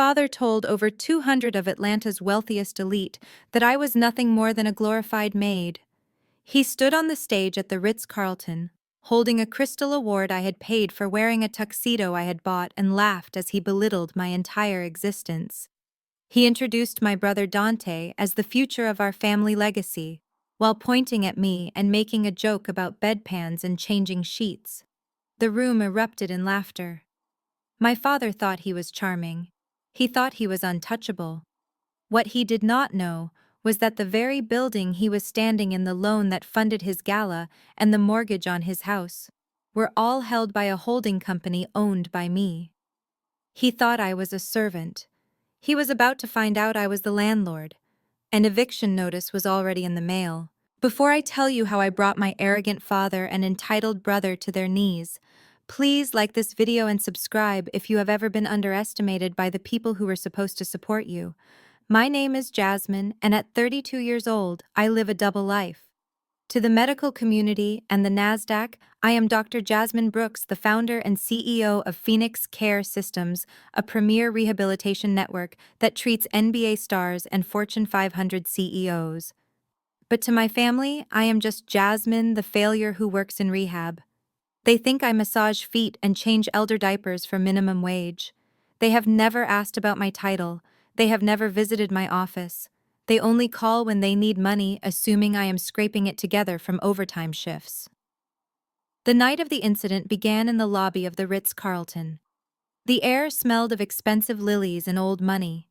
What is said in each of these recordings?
father told over 200 of Atlanta's wealthiest elite that I was nothing more than a glorified maid. He stood on the stage at the Ritz-Carlton, holding a crystal award I had paid for wearing a tuxedo I had bought, and laughed as he belittled my entire existence. He introduced my brother Dante as the future of our family legacy, while pointing at me and making a joke about bedpans and changing sheets. The room erupted in laughter. My father thought he was charming. He thought he was untouchable. What he did not know was that the very building he was standing in, the loan that funded his gala, and the mortgage on his house, were all held by a holding company owned by me. He thought I was a servant. He was about to find out I was the landlord. An eviction notice was already in the mail. Before I tell you how I brought my arrogant father and entitled brother to their knees, please like this video and subscribe if you have ever been underestimated by the people who were supposed to support you. My name is Jasmine, and at 32 years old, I live a double life. To the medical community and the NASDAQ, I am Dr. Jasmine Brooks, the founder and CEO of Phoenix Care Systems, a premier rehabilitation network that treats NBA stars and Fortune 500 CEOs. But to my family, I am just Jasmine, the failure who works in rehab. They think I massage feet and change elder diapers for minimum wage. They have never asked about my title. They have never visited my office. They only call when they need money, assuming I am scraping it together from overtime shifts. The night of the incident began in the lobby of the Ritz-Carlton. The air smelled of expensive lilies and old money.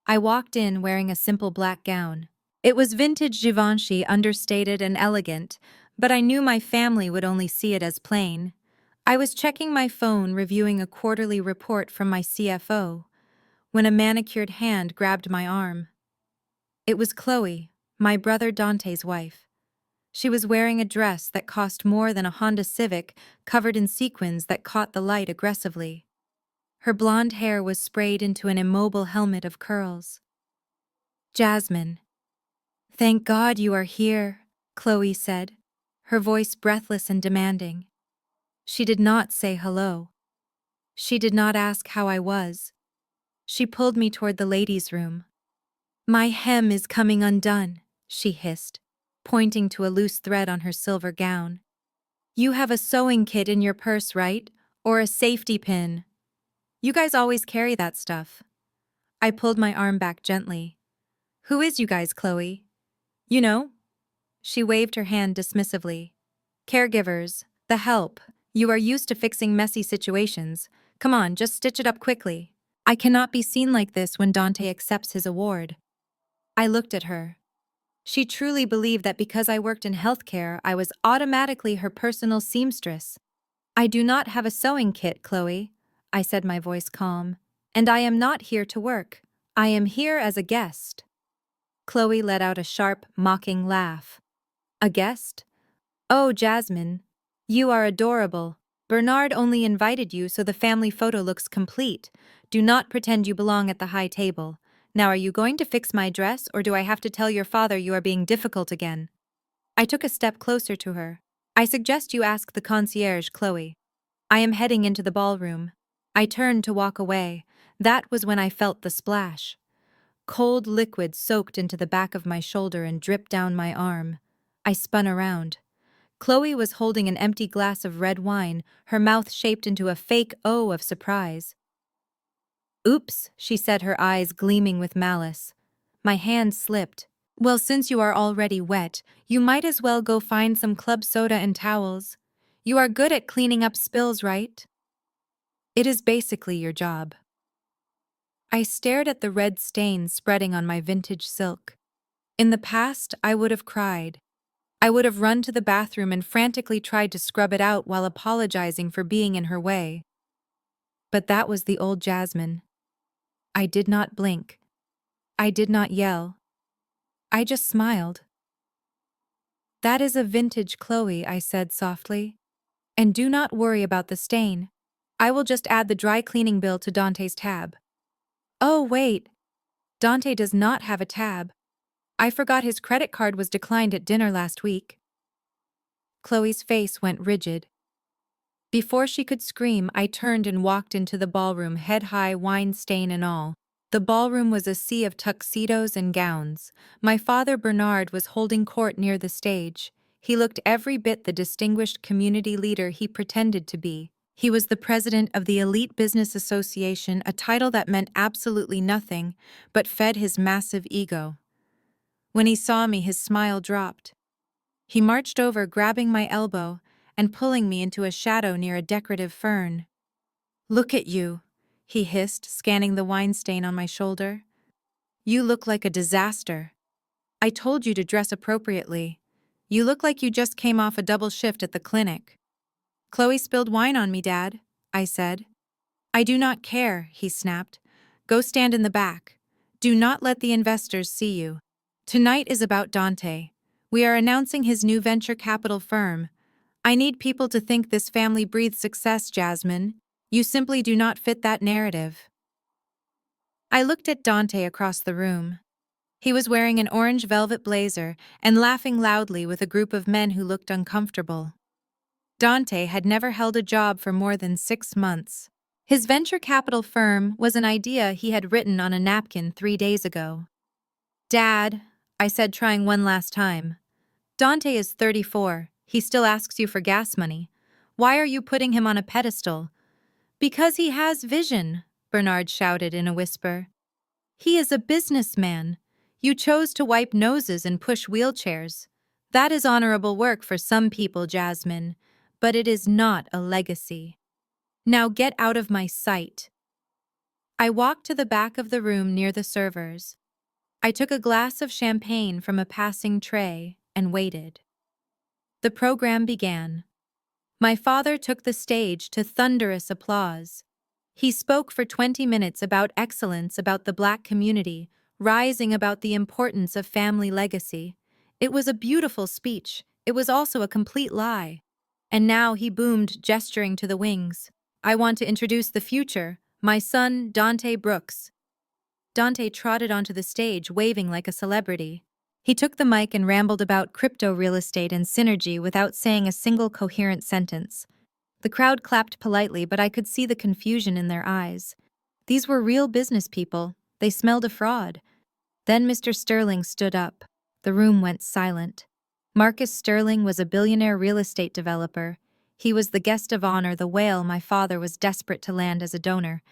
I walked in wearing a simple black gown. It was vintage Givenchy, understated and elegant, but I knew my family would only see it as plain. I was checking my phone, reviewing a quarterly report from my CFO, when a manicured hand grabbed my arm. It was Chloe, my brother Dante's wife. She was wearing a dress that cost more than a Honda Civic, covered in sequins that caught the light aggressively. Her blonde hair was sprayed into an immobile helmet of curls. "Jasmine, thank God you are here," Chloe said, her voice breathless and demanding. She did not say hello. She did not ask how I was. She pulled me toward the ladies' room. "My hem is coming undone," she hissed, pointing to a loose thread on her silver gown. "You have a sewing kit in your purse, right? Or a safety pin? You guys always carry that stuff." I pulled my arm back gently. "Who is you guys, Chloe?" "You know?" She waved her hand dismissively. "Caregivers, the help. You are used to fixing messy situations. Come on, just stitch it up quickly. I cannot be seen like this when Dante accepts his award." I looked at her. She truly believed that because I worked in healthcare, I was automatically her personal seamstress. "I do not have a sewing kit, Chloe," I said, my voice calm. "And I am not here to work. I am here as a guest." Chloe let out a sharp, mocking laugh. "A guest? Oh, Jasmine, you are adorable. Bernard only invited you so the family photo looks complete. Do not pretend you belong at the high table. Now, are you going to fix my dress, or do I have to tell your father you are being difficult again?" I took a step closer to her. "I suggest you ask the concierge, Chloe. I am heading into the ballroom." I turned to walk away. That was when I felt the splash. Cold liquid soaked into the back of my shoulder and dripped down my arm. I spun around. Chloe was holding an empty glass of red wine, her mouth shaped into a fake O of surprise. "Oops," she said, her eyes gleaming with malice. My hand slipped. "Well, since you are already wet, you might as well go find some club soda and towels. You are good at cleaning up spills, right? It is basically your job." I stared at the red stains spreading on my vintage silk. In the past, I would have cried. I would have run to the bathroom and frantically tried to scrub it out while apologizing for being in her way. But that was the old Jasmine. I did not blink. I did not yell. I just smiled. "That is a vintage Chloe," I said softly. "And do not worry about the stain. I will just add the dry cleaning bill to Dante's tab." "Oh, wait. Dante does not have a tab. I forgot his credit card was declined at dinner last week." Chloe's face went rigid. Before she could scream, I turned and walked into the ballroom, head high, wine stain and all. The ballroom was a sea of tuxedos and gowns. My father Bernard was holding court near the stage. He looked every bit the distinguished community leader he pretended to be. He was the president of the Elite Business Association, a title that meant absolutely nothing, but fed his massive ego. When he saw me, his smile dropped. He marched over, grabbing my elbow and pulling me into a shadow near a decorative fern. "Look at you," he hissed, scanning the wine stain on my shoulder. "You look like a disaster. I told you to dress appropriately. You look like you just came off a double shift at the clinic." "Chloe spilled wine on me, Dad," I said. "I do not care," he snapped. "Go stand in the back. Do not let the investors see you. Tonight is about Dante. We are announcing his new venture capital firm. I need people to think this family breathes success, Jasmine. You simply do not fit that narrative." I looked at Dante across the room. He was wearing an orange velvet blazer and laughing loudly with a group of men who looked uncomfortable. Dante had never held a job for more than 6 months. His venture capital firm was an idea he had written on a napkin 3 days ago. "Dad," I said, trying one last time. "Dante is 34. He still asks you for gas money. Why are you putting him on a pedestal?" "Because he has vision," Bernard shouted in a whisper. "He is a businessman. You chose to wipe noses and push wheelchairs. That is honorable work for some people, Jasmine, but it is not a legacy. Now get out of my sight." I walked to the back of the room near the servers. I took a glass of champagne from a passing tray and waited. The program began. My father took the stage to thunderous applause. He spoke for 20 minutes about excellence, about the Black community, rising, about the importance of family legacy. It was a beautiful speech. It was also a complete lie. And now he boomed, gesturing to the wings. "I want to introduce the future, my son, Dante Brooks." Dante trotted onto the stage, waving like a celebrity. He took the mic and rambled about crypto, real estate, and synergy without saying a single coherent sentence. The crowd clapped politely, but I could see the confusion in their eyes. These were real business people. They smelled a fraud. Then Mr. Sterling stood up. The room went silent. Marcus Sterling was a billionaire real estate developer. He was the guest of honor, the whale my father was desperate to land as a donor.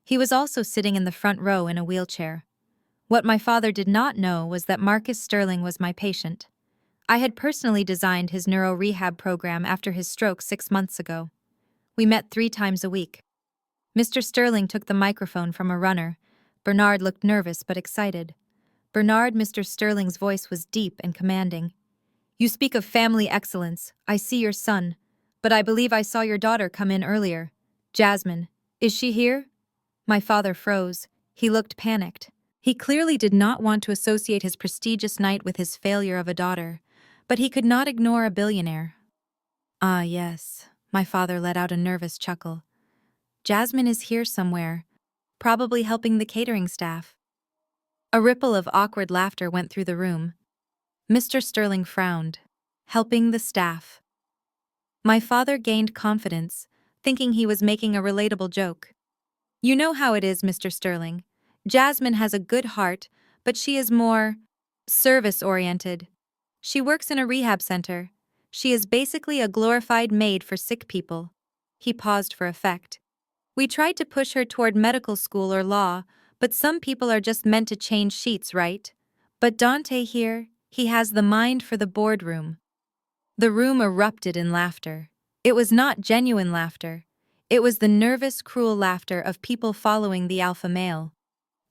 He was also sitting in the front row in a wheelchair. What my father did not know was that Marcus Sterling was my patient. I had personally designed his neuro rehab program after his stroke 6 months ago. We met 3 times a week. Mr. Sterling took the microphone from a runner. Bernard looked nervous but excited. "Bernard," Mr. Sterling's voice was deep and commanding. "You speak of family excellence. I see your son. But I believe I saw your daughter come in earlier. Jasmine, is she here?" My father froze. He looked panicked. He clearly did not want to associate his prestigious night with his failure of a daughter, but he could not ignore a billionaire. "Ah, yes," my father let out a nervous chuckle. "Jasmine is here somewhere, probably helping the catering staff." A ripple of awkward laughter went through the room. Mr. Sterling frowned. Helping the staff. My father gained confidence, thinking he was making a relatable joke. "You know how it is, Mr. Sterling. Jasmine has a good heart, but she is more service-oriented. She works in a rehab center. She is basically a glorified maid for sick people." He paused for effect. "We tried to push her toward medical school or law, but some people are just meant to change sheets, right? But Dante here, he has the mind for the boardroom." The room erupted in laughter. It was not genuine laughter. It was the nervous, cruel laughter of people following the alpha male.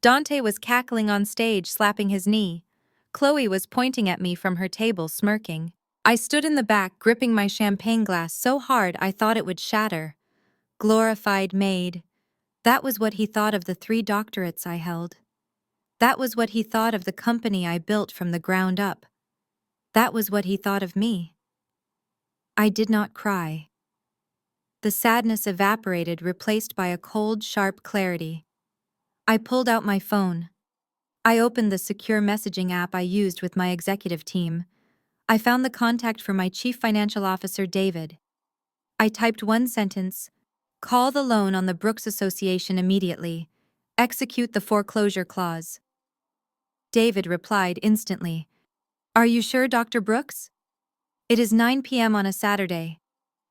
Dante was cackling on stage, slapping his knee. Chloe was pointing at me from her table, smirking. I stood in the back, gripping my champagne glass so hard I thought it would shatter. Glorified maid. That was what he thought of the 3 doctorates I held. That was what he thought of the company I built from the ground up. That was what he thought of me. I did not cry. The sadness evaporated, replaced by a cold, sharp clarity. I pulled out my phone. I opened the secure messaging app I used with my executive team. I found the contact for my chief financial officer, David. I typed one sentence: "Call the loan on the Brooks Association immediately." Execute the foreclosure clause. David replied instantly. Are you sure, Dr. Brooks? It is 9 p.m. on a Saturday.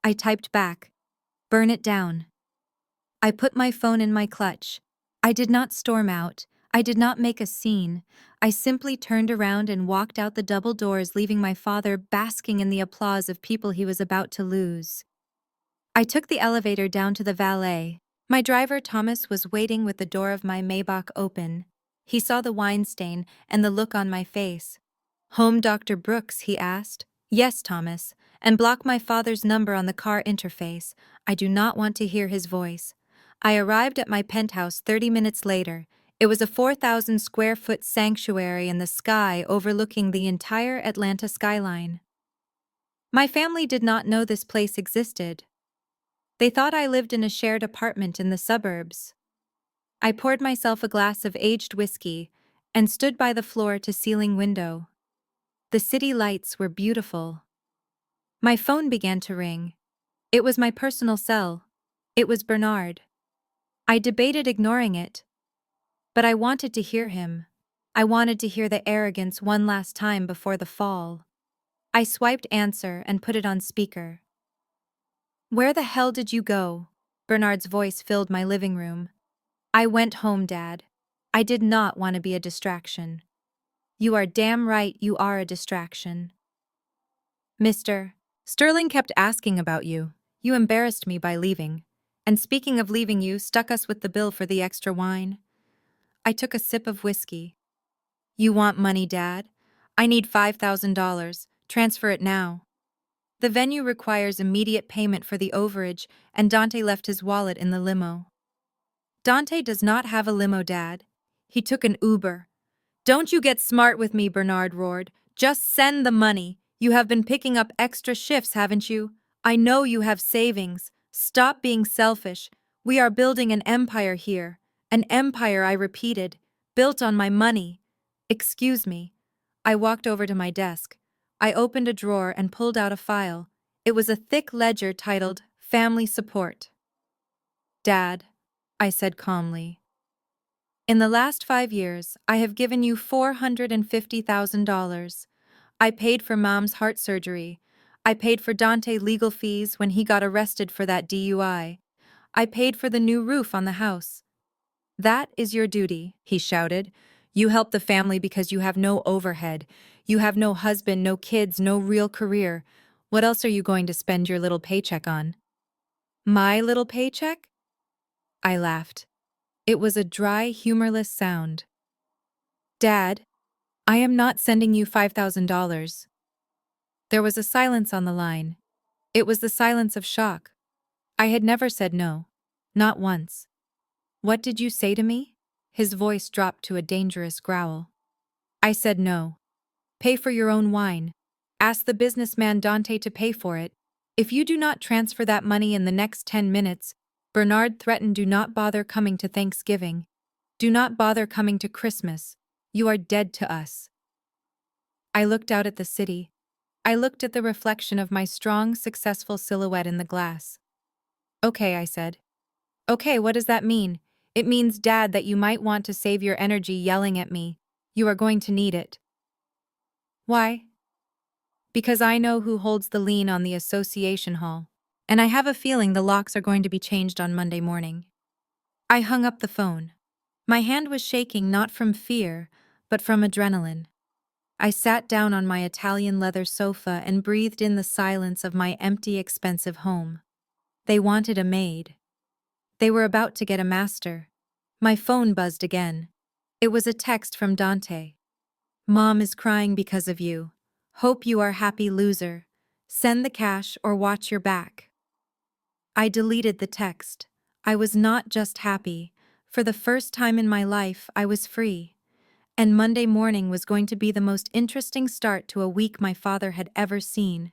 I typed back. Burn it down. I put my phone in my clutch. I did not storm out. I did not make a scene. I simply turned around and walked out the double doors, leaving my father basking in the applause of people he was about to lose. I took the elevator down to the valet. My driver, Thomas, was waiting with the door of my Maybach open. He saw the wine stain and the look on my face. Home, Dr. Brooks, he asked. Yes, Thomas, and block my father's number on the car interface. I do not want to hear his voice. I arrived at my penthouse 30 minutes later. It was a 4,000 square foot sanctuary in the sky overlooking the entire Atlanta skyline. My family did not know this place existed. They thought I lived in a shared apartment in the suburbs. I poured myself a glass of aged whiskey and stood by the floor-to-ceiling window. The city lights were beautiful. My phone began to ring. It was my personal cell. It was Bernard. I debated ignoring it, but I wanted to hear him. I wanted to hear the arrogance one last time before the fall. I swiped answer and put it on speaker. Where the hell did you go? Bernard's voice filled my living room. I went home, Dad. I did not want to be a distraction. You are damn right you are a distraction. Mister, Sterling kept asking about you. You embarrassed me by leaving. And speaking of leaving, you stuck us with the bill for the extra wine. I took a sip of whiskey. You want money, Dad? I need $5,000. Transfer it now. The venue requires immediate payment for the overage, and Dante left his wallet in the limo. Dante does not have a limo, Dad. He took an Uber. Don't you get smart with me, Bernard roared. Just send the money. You have been picking up extra shifts, haven't you? I know you have savings. Stop being selfish. We are building an empire here. An empire, I repeated, built on my money. Excuse me. I walked over to my desk. I opened a drawer and pulled out a file. It was a thick ledger titled Family Support. Dad, I said calmly. In the last 5 years, I have given you $450,000. I paid for Mom's heart surgery. I paid for Dante legal fees when he got arrested for that DUI. I paid for the new roof on the house. That is your duty, he shouted. You help the family because you have no overhead. You have no husband, no kids, no real career. What else are you going to spend your little paycheck on? My little paycheck? I laughed. It was a dry, humorless sound. Dad, I am not sending you $5,000. There was a silence on the line. It was the silence of shock. I had never said no. Not once. What did you say to me? His voice dropped to a dangerous growl. I said no. Pay for your own wine. Ask the businessman Dante to pay for it. If you do not transfer that money in the next 10 minutes, Bernard threatened, do not bother coming to Thanksgiving. Do not bother coming to Christmas. You are dead to us. I looked out at the city. I looked at the reflection of my strong, successful silhouette in the glass. Okay, I said. Okay, what does that mean? It means, Dad, that you might want to save your energy yelling at me. You are going to need it. Why? Because I know who holds the lien on the association hall, and I have a feeling the locks are going to be changed on Monday morning. I hung up the phone. My hand was shaking not from fear, but from adrenaline. I sat down on my Italian leather sofa and breathed in the silence of my empty, expensive home. They wanted a maid. They were about to get a master. My phone buzzed again. It was a text from Dante. Mom is crying because of you. Hope you are happy, loser. Send the cash or watch your back. I deleted the text. I was not just happy. For the first time in my life, I was free. And Monday morning was going to be the most interesting start to a week my father had ever seen.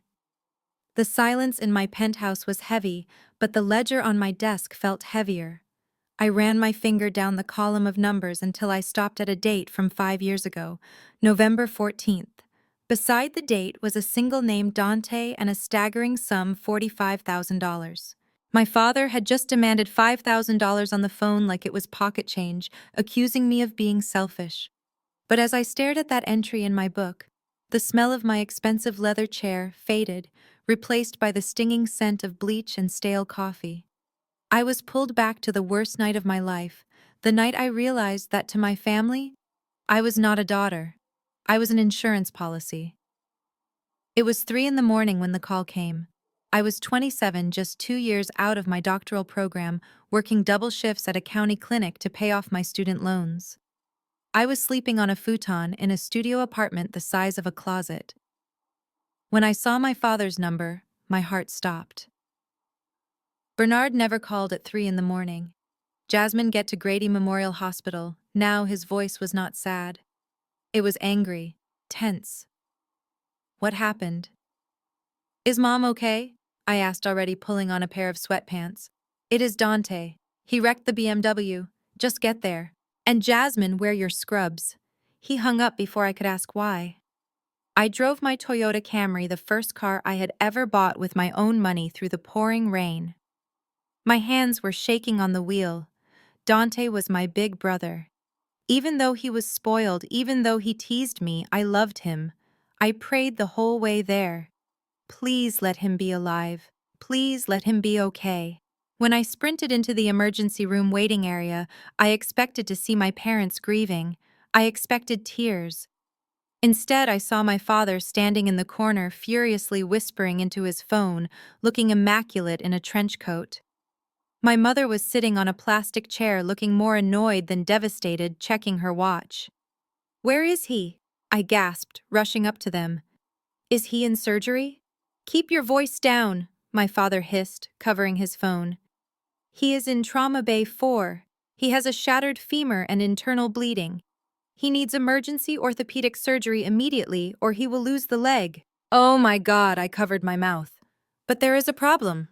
The silence in my penthouse was heavy, but the ledger on my desk felt heavier. I ran my finger down the column of numbers until I stopped at a date from 5 years ago, November 14th. Beside the date was a single name, Dante, and a staggering sum, $45,000. My father had just demanded $5,000 on the phone like it was pocket change, accusing me of being selfish. But as I stared at that entry in my book, the smell of my expensive leather chair faded, replaced by the stinging scent of bleach and stale coffee. I was pulled back to the worst night of my life, the night I realized that to my family, I was not a daughter. I was an insurance policy. It was 3 in the morning when the call came. I was 27, just 2 years out of my doctoral program, working double shifts at a county clinic to pay off my student loans. I was sleeping on a futon in a studio apartment the size of a closet. When I saw my father's number, my heart stopped. Bernard never called at 3 in the morning. Jasmine, get to Grady Memorial Hospital. Now his voice was not sad. It was angry, tense. What happened? Is Mom okay? I asked, already pulling on a pair of sweatpants. It is Dante. He wrecked the BMW. Just get there. And Jasmine, wear your scrubs. He hung up before I could ask why. I drove my Toyota Camry, the first car I had ever bought with my own money, through the pouring rain. My hands were shaking on the wheel. Dante was my big brother. Even though he was spoiled, even though he teased me, I loved him. I prayed the whole way there. Please let him be alive. Please let him be okay. When I sprinted into the emergency room waiting area, I expected to see my parents grieving. I expected tears. Instead, I saw my father standing in the corner, furiously whispering into his phone, looking immaculate in a trench coat. My mother was sitting on a plastic chair, looking more annoyed than devastated, checking her watch. Where is he? I gasped, rushing up to them. Is he in surgery? Keep your voice down, my father hissed, covering his phone. He is in Trauma Bay 4. He has a shattered femur and internal bleeding. He needs emergency orthopedic surgery immediately, or he will lose the leg. Oh my God, I covered my mouth. But there is a problem.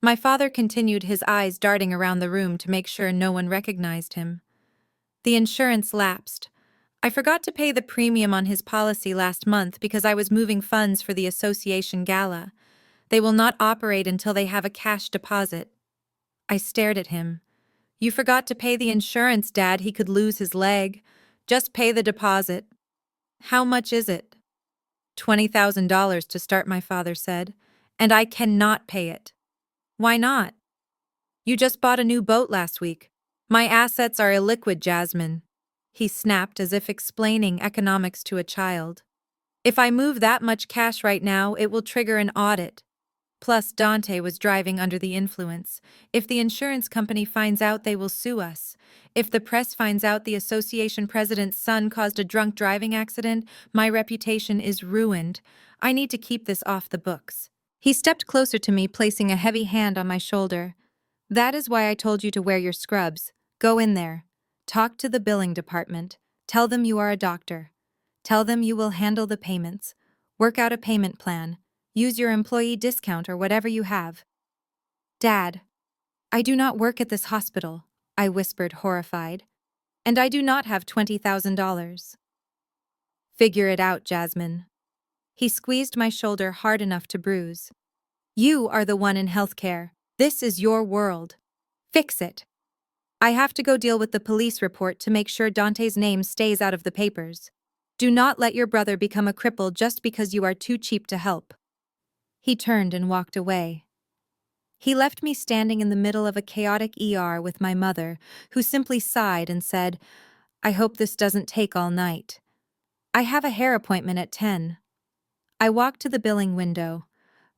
My father continued, his eyes darting around the room to make sure no one recognized him. The insurance lapsed. I forgot to pay the premium on his policy last month because I was moving funds for the association gala. They will not operate until they have a cash deposit. I stared at him. You forgot to pay the insurance, Dad. He could lose his leg. Just pay the deposit. How much is it? $20,000 to start, my father said. And I cannot pay it. Why not? You just bought a new boat last week. My assets are illiquid, Jasmine. He snapped, as if explaining economics to a child. If I move that much cash right now, it will trigger an audit. Plus, Dante was driving under the influence. If the insurance company finds out, they will sue us. If the press finds out the association president's son caused a drunk driving accident, my reputation is ruined. I need to keep this off the books. He stepped closer to me, placing a heavy hand on my shoulder. That is why I told you to wear your scrubs. Go in there. Talk to the billing department. Tell them you are a doctor. Tell them you will handle the payments. Work out a payment plan. Use your employee discount or whatever you have. Dad, I do not work at this hospital, I whispered, horrified. And I do not have $20,000. Figure it out, Jasmine. He squeezed my shoulder hard enough to bruise. You are the one in healthcare. This is your world. Fix it. I have to go deal with the police report to make sure Dante's name stays out of the papers. Do not let your brother become a cripple just because you are too cheap to help. He turned and walked away. He left me standing in the middle of a chaotic ER with my mother, who simply sighed and said, I hope this doesn't take all night. I have a hair appointment at 10. I walked to the billing window.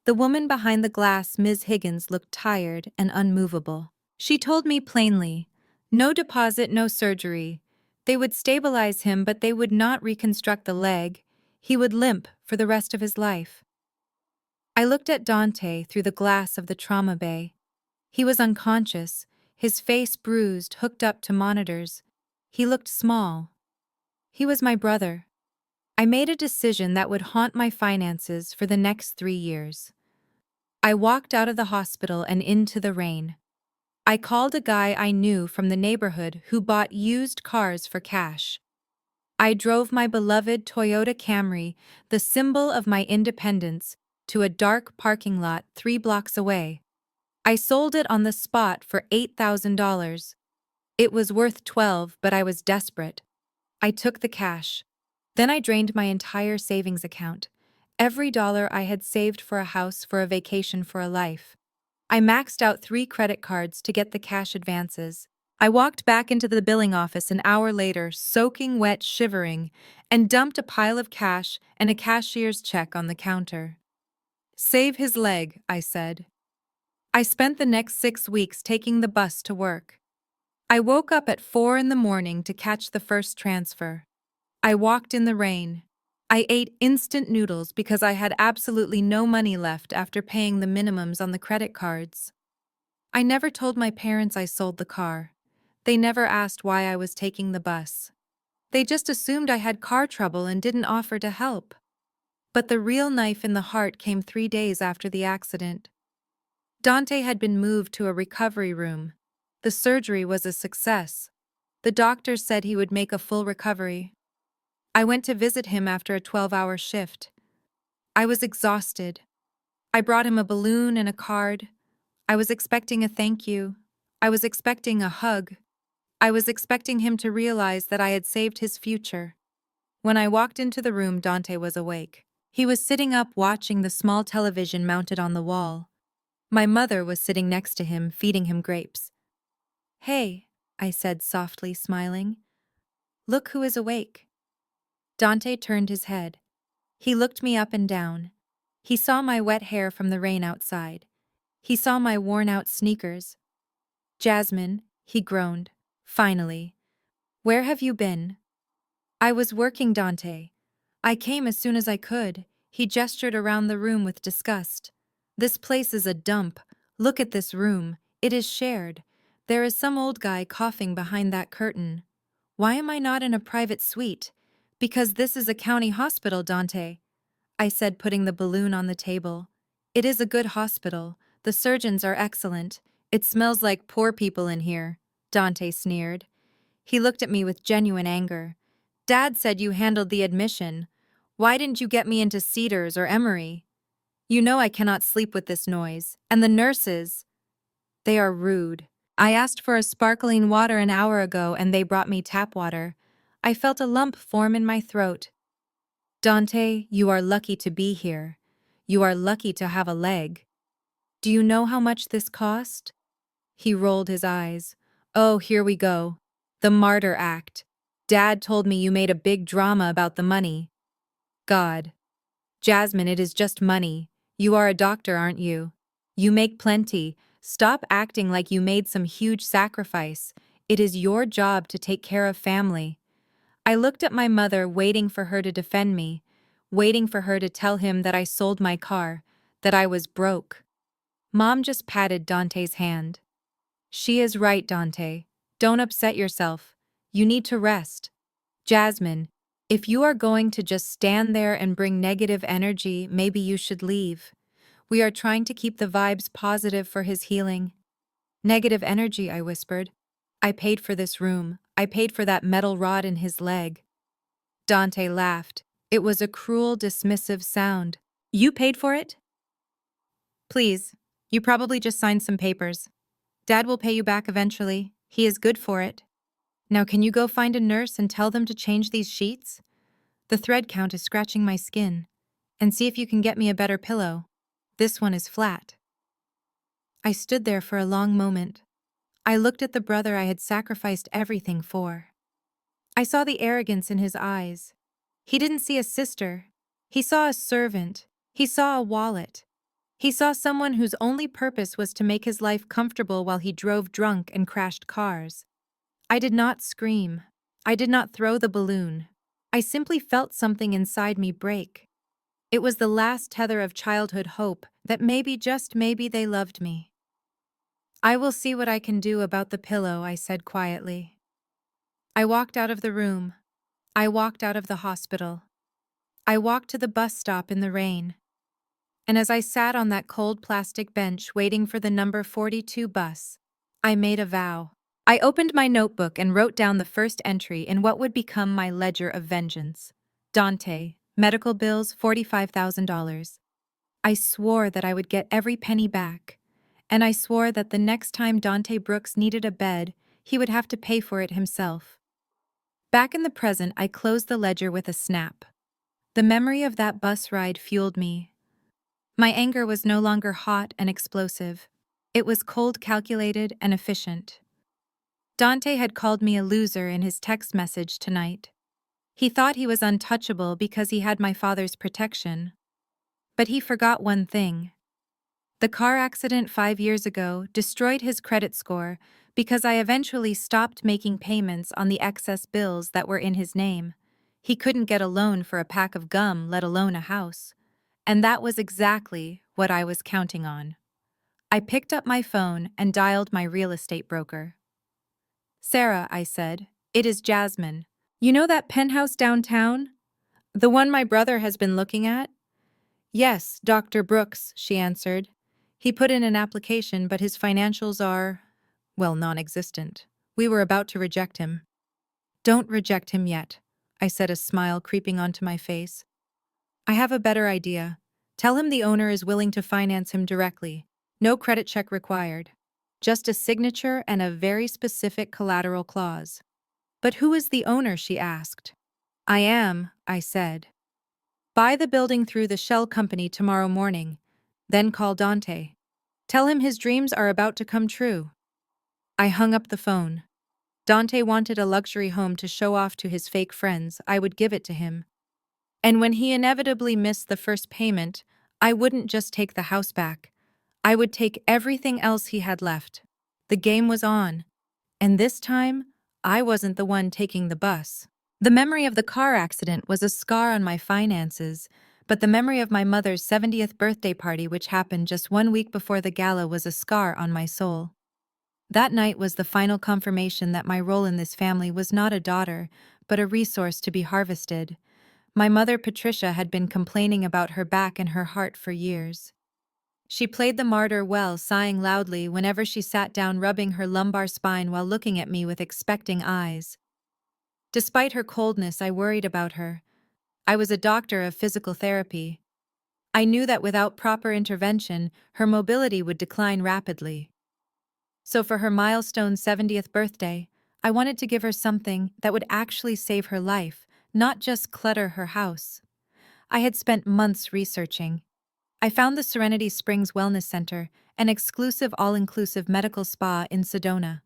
The woman behind the glass, Ms. Higgins, looked tired and unmovable. She told me plainly, no deposit, no surgery. They would stabilize him, but they would not reconstruct the leg. He would limp for the rest of his life. I looked at Dante through the glass of the trauma bay. He was unconscious, his face bruised, hooked up to monitors. He looked small. He was my brother. I made a decision that would haunt my finances for the next 3 years. I walked out of the hospital and into the rain. I called a guy I knew from the neighborhood who bought used cars for cash. I drove my beloved Toyota Camry, the symbol of my independence, to a dark parking lot 3 blocks away. I sold it on the spot for $8,000. It was worth 12, but I was desperate. I took the cash. Then I drained my entire savings account. Every dollar I had saved for a house, for a vacation, for a life. I maxed out 3 credit cards to get the cash advances. I walked back into the billing office an hour later, soaking wet, shivering, and dumped a pile of cash and a cashier's check on the counter. "Save his leg," I said. I spent the next 6 weeks taking the bus to work. I woke up at 4 in the morning to catch the first transfer. I walked in the rain. I ate instant noodles because I had absolutely no money left after paying the minimums on the credit cards. I never told my parents I sold the car. They never asked why I was taking the bus. They just assumed I had car trouble and didn't offer to help. But the real knife in the heart came 3 days after the accident. Dante had been moved to a recovery room. The surgery was a success. The doctors said he would make a full recovery. I went to visit him after a 12-hour shift. I was exhausted. I brought him a balloon and a card. I was expecting a thank you. I was expecting a hug. I was expecting him to realize that I had saved his future. When I walked into the room, Dante was awake. He was sitting up watching the small television mounted on the wall. My mother was sitting next to him, feeding him grapes. "Hey," I said softly, smiling. "Look who is awake." Dante turned his head. He looked me up and down. He saw my wet hair from the rain outside. He saw my worn-out sneakers. "Jasmine," he groaned. "Finally. Where have you been?" "I was working, Dante. I came as soon as I could." He gestured around the room with disgust. "This place is a dump. Look at this room. It is shared. There is some old guy coughing behind that curtain. Why am I not in a private suite? Because this is a county hospital, Dante," I said, putting the balloon on the table. "It is a good hospital. The surgeons are excellent. It smells like poor people in here," Dante sneered. He looked at me with genuine anger. "Dad said you handled the admission. Why didn't you get me into Cedars or Emory? You know I cannot sleep with this noise. And the nurses, they are rude. I asked for a sparkling water an hour ago and they brought me tap water. I felt a lump form in my throat." "Dante, you are lucky to be here. You are lucky to have a leg. Do you know how much this cost?" He rolled his eyes. "Oh, here we go. The martyr act. Dad told me you made a big drama about the money." "God. Jasmine, it is just money. You are a doctor, aren't you? You make plenty. Stop acting like you made some huge sacrifice. It is your job to take care of family." I looked at my mother, waiting for her to defend me, waiting for her to tell him that I sold my car, that I was broke. Mom just patted Dante's hand. "She is right, Dante. Don't upset yourself. You need to rest. Jasmine, if you are going to just stand there and bring negative energy, maybe you should leave. We are trying to keep the vibes positive for his healing." "Negative energy," I whispered. "I paid for this room. I paid for that metal rod in his leg." Dante laughed. It was a cruel, dismissive sound. "You paid for it? Please, you probably just signed some papers. Dad will pay you back eventually. He is good for it. Now can you go find a nurse and tell them to change these sheets? The thread count is scratching my skin. And see if you can get me a better pillow. This one is flat." I stood there for a long moment. I looked at the brother I had sacrificed everything for. I saw the arrogance in his eyes. He didn't see a sister. He saw a servant. He saw a wallet. He saw someone whose only purpose was to make his life comfortable while he drove drunk and crashed cars. I did not scream. I did not throw the balloon. I simply felt something inside me break. It was the last tether of childhood hope that maybe, just maybe, they loved me. "I will see what I can do about the pillow," I said quietly. I walked out of the room. I walked out of the hospital. I walked to the bus stop in the rain. And as I sat on that cold plastic bench waiting for the number 42 bus, I made a vow. I opened my notebook and wrote down the first entry in what would become my ledger of vengeance. Dante, medical bills $45,000. I swore that I would get every penny back. and I swore that the next time Dante Brooks needed a bed, he would have to pay for it himself. Back in the present, I closed the ledger with a snap. The memory of that bus ride fueled me. My anger was no longer hot and explosive. It was cold, calculated, and efficient. Dante had called me a loser in his text message tonight. He thought he was untouchable because he had my father's protection. But he forgot one thing. The car accident 5 years ago destroyed his credit score because I eventually stopped making payments on the excess bills that were in his name. He couldn't get a loan for a pack of gum, let alone a house. And that was exactly what I was counting on. I picked up my phone and dialed my real estate broker. "Sarah," I said, "it is Jasmine. You know that penthouse downtown? The one my brother has been looking at?" "Yes, Dr. Brooks," she answered. "He put in an application, but his financials are, well, non-existent. We were about to reject him." "Don't reject him yet," I said, a smile creeping onto my face. "I have a better idea. Tell him the owner is willing to finance him directly. No credit check required. Just a signature and a very specific collateral clause." "But who is the owner?" she asked. "I am," I said. "Buy the building through the shell company tomorrow morning. Then call Dante. Tell him his dreams are about to come true." I hung up the phone. Dante wanted a luxury home to show off to his fake friends. I would give it to him. And when he inevitably missed the first payment, I wouldn't just take the house back. I would take everything else he had left. The game was on. And this time, I wasn't the one taking the bus. The memory of the car accident was a scar on my finances, but the memory of my mother's 70th birthday party, which happened just 1 week before the gala, was a scar on my soul. That night was the final confirmation that my role in this family was not a daughter, but a resource to be harvested. My mother, Patricia, had been complaining about her back and her heart for years. She played the martyr well, sighing loudly whenever she sat down, rubbing her lumbar spine while looking at me with expecting eyes. Despite her coldness, I worried about her. I was a doctor of physical therapy. I knew that without proper intervention, her mobility would decline rapidly. So for her milestone 70th birthday, I wanted to give her something that would actually save her life, not just clutter her house. I had spent months researching. I found the Serenity Springs Wellness Center, an exclusive all-inclusive medical spa in Sedona.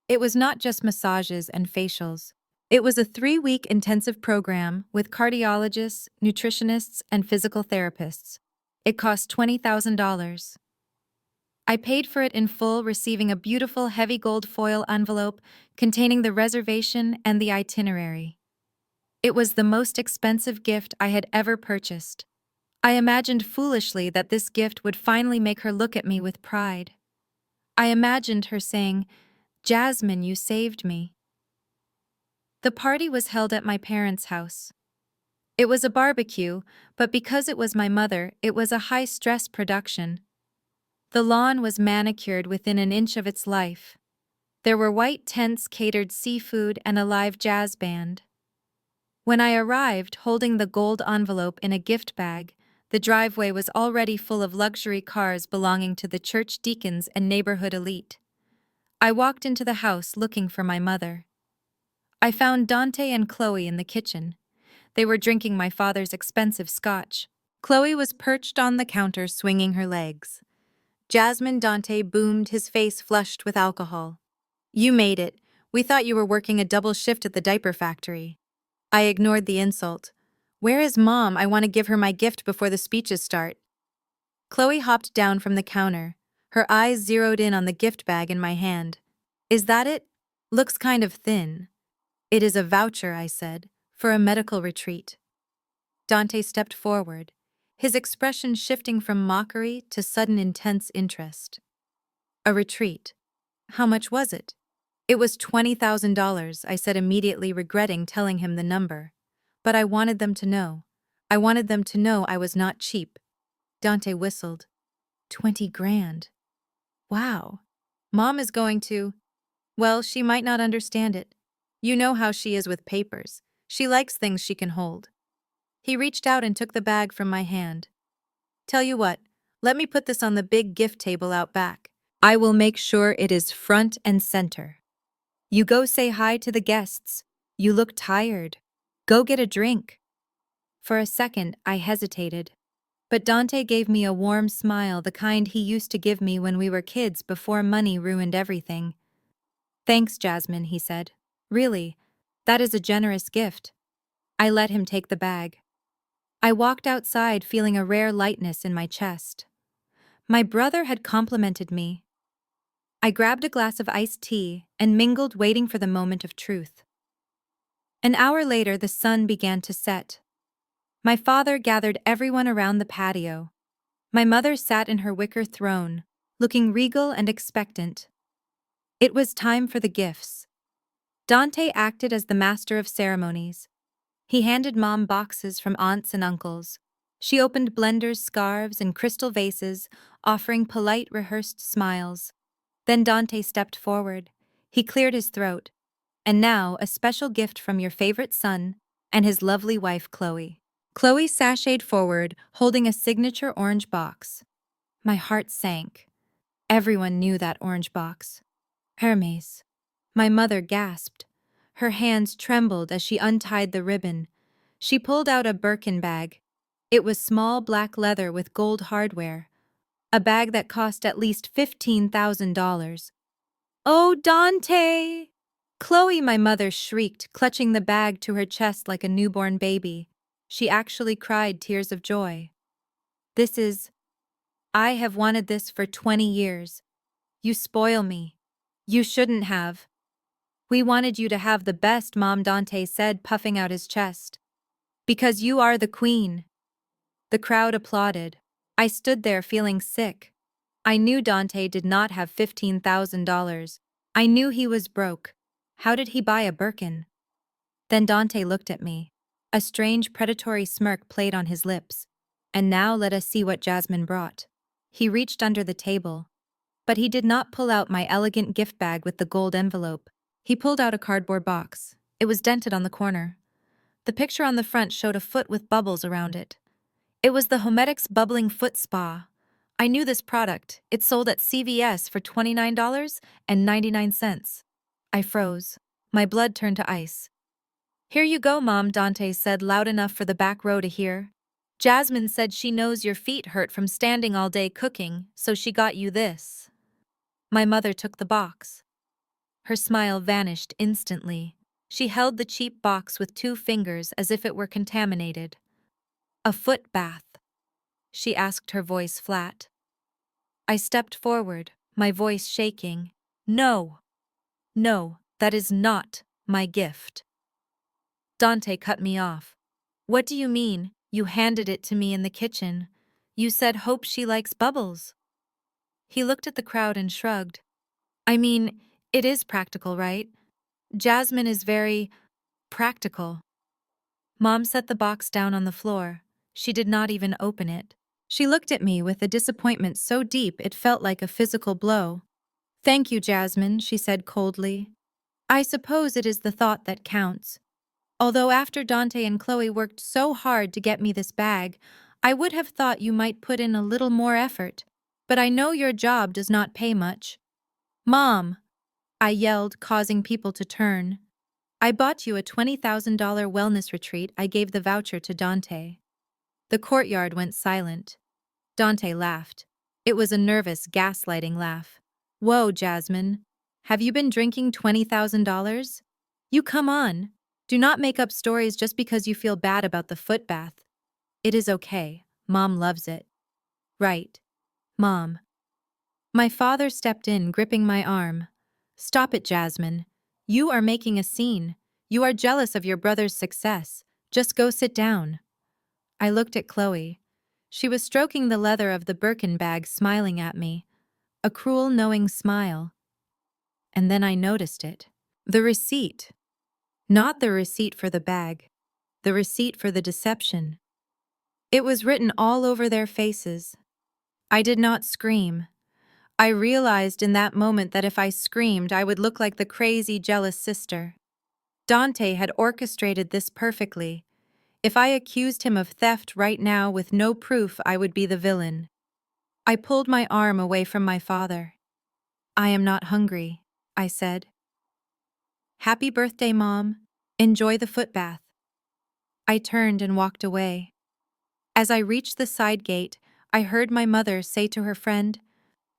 It was not just massages and facials. It was a 3-week intensive program with cardiologists, nutritionists, and physical therapists. It cost $20,000. I paid for it in full, receiving a beautiful heavy gold foil envelope containing the reservation and the itinerary. It was the most expensive gift I had ever purchased. I imagined foolishly that this gift would finally make her look at me with pride. I imagined her saying, "Jasmine, you saved me." The party was held at my parents' house. It was a barbecue, but because it was my mother, it was a high-stress production. The lawn was manicured within an inch of its life. There were white tents, catered seafood, and a live jazz band. When I arrived, holding the gold envelope in a gift bag, the driveway was already full of luxury cars belonging to the church deacons and neighborhood elite. I walked into the house looking for my mother. I found Dante and Chloe in the kitchen. They were drinking my father's expensive scotch. Chloe was perched on the counter swinging her legs. Jasmine, Dante boomed, his face flushed with alcohol. "You made it. We thought you were working a double shift at the diaper factory." I ignored the insult. "Where is Mom? I want to give her my gift before the speeches start." Chloe hopped down from the counter. Her eyes zeroed in on the gift bag in my hand. "Is that it? Looks kind of thin." "It is a voucher," I said, "for a medical retreat." Dante stepped forward, his expression shifting from mockery to sudden intense interest. "A retreat. How much was it?" "It was $20,000, I said, immediately regretting telling him the number. "But I wanted them to know. I wanted them to know I was not cheap." Dante whistled. 20 grand. Wow. Mom is going to... Well, she might not understand it. You know how she is with papers. She likes things she can hold. He reached out and took the bag from my hand. "Tell you what, Let me put this on the big gift table out back. I will make sure it is front and center. You go say hi to the guests. You look tired. Go get a drink. For a second, I hesitated. But Dante gave me a warm smile, the kind he used to give me when we were kids before money ruined everything. Thanks, Jasmine, he said. Really, that is a generous gift. I let him take the bag. I walked outside feeling a rare lightness in my chest. My brother had complimented me. I grabbed a glass of iced tea and mingled, waiting for the moment of truth. An hour later, the sun began to set. My father gathered everyone around the patio. My mother sat in her wicker throne, looking regal and expectant. It was time for the gifts. Dante acted as the master of ceremonies. He handed Mom boxes from aunts and uncles. She opened blenders, scarves, and crystal vases, offering polite, rehearsed smiles. Then Dante stepped forward. He cleared his throat. And now, a special gift from your favorite son and his lovely wife, Chloe. Chloe sashayed forward, holding a signature orange box. My heart sank. Everyone knew that orange box. Hermes. My mother gasped. Her hands trembled as she untied the ribbon. She pulled out a Birkin bag. It was small black leather with gold hardware. A bag that cost at least $15,000. Oh, Dante! Chloe, my mother shrieked, clutching the bag to her chest like a newborn baby. She actually cried tears of joy. This is... I have wanted this for 20 years. You spoil me. You shouldn't have. We wanted you to have the best, Mom, Dante said, puffing out his chest. Because you are the queen. The crowd applauded. I stood there feeling sick. I knew Dante did not have $15,000. I knew he was broke. How did he buy a Birkin? Then Dante looked at me. A strange predatory smirk played on his lips. And now let us see what Jasmine brought. He reached under the table. But he did not pull out my elegant gift bag with the gold envelope. He pulled out a cardboard box. It was dented on the corner. The picture on the front showed a foot with bubbles around it. It was the Homedics Bubbling Foot Spa. I knew this product. It sold at CVS for $29.99. I froze. My blood turned to ice. Here you go, Mom, Dante said loud enough for the back row to hear. Jasmine said she knows your feet hurt from standing all day cooking, so she got you this. My mother took the box. Her smile vanished instantly. She held the cheap box with 2 fingers as if it were contaminated. A foot bath, she asked, her voice flat. I stepped forward, my voice shaking. No, no, that is not my gift. Dante cut me off. What do you mean? You handed it to me in the kitchen. You said hope she likes bubbles. He looked at the crowd and shrugged. I mean, it is practical, right? Jasmine is very practical. Mom set the box down on the floor. She did not even open it. She looked at me with a disappointment so deep it felt like a physical blow. Thank you, Jasmine, she said coldly. I suppose it is the thought that counts. Although after Dante and Chloe worked so hard to get me this bag, I would have thought you might put in a little more effort. But I know your job does not pay much. Mom, I yelled, causing people to turn. I bought you a $20,000 wellness retreat. I gave the voucher to Dante. The courtyard went silent. Dante laughed. It was a nervous, gaslighting laugh. Whoa, Jasmine. Have you been drinking $20,000? You come on. Do not make up stories just because you feel bad about the foot bath. It is okay. Mom loves it. Right. Mom. My father stepped in, gripping my arm. Stop it, Jasmine. You are making a scene. You are jealous of your brother's success. Just go sit down. I looked at Chloe. She was stroking the leather of the Birkin bag, smiling at me. A cruel, knowing smile. And then I noticed it. The receipt. Not the receipt for the bag. The receipt for the deception. It was written all over their faces. I did not scream. I realized in that moment that if I screamed, I would look like the crazy, jealous sister. Dante had orchestrated this perfectly. If I accused him of theft right now with no proof, I would be the villain. I pulled my arm away from my father. I am not hungry, I said. Happy birthday, Mom. Enjoy the footbath. I turned and walked away. As I reached the side gate, I heard my mother say to her friend,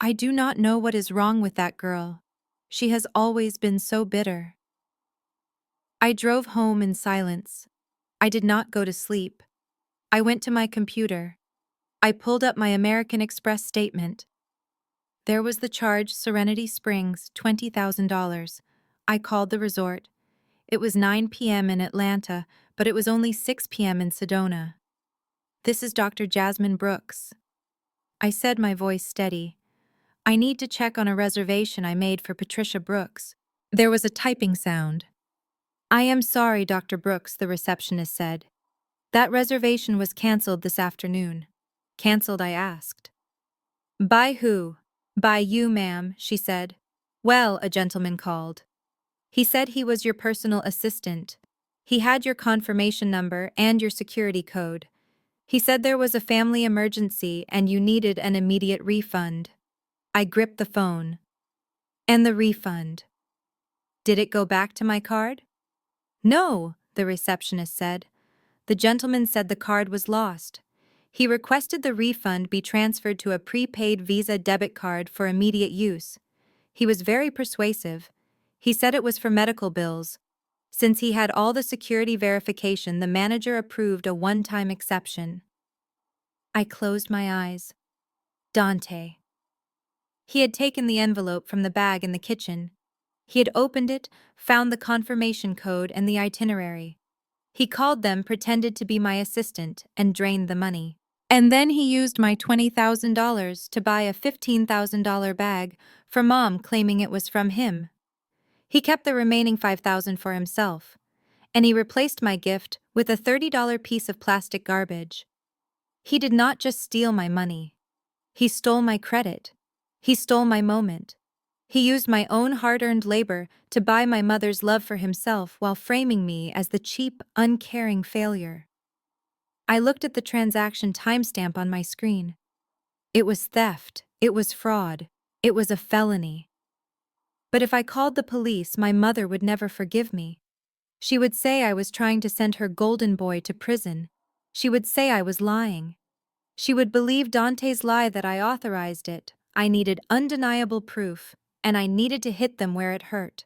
I do not know what is wrong with that girl. She has always been so bitter. I drove home in silence. I did not go to sleep. I went to my computer. I pulled up my American Express statement. There was the charge Serenity Springs, $20,000. I called the resort. It was 9 p.m. in Atlanta, but it was only 6 p.m. in Sedona. This is Dr. Jasmine Brooks. I said, my voice steady. I need to check on a reservation I made for Patricia Brooks. There was a typing sound. I am sorry, Dr. Brooks, the receptionist said. That reservation was canceled this afternoon. Canceled, I asked. By who? By you, ma'am, she said. Well, a gentleman called. He said he was your personal assistant. He had your confirmation number and your security code. He said there was a family emergency and you needed an immediate refund. I gripped the phone. And the refund. Did it go back to my card? No, the receptionist said. The gentleman said the card was lost. He requested the refund be transferred to a prepaid Visa debit card for immediate use. He was very persuasive. He said it was for medical bills. Since he had all the security verification, the manager approved a one-time exception. I closed my eyes. Dante. He had taken the envelope from the bag in the kitchen. He had opened it, found the confirmation code and the itinerary. He called them, pretended to be my assistant, and drained the money. And then he used my $20,000 to buy a $15,000 bag for Mom, claiming it was from him. He kept the remaining $5,000 for himself, and he replaced my gift with a $30 piece of plastic garbage. He did not just steal my money. He stole my credit. He stole my moment. He used my own hard-earned labor to buy my mother's love for himself while framing me as the cheap, uncaring failure. I looked at the transaction timestamp on my screen. It was theft. It was fraud. It was a felony. But if I called the police, my mother would never forgive me. She would say I was trying to send her golden boy to prison. She would say I was lying. She would believe Dante's lie that I authorized it. I needed undeniable proof, and I needed to hit them where it hurt.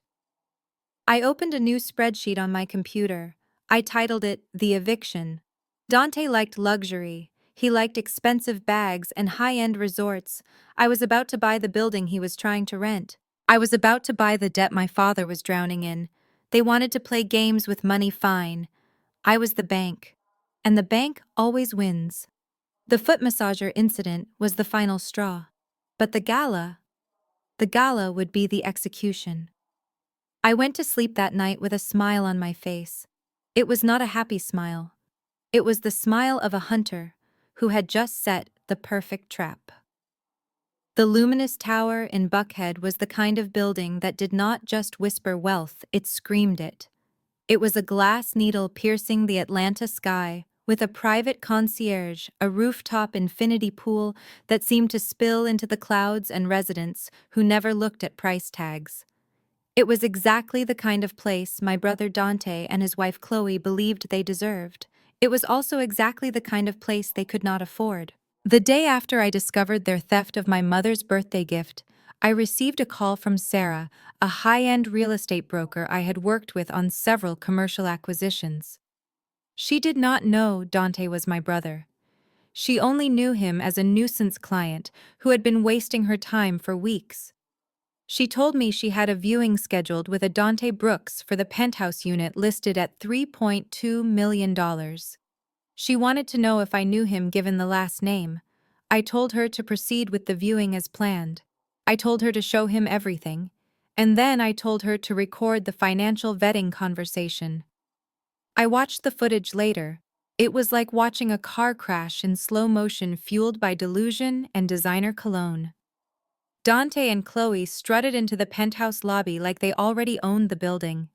I opened a new spreadsheet on my computer. I titled it The Eviction. Dante liked luxury. He liked expensive bags and high-end resorts. I was about to buy the building he was trying to rent. I was about to buy the debt my father was drowning in. They wanted to play games with money, fine. I was the bank. And the bank always wins. The foot massager incident was the final straw. But the gala would be the execution. I went to sleep that night with a smile on my face. It was not a happy smile. It was the smile of a hunter who had just set the perfect trap. The luminous tower in Buckhead was the kind of building that did not just whisper wealth, it screamed it. It was a glass needle piercing the Atlanta sky, with a private concierge, a rooftop infinity pool that seemed to spill into the clouds, and residents who never looked at price tags. It was exactly the kind of place my brother Dante and his wife Chloe believed they deserved. It was also exactly the kind of place they could not afford. The day after I discovered their theft of my mother's birthday gift, I received a call from Sarah, a high-end real estate broker I had worked with on several commercial acquisitions. She did not know Dante was my brother. She only knew him as a nuisance client who had been wasting her time for weeks. She told me she had a viewing scheduled with a Dante Brooks for the penthouse unit listed at $3.2 million. She wanted to know if I knew him given the last name. I told her to proceed with the viewing as planned. I told her to show him everything. And then I told her to record the financial vetting conversation. I watched the footage later. It was like watching a car crash in slow motion fueled by delusion and designer cologne. Dante and Chloe strutted into the penthouse lobby like they already owned the building.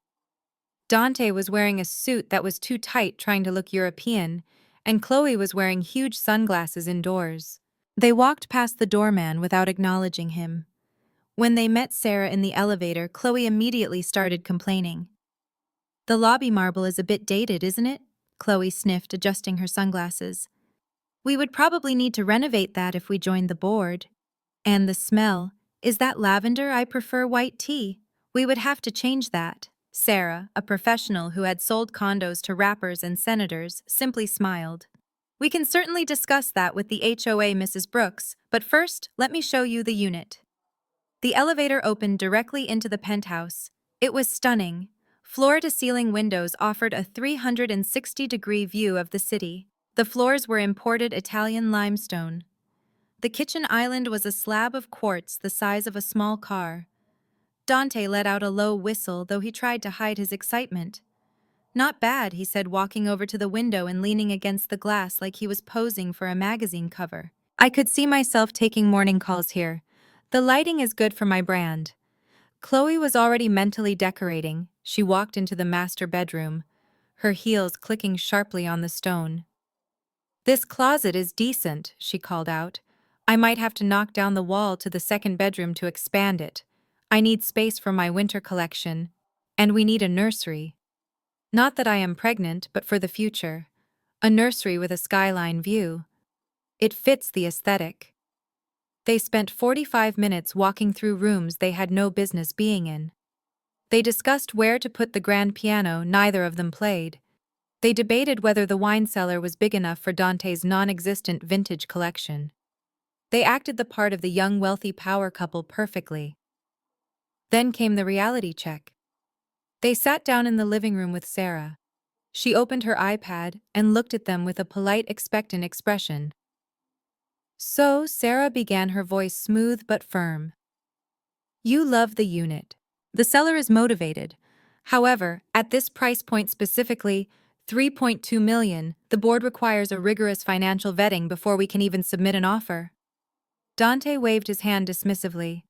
Dante was wearing a suit that was too tight, trying to look European, and Chloe was wearing huge sunglasses indoors. They walked past the doorman without acknowledging him. When they met Sarah in the elevator, Chloe immediately started complaining. The lobby marble is a bit dated, isn't it? Chloe sniffed, adjusting her sunglasses. We would probably need to renovate that if we joined the board. And the smell. Is that lavender? I prefer white tea. We would have to change that. Sarah, a professional who had sold condos to rappers and senators, simply smiled. We can certainly discuss that with the HOA, Mrs. Brooks, but first, let me show you the unit. The elevator opened directly into the penthouse. It was stunning. Floor-to-ceiling windows offered a 360-degree view of the city. The floors were imported Italian limestone. The kitchen island was a slab of quartz the size of a small car. Dante let out a low whistle, though he tried to hide his excitement. Not bad, he said, walking over to the window and leaning against the glass like he was posing for a magazine cover. I could see myself taking morning calls here. The lighting is good for my brand. Chloe was already mentally decorating. She walked into the master bedroom, her heels clicking sharply on the stone. This closet is decent, she called out. I might have to knock down the wall to the second bedroom to expand it. I need space for my winter collection. And we need a nursery. Not that I am pregnant, but for the future. A nursery with a skyline view. It fits the aesthetic. They spent 45 minutes walking through rooms they had no business being in. They discussed where to put the grand piano neither of them played. They debated whether the wine cellar was big enough for Dante's non-existent vintage collection. They acted the part of the young wealthy power couple perfectly. Then came the reality check. They sat down in the living room with Sarah. She opened her iPad and looked at them with a polite, expectant expression. So, Sarah began, her voice smooth but firm. You love the unit. The seller is motivated. However, at this price point specifically, 3.2 million, the board requires a rigorous financial vetting before we can even submit an offer. Dante waved his hand dismissively.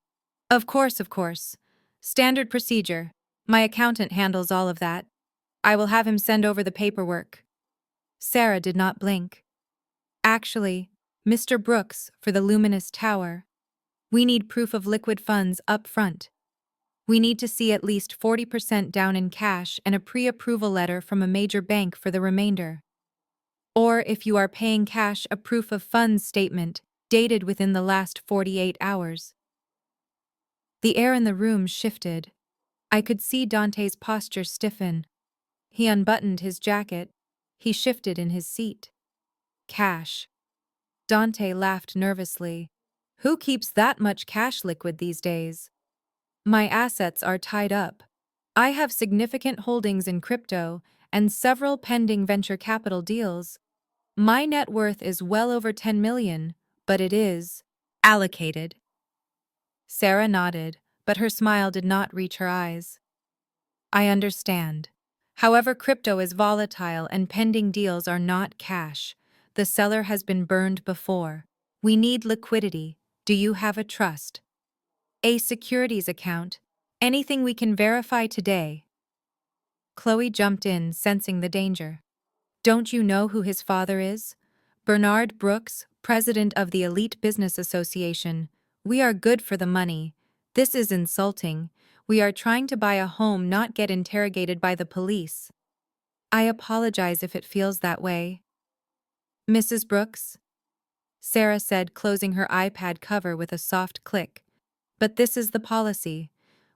Of course, of course. Standard procedure. My accountant handles all of that. I will have him send over the paperwork. Sarah did not blink. Actually, Mr. Brooks, for the luminous tower. We need proof of liquid funds up front. We need to see at least 40% down in cash and a pre-approval letter from a major bank for the remainder. Or, if you are paying cash, a proof of funds statement, dated within the last 48 hours. The air in the room shifted. I could see Dante's posture stiffen. He unbuttoned his jacket. He shifted in his seat. Cash. Dante laughed nervously. Who keeps that much cash liquid these days? My assets are tied up. I have significant holdings in crypto and several pending venture capital deals. My net worth is well over 10 million, but it is allocated. Sarah nodded, but her smile did not reach her eyes. I understand. However, crypto is volatile and pending deals are not cash. The seller has been burned before. We need liquidity. Do you have a trust? A securities account? Anything we can verify today? Chloe jumped in, sensing the danger. Don't you know who his father is? Bernard Brooks, president of the Elite Business Association. We are good for the money. This is insulting. We are trying to buy a home, not get interrogated by the police. I apologize if it feels that way. Mrs. Brooks? Sarah said, closing her iPad cover with a soft click. But this is the policy.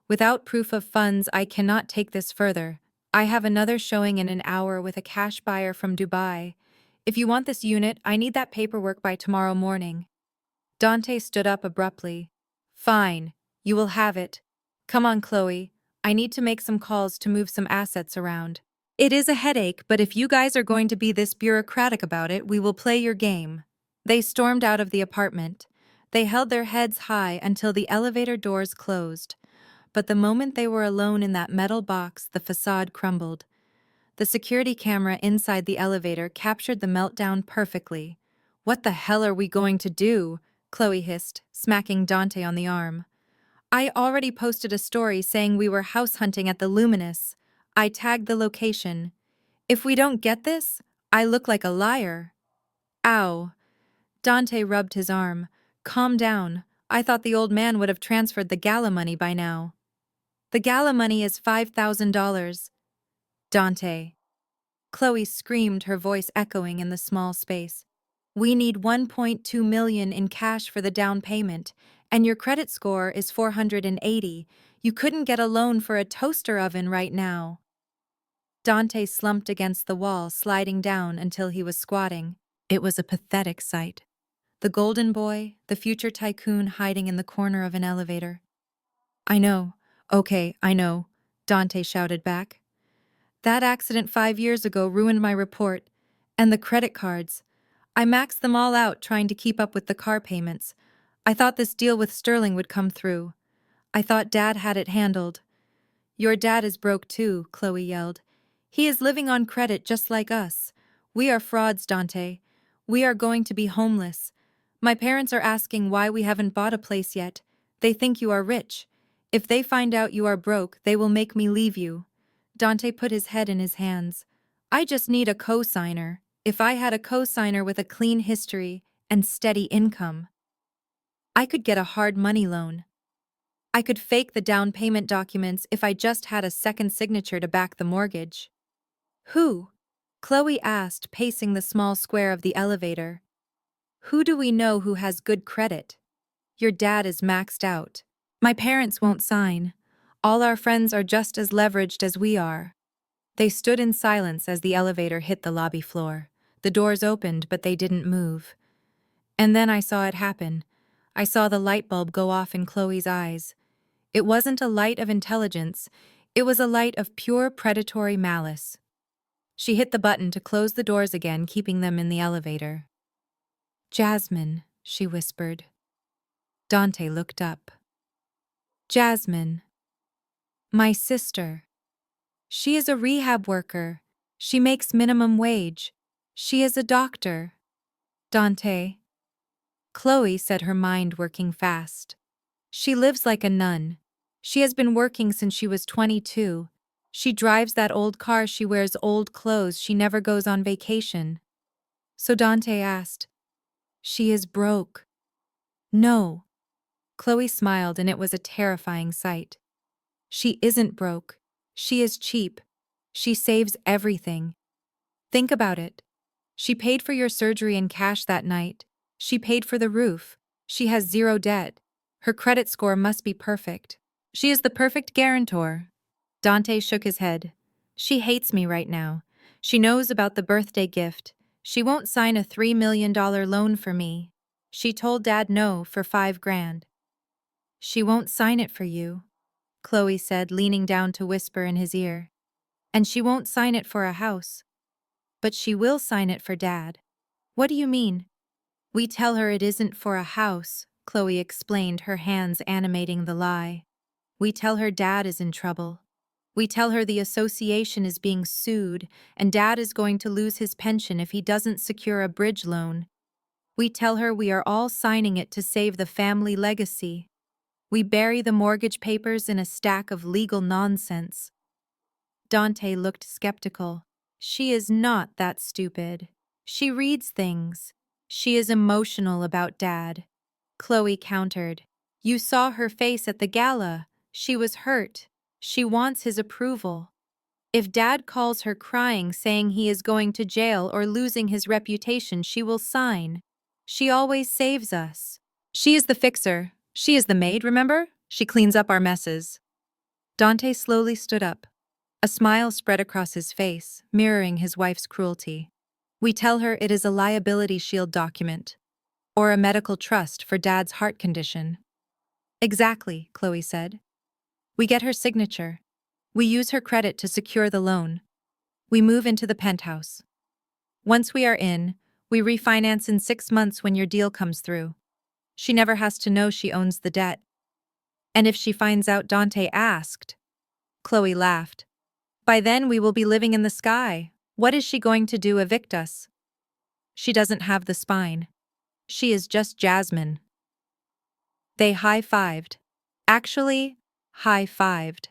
Without proof of funds, I cannot take this further. I have another showing in an hour with a cash buyer from Dubai. If you want this unit, I need that paperwork by tomorrow morning. Dante stood up abruptly. Fine, you will have it. Come on, Chloe. I need to make some calls to move some assets around. It is a headache, but if you guys are going to be this bureaucratic about it, we will play your game. They stormed out of the apartment. They held their heads high until the elevator doors closed. But the moment they were alone in that metal box, the facade crumbled. The security camera inside the elevator captured the meltdown perfectly. What the hell are we going to do? Chloe hissed, smacking Dante on the arm. I already posted a story saying we were house hunting at the Luminous. I tagged the location. If we don't get this, I look like a liar. Ow. Dante rubbed his arm. Calm down. I thought the old man would have transferred the gala money by now. The gala money is $5,000. Dante. Chloe screamed, her voice echoing in the small space. We need 1.2 million in cash for the down payment, and your credit score is 480. You couldn't get a loan for a toaster oven right now. Dante slumped against the wall, sliding down until he was squatting. It was a pathetic sight. The golden boy, the future tycoon hiding in the corner of an elevator. I know. Okay, I know, Dante shouted back. That accident 5 years ago ruined my report. And the credit cards. I maxed them all out trying to keep up with the car payments. I thought this deal with Sterling would come through. I thought Dad had it handled. Your dad is broke too, Chloe yelled. He is living on credit just like us. We are frauds, Dante. We are going to be homeless. My parents are asking why we haven't bought a place yet. They think you are rich. If they find out you are broke, they will make me leave you. Dante put his head in his hands. I just need a co-signer. If I had a co-signer with a clean history and steady income, I could get a hard money loan. I could fake the down payment documents if I just had a second signature to back the mortgage. Who? Chloe asked, pacing the small square of the elevator. Who do we know who has good credit? Your dad is maxed out. My parents won't sign. All our friends are just as leveraged as we are. They stood in silence as the elevator hit the lobby floor. The doors opened, but they didn't move. And then I saw it happen. I saw the light bulb go off in Chloe's eyes. It wasn't a light of intelligence. It was a light of pure predatory malice. She hit the button to close the doors again, keeping them in the elevator. Jasmine, she whispered. Dante looked up. Jasmine. My sister. She is a rehab worker. She makes minimum wage. She is a doctor. Dante. Chloe said, her mind working fast. She lives like a nun. She has been working since she was 22. She drives that old car, she wears old clothes, she never goes on vacation. So Dante asked, she is broke. No. Chloe smiled, and it was a terrifying sight. She isn't broke. She is cheap. She saves everything. Think about it. She paid for your surgery in cash that night. She paid for the roof. She has zero debt. Her credit score must be perfect. She is the perfect guarantor. Dante shook his head. She hates me right now. She knows about the birthday gift. She won't sign a $3 million loan for me. She told Dad no for $5,000. She won't sign it for you, Chloe said, leaning down to whisper in his ear. And she won't sign it for a house. But she will sign it for Dad. What do you mean? We tell her it isn't for a house, Chloe explained, her hands animating the lie. We tell her Dad is in trouble. We tell her the association is being sued and Dad is going to lose his pension if he doesn't secure a bridge loan. We tell her we are all signing it to save the family legacy. We bury the mortgage papers in a stack of legal nonsense. Dante looked skeptical. She is not that stupid. She reads things. She is emotional about Dad. Chloe countered. You saw her face at the gala. She was hurt. She wants his approval. If Dad calls her crying saying he is going to jail or losing his reputation, she will sign. She always saves us. She is the fixer. She is the maid, remember? She cleans up our messes. Dante slowly stood up. A smile spread across his face, mirroring his wife's cruelty. We tell her it is a liability shield document, or a medical trust for Dad's heart condition. Exactly, Chloe said. We get her signature. We use her credit to secure the loan. We move into the penthouse. Once we are in, we refinance in 6 months when your deal comes through. She never has to know she owns the debt. And if she finds out, Dante asked. Chloe laughed. By then we will be living in the sky. What is she going to do, evict us? She doesn't have the spine. She is just Jasmine. They high-fived. Actually, high-fived.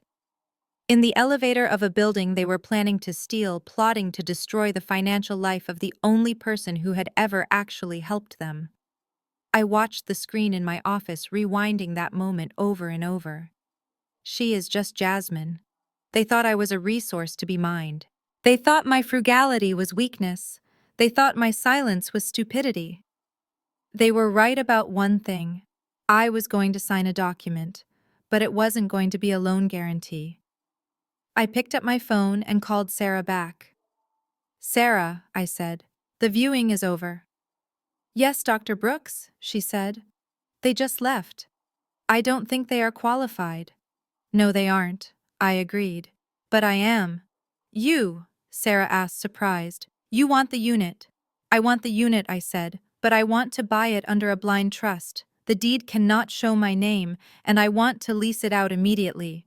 In the elevator of a building they were planning to steal, plotting to destroy the financial life of the only person who had ever actually helped them. I watched the screen in my office rewinding that moment over and over. She is just Jasmine. They thought I was a resource to be mined. They thought my frugality was weakness. They thought my silence was stupidity. They were right about one thing. I was going to sign a document, but it wasn't going to be a loan guarantee. I picked up my phone and called Sarah back. "Sarah," I said, "the viewing is over." "Yes, Dr. Brooks," she said. "They just left. I don't think they are qualified." "No, they aren't," I agreed. "But I am." "You?" Sarah asked, surprised. "You want the unit." "I want the unit," I said, "but I want to buy it under a blind trust. The deed cannot show my name, and I want to lease it out immediately."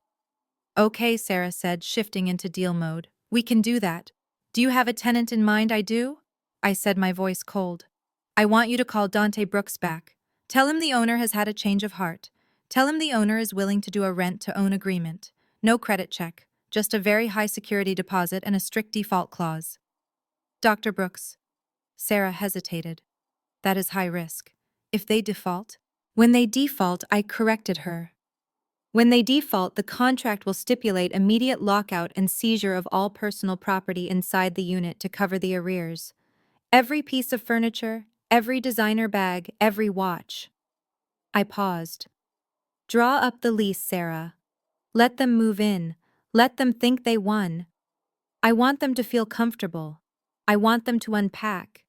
"Okay," Sarah said, shifting into deal mode. "We can do that. Do you have a tenant in mind?" "I do," I said, my voice cold. "I want you to call Dante Brooks back. Tell him the owner has had a change of heart. Tell him the owner is willing to do a rent-to-own agreement. No credit check, just a very high security deposit and a strict default clause." "Dr. Brooks." Sarah hesitated. "That is high risk. If they default?" "When they default," I corrected her. "When they default, the contract will stipulate immediate lockout and seizure of all personal property inside the unit to cover the arrears. Every piece of furniture, every designer bag, every watch." I paused. "Draw up the lease, Sarah. Let them move in. Let them think they won. I want them to feel comfortable. I want them to unpack.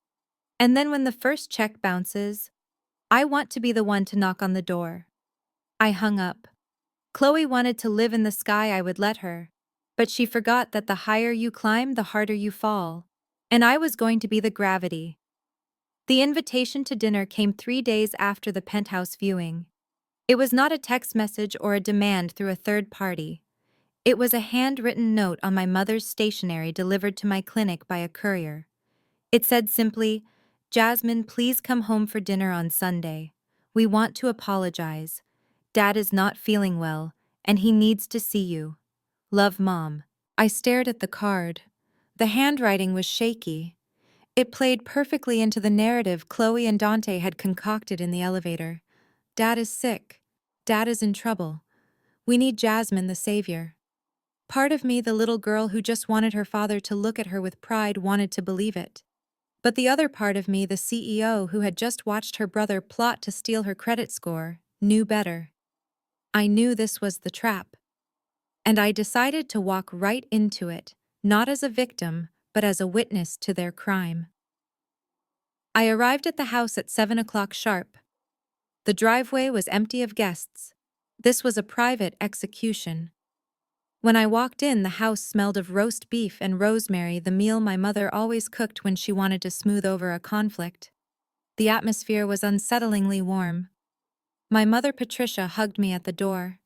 And then when the first check bounces, I want to be the one to knock on the door." I hung up. Chloe wanted to live in the sky. I would let her. But she forgot that the higher you climb, the harder you fall. And I was going to be the gravity. The invitation to dinner came 3 days after the penthouse viewing. It was not a text message or a demand through a third party. It was a handwritten note on my mother's stationery delivered to my clinic by a courier. It said simply, "Jasmine, please come home for dinner on Sunday. We want to apologize. Dad is not feeling well, and he needs to see you. Love, Mom." I stared at the card. The handwriting was shaky. It played perfectly into the narrative Chloe and Dante had concocted in the elevator. Dad is sick. Dad is in trouble. We need Jasmine, the savior. Part of me, the little girl who just wanted her father to look at her with pride, wanted to believe it. But the other part of me, the CEO who had just watched her brother plot to steal her credit score, knew better. I knew this was the trap. And I decided to walk right into it, not as a victim, but as a witness to their crime. I arrived at the house at 7 o'clock sharp. The driveway was empty of guests. This was a private execution. When I walked in, the house smelled of roast beef and rosemary, the meal my mother always cooked when she wanted to smooth over a conflict. The atmosphere was unsettlingly warm. My mother Patricia hugged me at the door.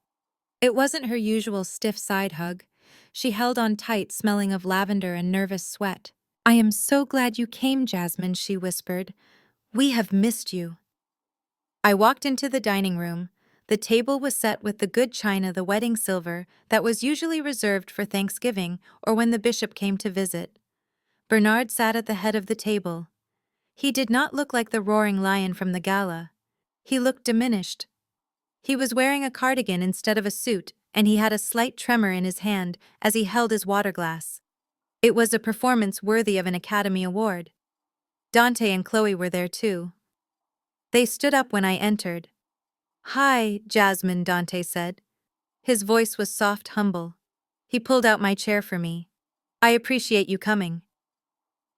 It wasn't her usual stiff side hug. She held on tight, smelling of lavender and nervous sweat. "I am so glad you came, Jasmine," she whispered. "We have missed you." I walked into the dining room. The table was set with the good china, the wedding silver, that was usually reserved for Thanksgiving or when the bishop came to visit. Bernard sat at the head of the table. He did not look like the roaring lion from the gala. He looked diminished. He was wearing a cardigan instead of a suit, and he had a slight tremor in his hand as he held his water glass. It was a performance worthy of an Academy Award. Dante and Chloe were there too. They stood up when I entered. "Hi, Jasmine," Dante said. His voice was soft, humble. He pulled out my chair for me. "I appreciate you coming."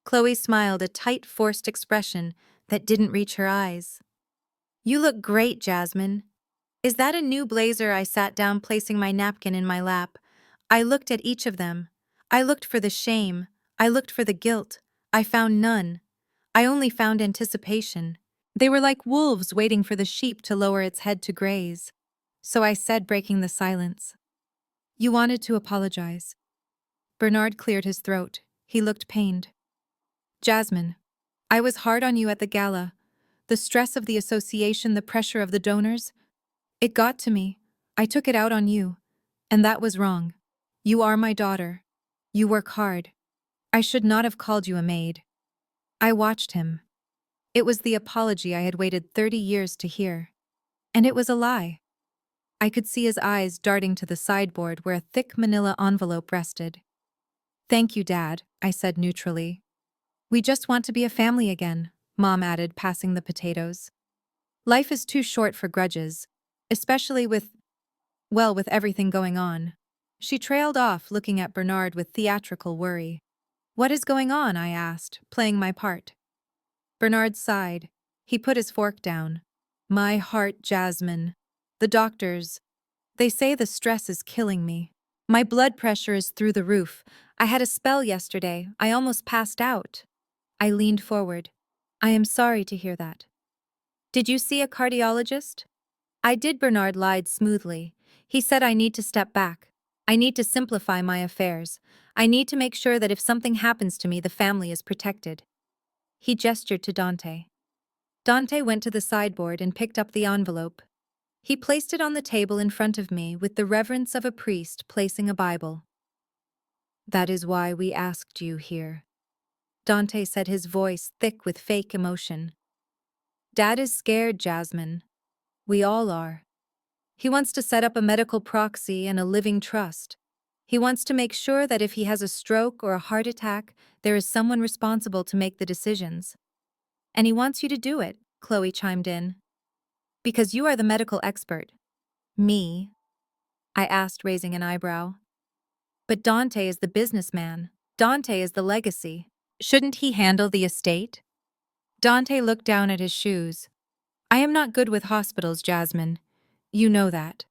Chloe smiled, a tight, forced expression that didn't reach her eyes. "You look great, Jasmine. Is that a new blazer?" I sat down, placing my napkin in my lap. I looked at each of them. I looked for the shame. I looked for the guilt. I found none. I only found anticipation. They were like wolves waiting for the sheep to lower its head to graze. So I said, breaking the silence, "You wanted to apologize." Bernard cleared his throat. He looked pained. "Jasmine, I was hard on you at the gala. The stress of the association, the pressure of the donors. It got to me. I took it out on you. And that was wrong. You are my daughter. You work hard. I should not have called you a maid." I watched him. It was the apology I had waited 30 years to hear. And it was a lie. I could see his eyes darting to the sideboard where a thick manila envelope rested. "Thank you, Dad," I said neutrally. "We just want to be a family again," Mom added, passing the potatoes. "Life is too short for grudges, especially with everything going on." She trailed off, looking at Bernard with theatrical worry. "What is going on?" I asked, playing my part. Bernard sighed. He put his fork down. "My heart, Jasmine. The doctors, they say the stress is killing me. My blood pressure is through the roof. I had a spell yesterday. I almost passed out." I leaned forward. "I am sorry to hear that. Did you see a cardiologist?" "I did," Bernard lied smoothly. "He said I need to step back. I need to simplify my affairs. I need to make sure that if something happens to me, the family is protected." He gestured to Dante. Dante went to the sideboard and picked up the envelope. He placed it on the table in front of me with the reverence of a priest placing a Bible. "That is why we asked you here," Dante said, his voice thick with fake emotion. "Dad is scared, Jasmine. We all are. He wants to set up a medical proxy and a living trust. He wants to make sure that if he has a stroke or a heart attack, there is someone responsible to make the decisions. And he wants you to do it," Chloe chimed in. "Because you are the medical expert." "Me?" I asked, raising an eyebrow. "But Dante is the businessman. Dante is the legacy. Shouldn't he handle the estate?" Dante looked down at his shoes. "I am not good with hospitals, Jasmine. You know that."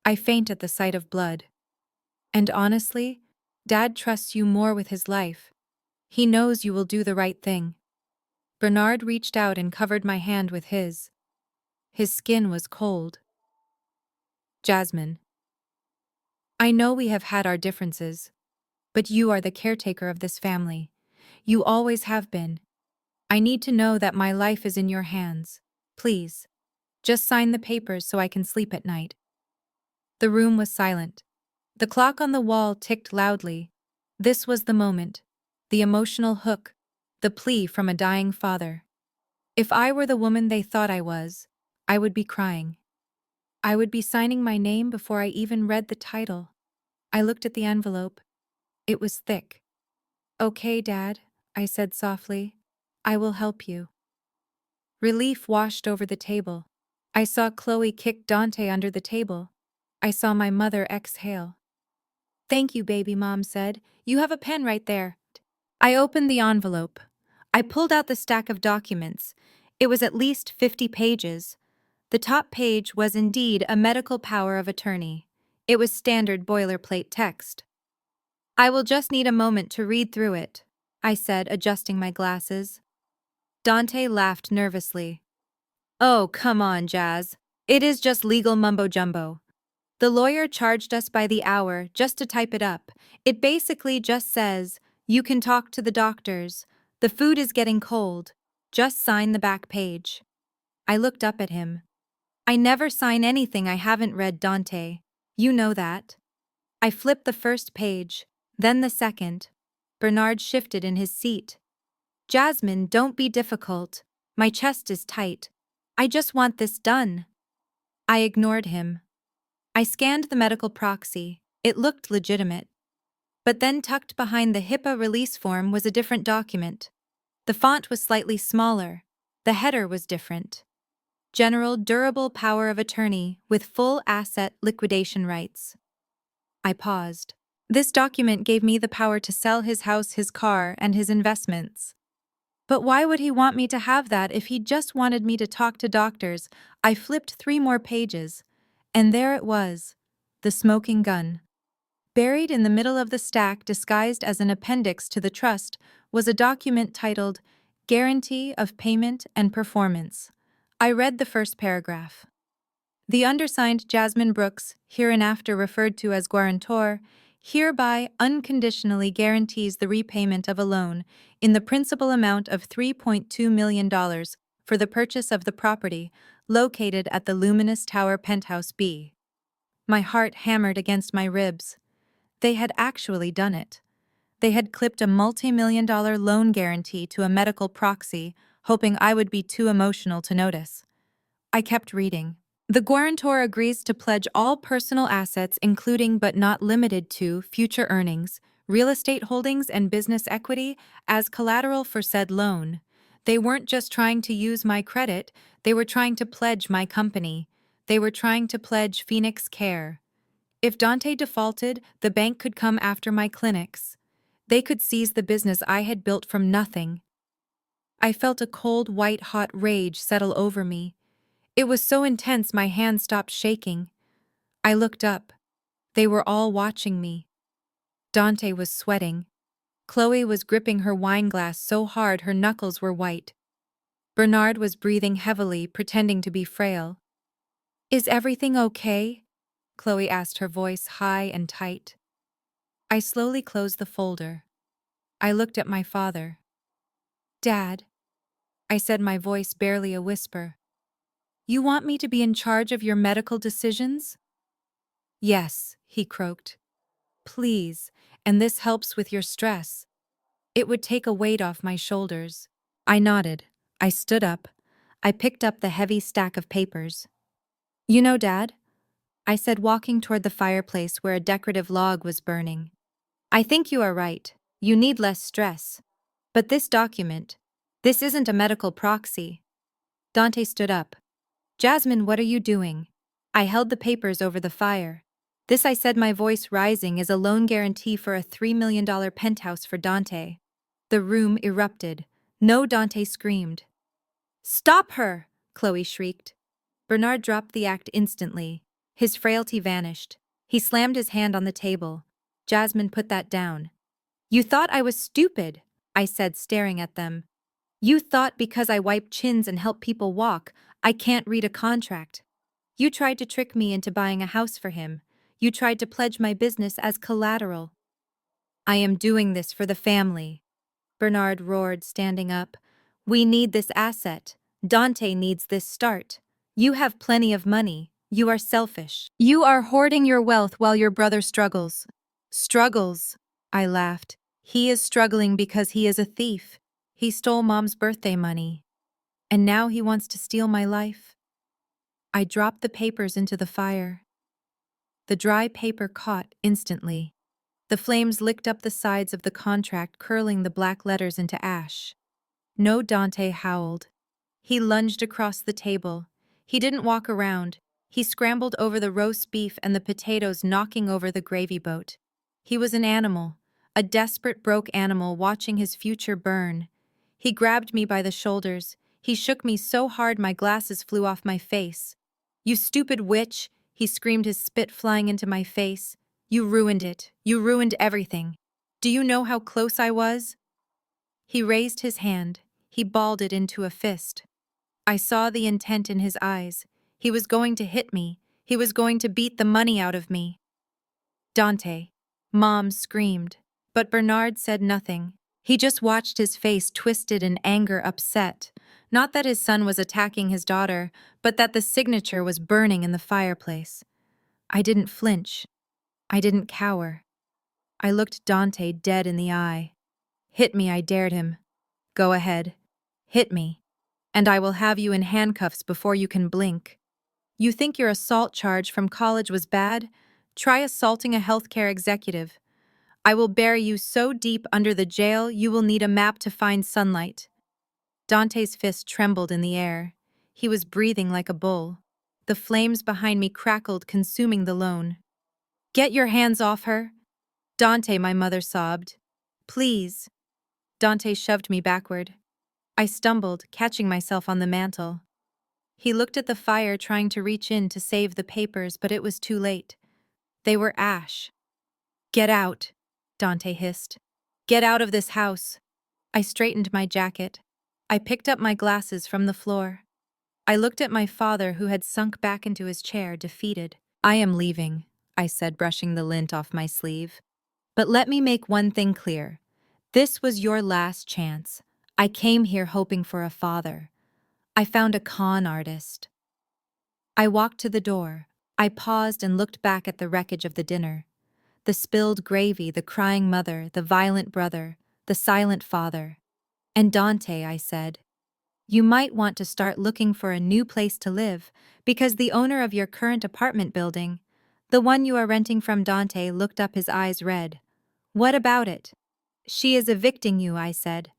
I faint at the sight of blood. "And honestly, Dad trusts you more with his life. He knows you will do the right thing." Bernard reached out and covered my hand with his. His skin was cold. "Jasmine, I know we have had our differences, but you are the caretaker of this family. You always have been. I need to know that my life is in your hands. Please, just sign the papers so I can sleep at night." The room was silent. The clock on the wall ticked loudly. This was the moment, the emotional hook, the plea from a dying father. If I were the woman they thought I was, I would be crying. I would be signing my name before I even read the title. I looked at the envelope. It was thick. "Okay, Dad," I said softly. "I will help you." Relief washed over the table. I saw Chloe kick Dante under the table. I saw my mother exhale. "Thank you, baby," Mom said. "You have a pen right there." I opened the envelope. I pulled out the stack of documents. It was at least 50 pages. The top page was indeed a medical power of attorney. It was standard boilerplate text. "I will just need a moment to read through it," I said, adjusting my glasses. Dante laughed nervously. "Oh, come on, Jazz. It is just legal mumbo-jumbo. The lawyer charged us by the hour just to type it up. It basically just says, you can talk to the doctors. The food is getting cold. Just sign the back page." I looked up at him. "I never sign anything I haven't read, Dante. You know that." I flipped the first page, then the second. Bernard shifted in his seat. "Jasmine, don't be difficult. My chest is tight. I just want this done." I ignored him. I scanned the medical proxy. It looked legitimate. But then tucked behind the HIPAA release form was a different document. The font was slightly smaller. The header was different. "General Durable Power of Attorney with full asset liquidation rights." I paused. This document gave me the power to sell his house, his car, and his investments. But why would he want me to have that if he just wanted me to talk to doctors? I flipped 3 more pages, and there it was, the smoking gun. Buried in the middle of the stack, disguised as an appendix to the trust, was a document titled Guarantee of Payment and Performance. I read the first paragraph. "The undersigned Jasmine Brooks, hereinafter referred to as guarantor, hereby unconditionally guarantees the repayment of a loan in the principal amount of $3.2 million for the purchase of the property located at the Luminous Tower Penthouse B." My heart hammered against my ribs. They had actually done it. They had clipped a multi-million-dollar loan guarantee to a medical proxy, hoping I would be too emotional to notice. I kept reading. The guarantor agrees to pledge all personal assets, including but not limited to future earnings, real estate holdings, and business equity, as collateral for said loan. They weren't just trying to use my credit, they were trying to pledge my company. They were trying to pledge Phoenix Care. If Dante defaulted, the bank could come after my clinics. They could seize the business I had built from nothing. I felt a cold, white-hot rage settle over me. It was so intense my hands stopped shaking. I looked up. They were all watching me. Dante was sweating. Chloe was gripping her wine glass so hard her knuckles were white. Bernard was breathing heavily, pretending to be frail. "Is everything okay?" Chloe asked, her voice high and tight. I slowly closed the folder. I looked at my father. "Dad," I said, my voice barely a whisper. "You want me to be in charge of your medical decisions?" "Yes," he croaked. "Please, and this helps with your stress. It would take a weight off my shoulders." I nodded. I stood up. I picked up the heavy stack of papers. "You know, Dad," I said, walking toward the fireplace where a decorative log was burning. "I think you are right. You need less stress. But this document, this isn't a medical proxy." Dante stood up. "Jasmine, what are you doing?" I held the papers over the fire. "This," I said, my voice rising, "is a loan guarantee for a $3 million penthouse for Dante." The room erupted. "No!" Dante screamed. "Stop her!" Chloe shrieked. Bernard dropped the act instantly. His frailty vanished. He slammed his hand on the table. "Jasmine, put that down." "You thought I was stupid," I said, staring at them. "You thought because I wipe chins and help people walk, I can't read a contract. You tried to trick me into buying a house for him. You tried to pledge my business as collateral." "I am doing this for the family," Bernard roared, standing up. "We need this asset. Dante needs this start. You have plenty of money. You are selfish. You are hoarding your wealth while your brother struggles." "Struggles," I laughed. "He is struggling because he is a thief. He stole Mom's birthday money. And now he wants to steal my life." I dropped the papers into the fire. The dry paper caught instantly. The flames licked up the sides of the contract, curling the black letters into ash. "No!" Dante howled. He lunged across the table. He didn't walk around. He scrambled over the roast beef and the potatoes, knocking over the gravy boat. He was an animal, a desperate, broke animal watching his future burn. He grabbed me by the shoulders. He shook me so hard my glasses flew off my face. "You stupid witch!" he screamed, his spit flying into my face. "You ruined it. You ruined everything. Do you know how close I was?" He raised his hand. He balled it into a fist. I saw the intent in his eyes. He was going to hit me. He was going to beat the money out of me. "Dante!" Mom screamed. But Bernard said nothing. He just watched, his face twisted in anger, upset. Not that his son was attacking his daughter, but that the signature was burning in the fireplace. I didn't flinch. I didn't cower. I looked Dante dead in the eye. "Hit me," I dared him. "Go ahead. Hit me. And I will have you in handcuffs before you can blink. You think your assault charge from college was bad? Try assaulting a healthcare executive. I will bury you so deep under the jail you will need a map to find sunlight." Dante's fist trembled in the air. He was breathing like a bull. The flames behind me crackled, consuming the loan. "Get your hands off her!" "Dante," my mother sobbed. "Please." Dante shoved me backward. I stumbled, catching myself on the mantel. He looked at the fire, trying to reach in to save the papers, but it was too late. They were ash. "Get out," Dante hissed. "Get out of this house." I straightened my jacket. I picked up my glasses from the floor. I looked at my father, who had sunk back into his chair, defeated. "I am leaving," I said, brushing the lint off my sleeve. "But let me make one thing clear. This was your last chance. I came here hoping for a father. I found a con artist." I walked to the door. I paused and looked back at the wreckage of the dinner. The spilled gravy, the crying mother, the violent brother, the silent father. "And Dante," I said. You might want to start looking for a new place to live, because the owner of your current apartment building, the one you are renting from Dante, looked up, his eyes red. What about it? She is evicting you, I said.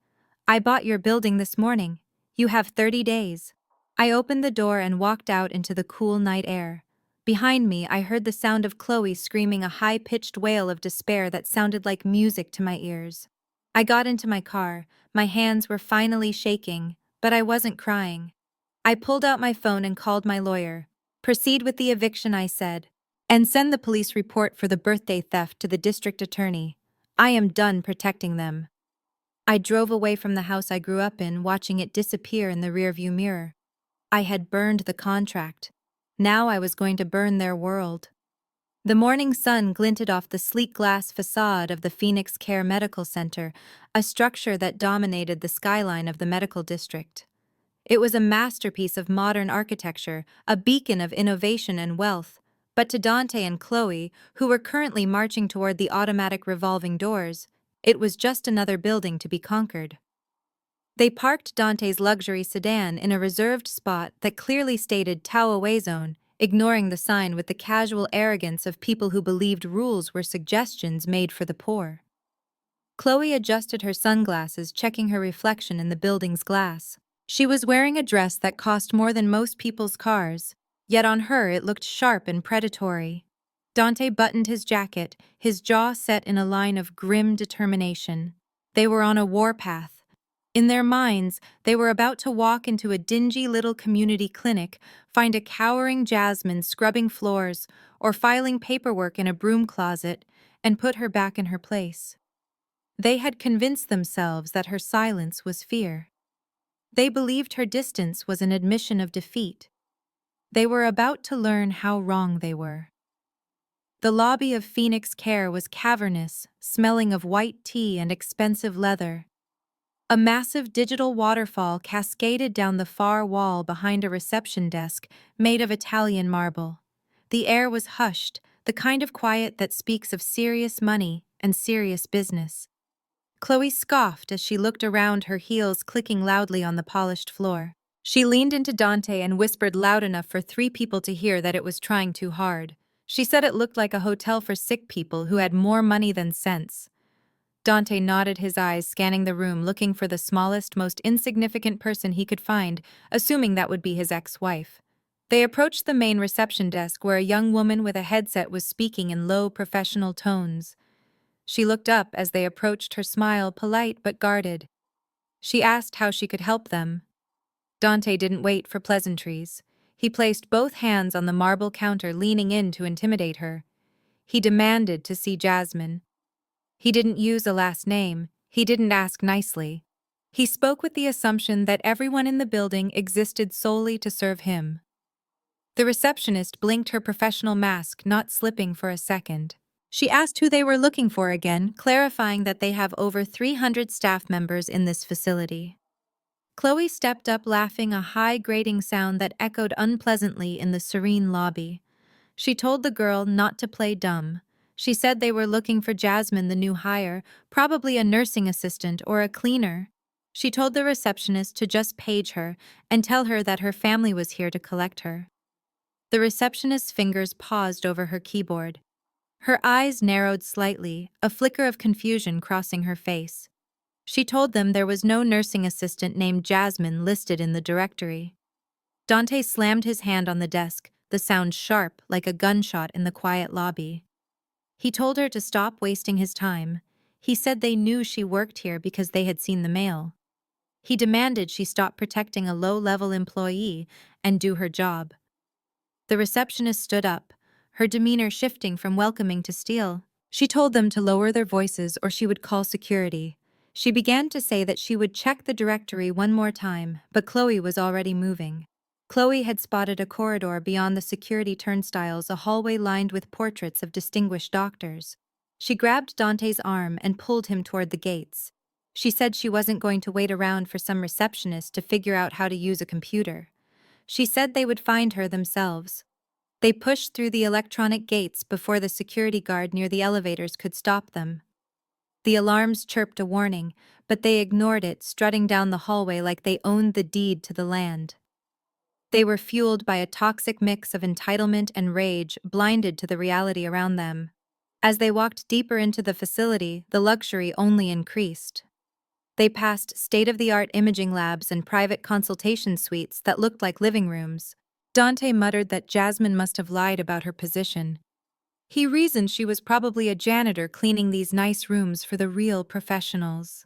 I bought your building this morning. You have 30 days. I opened the door and walked out into the cool night air. Behind me, I heard the sound of Chloe screaming a high-pitched wail of despair that sounded like music to my ears. I got into my car, my hands were finally shaking, but I wasn't crying. I pulled out my phone and called my lawyer. Proceed with the eviction, I said, and send the police report for the birthday theft to the district attorney. I am done protecting them. I drove away from the house I grew up in, watching it disappear in the rearview mirror. I had burned the contract. Now I was going to burn their world. The morning sun glinted off the sleek glass facade of the Phoenix Care Medical Center, a structure that dominated the skyline of the medical district. It was a masterpiece of modern architecture, a beacon of innovation and wealth. But to Dante and Chloe, who were currently marching toward the automatic revolving doors, it was just another building to be conquered. They parked Dante's luxury sedan in a reserved spot that clearly stated "Tow Away Zone," ignoring the sign with the casual arrogance of people who believed rules were suggestions made for the poor. Chloe adjusted her sunglasses, checking her reflection in the building's glass. She was wearing a dress that cost more than most people's cars, yet on her it looked sharp and predatory. Dante buttoned his jacket, his jaw set in a line of grim determination. They were on a warpath. In their minds, they were about to walk into a dingy little community clinic, find a cowering Jasmine scrubbing floors or filing paperwork in a broom closet, and put her back in her place. They had convinced themselves that her silence was fear. They believed her distance was an admission of defeat. They were about to learn how wrong they were. The lobby of Phoenix Care was cavernous, smelling of white tea and expensive leather. A massive digital waterfall cascaded down the far wall behind a reception desk made of Italian marble. The air was hushed, the kind of quiet that speaks of serious money and serious business. Chloe scoffed as she looked around, her heels clicking loudly on the polished floor. She leaned into Dante and whispered loud enough for 3 people to hear that it was trying too hard. She said it looked like a hotel for sick people who had more money than sense. Dante nodded, his eyes scanning the room, looking for the smallest, most insignificant person he could find, assuming that would be his ex-wife. They approached the main reception desk where a young woman with a headset was speaking in low, professional tones. She looked up as they approached, her smile polite but guarded. She asked how she could help them. Dante didn't wait for pleasantries. He placed both hands on the marble counter, leaning in to intimidate her. He demanded to see Jasmine. He didn't use a last name. He didn't ask nicely. He spoke with the assumption that everyone in the building existed solely to serve him. The receptionist blinked, her professional mask not slipping for a second. She asked who they were looking for again, clarifying that they have over 300 staff members in this facility. Chloe stepped up, laughing, a high grating sound that echoed unpleasantly in the serene lobby. She told the girl not to play dumb. She said they were looking for Jasmine, the new hire, probably a nursing assistant or a cleaner. She told the receptionist to just page her and tell her that her family was here to collect her. The receptionist's fingers paused over her keyboard. Her eyes narrowed slightly, a flicker of confusion crossing her face. She told them there was no nursing assistant named Jasmine listed in the directory. Dante slammed his hand on the desk, the sound sharp like a gunshot in the quiet lobby. He told her to stop wasting his time. He said they knew she worked here because they had seen the mail. He demanded she stop protecting a low-level employee and do her job. The receptionist stood up, her demeanor shifting from welcoming to steel. She told them to lower their voices or she would call security. She began to say that she would check the directory one more time, but Chloe was already moving. Chloe had spotted a corridor beyond the security turnstiles, a hallway lined with portraits of distinguished doctors. She grabbed Dante's arm and pulled him toward the gates. She said she wasn't going to wait around for some receptionist to figure out how to use a computer. She said they would find her themselves. They pushed through the electronic gates before the security guard near the elevators could stop them. The alarms chirped a warning, but they ignored it, strutting down the hallway like they owned the deed to the land. They were fueled by a toxic mix of entitlement and rage, blinded to the reality around them. As they walked deeper into the facility, the luxury only increased. They passed state-of-the-art imaging labs and private consultation suites that looked like living rooms. Dante muttered that Jasmine must have lied about her position. He reasoned she was probably a janitor cleaning these nice rooms for the real professionals.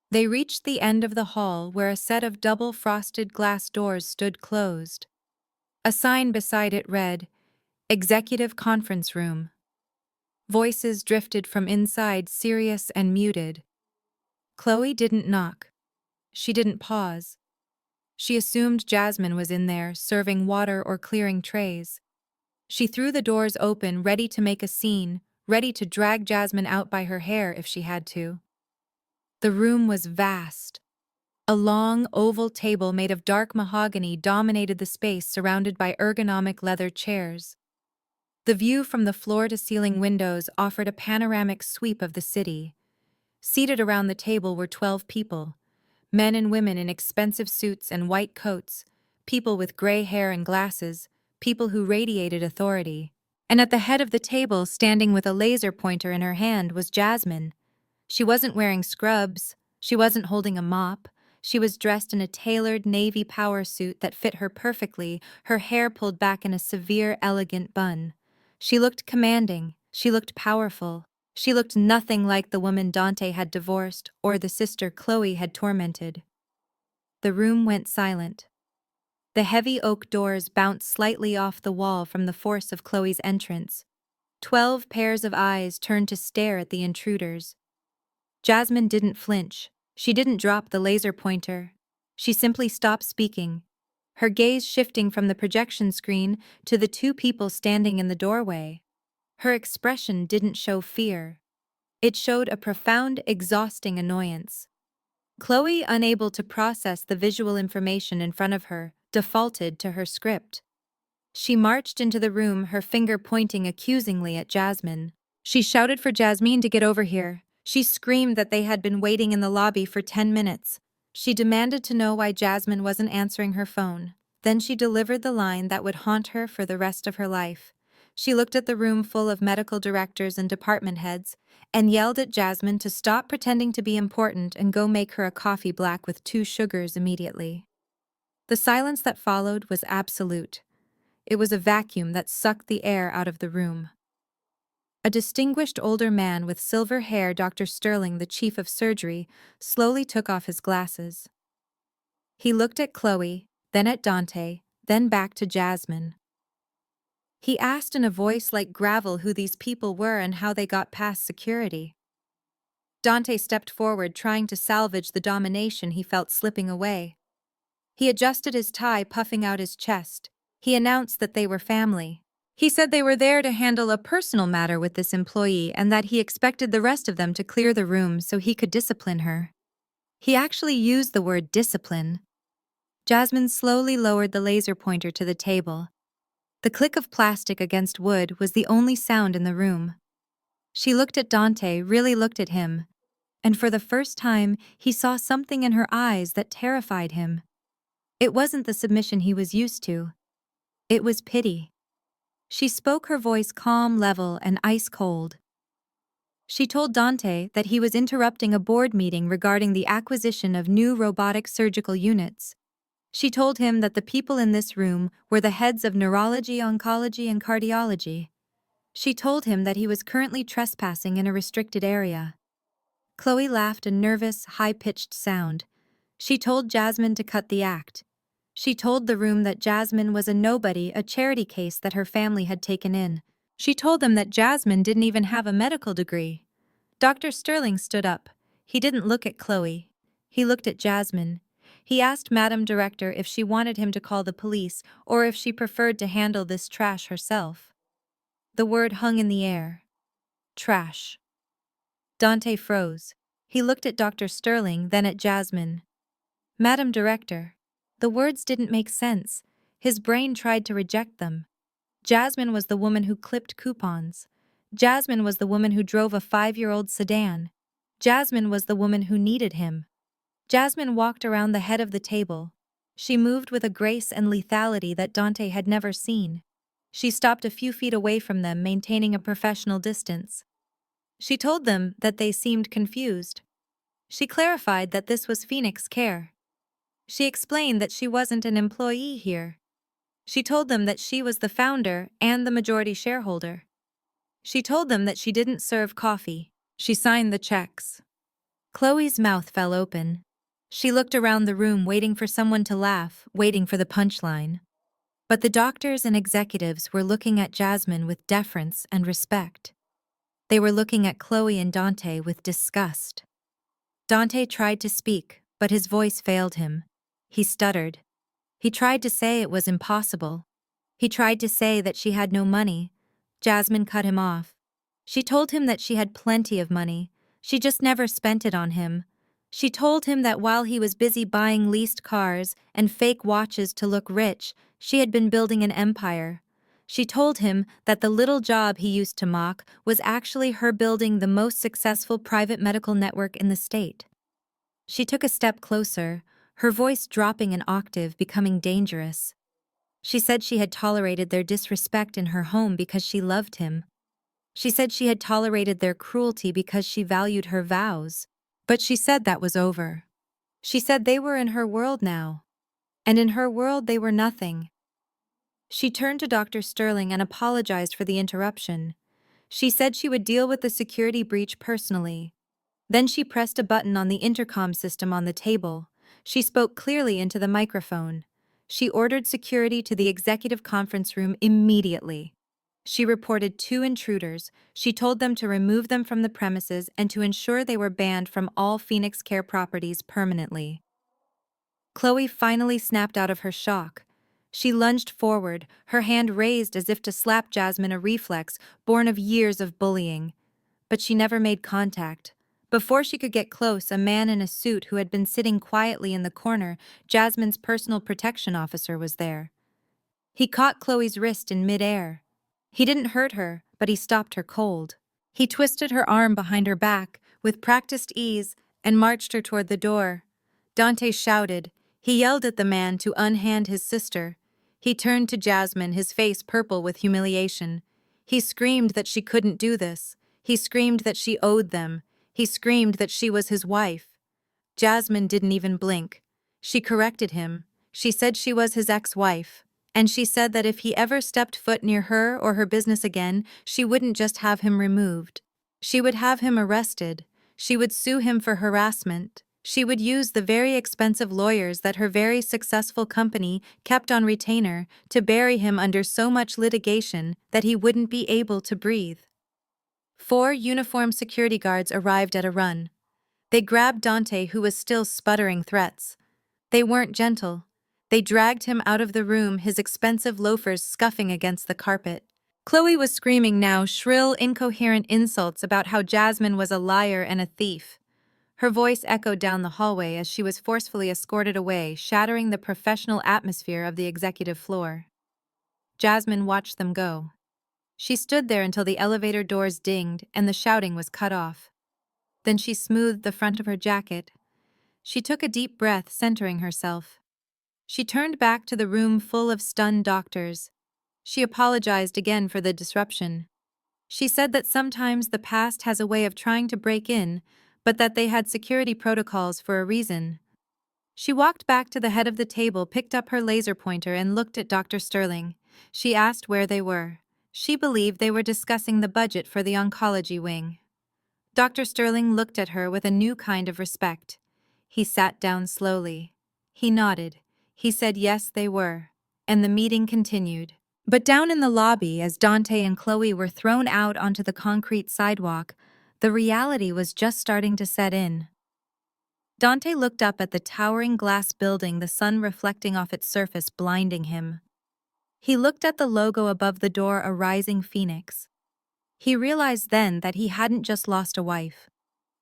They reached the end of the hall where a set of double-frosted glass doors stood closed. A sign beside it read, "Executive Conference Room." Voices drifted from inside, serious and muted. Chloe didn't knock. She didn't pause. She assumed Jasmine was in there, serving water or clearing trays. She threw the doors open, ready to make a scene, ready to drag Jasmine out by her hair if she had to. The room was vast. A long, oval table made of dark mahogany dominated the space, surrounded by ergonomic leather chairs. The view from the floor-to-ceiling windows offered a panoramic sweep of the city. Seated around the table were 12 people, men and women in expensive suits and white coats, people with gray hair and glasses, people who radiated authority. And at the head of the table, standing with a laser pointer in her hand, was Jasmine. She wasn't wearing scrubs, she wasn't holding a mop. She was dressed in a tailored navy power suit that fit her perfectly, her hair pulled back in a severe, elegant bun. She looked commanding, she looked powerful. She looked nothing like the woman Dante had divorced or the sister Chloe had tormented. The room went silent. The heavy oak doors bounced slightly off the wall from the force of Chloe's entrance. 12 pairs of eyes turned to stare at the intruders. Jasmine didn't flinch. She didn't drop the laser pointer. She simply stopped speaking, her gaze shifting from the projection screen to the two people standing in the doorway. Her expression didn't show fear. It showed a profound, exhausting annoyance. Chloe, unable to process the visual information in front of her, defaulted to her script. She marched into the room, her finger pointing accusingly at Jasmine. She shouted for Jasmine to get over here. She screamed that they had been waiting in the lobby for 10 minutes. She demanded to know why Jasmine wasn't answering her phone. Then she delivered the line that would haunt her for the rest of her life. She looked at the room full of medical directors and department heads and yelled at Jasmine to stop pretending to be important and go make her a coffee black with 2 sugars immediately. The silence that followed was absolute. It was a vacuum that sucked the air out of the room. A distinguished older man with silver hair, Dr. Sterling, the chief of surgery, slowly took off his glasses. He looked at Chloe, then at Dante, then back to Jasmine. He asked in a voice like gravel who these people were and how they got past security. Dante stepped forward, trying to salvage the domination he felt slipping away. He adjusted his tie, puffing out his chest. He announced that they were family. He said they were there to handle a personal matter with this employee and that he expected the rest of them to clear the room so he could discipline her. He actually used the word discipline. Jasmine slowly lowered the laser pointer to the table. The click of plastic against wood was the only sound in the room. She looked at Dante, really looked at him, and for the first time he saw something in her eyes that terrified him. It wasn't the submission he was used to. It was pity. She spoke, her voice calm, level, and ice-cold. She told Dante that he was interrupting a board meeting regarding the acquisition of new robotic surgical units. She told him that the people in this room were the heads of neurology, oncology, and cardiology. She told him that he was currently trespassing in a restricted area. Chloe laughed, a nervous, high-pitched sound. She told Jasmine to cut the act. She told the room that Jasmine was a nobody, a charity case that her family had taken in. She told them that Jasmine didn't even have a medical degree. Dr. Sterling stood up. He didn't look at Chloe. He looked at Jasmine. He asked Madam Director if she wanted him to call the police or if she preferred to handle this trash herself. The word hung in the air. Trash. Dante froze. He looked at Dr. Sterling, then at Jasmine. Madam Director. The words didn't make sense. His brain tried to reject them. Jasmine was the woman who clipped coupons. Jasmine was the woman who drove a 5-year-old sedan. Jasmine was the woman who needed him. Jasmine walked around the head of the table. She moved with a grace and lethality that Dante had never seen. She stopped a few feet away from them, maintaining a professional distance. She told them that they seemed confused. She clarified that this was Phoenix Care. She explained that she wasn't an employee here. She told them that she was the founder and the majority shareholder. She told them that she didn't serve coffee. She signed the checks. Chloe's mouth fell open. She looked around the room, waiting for someone to laugh, waiting for the punchline. But the doctors and executives were looking at Jasmine with deference and respect. They were looking at Chloe and Dante with disgust. Dante tried to speak, but his voice failed him. He stuttered. He tried to say it was impossible. He tried to say that she had no money. Jasmine cut him off. She told him that she had plenty of money. She just never spent it on him. She told him that while he was busy buying leased cars and fake watches to look rich, she had been building an empire. She told him that the little job he used to mock was actually her building the most successful private medical network in the state. She took a step closer, her voice dropping an octave, becoming dangerous. She said she had tolerated their disrespect in her home because she loved him. She said she had tolerated their cruelty because she valued her vows. But she said that was over. She said they were in her world now. And in her world they were nothing. She turned to Dr. Sterling and apologized for the interruption. She said she would deal with the security breach personally. Then she pressed a button on the intercom system on the table. She spoke clearly into the microphone. She ordered security to the executive conference room immediately. She reported 2 intruders. She told them to remove them from the premises and to ensure they were banned from all Phoenix Care properties permanently. Chloe finally snapped out of her shock. She lunged forward, her hand raised as if to slap Jasmine, a reflex born of years of bullying. But she never made contact. Before she could get close, a man in a suit who had been sitting quietly in the corner, Jasmine's personal protection officer, was there. He caught Chloe's wrist in midair. He didn't hurt her, but he stopped her cold. He twisted her arm behind her back with practiced ease and marched her toward the door. Dante shouted. He yelled at the man to unhand his sister. He turned to Jasmine, his face purple with humiliation. He screamed that she couldn't do this. He screamed that she owed them. He screamed that she was his wife. Jasmine didn't even blink. She corrected him. She said she was his ex-wife. And she said that if he ever stepped foot near her or her business again, she wouldn't just have him removed. She would have him arrested. She would sue him for harassment. She would use the very expensive lawyers that her very successful company kept on retainer to bury him under so much litigation that he wouldn't be able to breathe. 4 uniformed security guards arrived at a run. They grabbed Dante, who was still sputtering threats. They weren't gentle. They dragged him out of the room, his expensive loafers scuffing against the carpet. Chloe was screaming now, shrill, incoherent insults about how Jasmine was a liar and a thief. Her voice echoed down the hallway as she was forcefully escorted away, shattering the professional atmosphere of the executive floor. Jasmine watched them go. She stood there until the elevator doors dinged and the shouting was cut off. Then she smoothed the front of her jacket. She took a deep breath, centering herself. She turned back to the room full of stunned doctors. She apologized again for the disruption. She said that sometimes the past has a way of trying to break in, but that they had security protocols for a reason. She walked back to the head of the table, picked up her laser pointer, and looked at Dr. Sterling. She asked where they were. She believed they were discussing the budget for the oncology wing. Dr. Sterling looked at her with a new kind of respect. He sat down slowly. He nodded. He said yes, they were. And the meeting continued. But down in the lobby, as Dante and Chloe were thrown out onto the concrete sidewalk, the reality was just starting to set in. Dante looked up at the towering glass building, the sun reflecting off its surface, blinding him. He looked at the logo above the door, a rising phoenix. He realized then that he hadn't just lost a wife.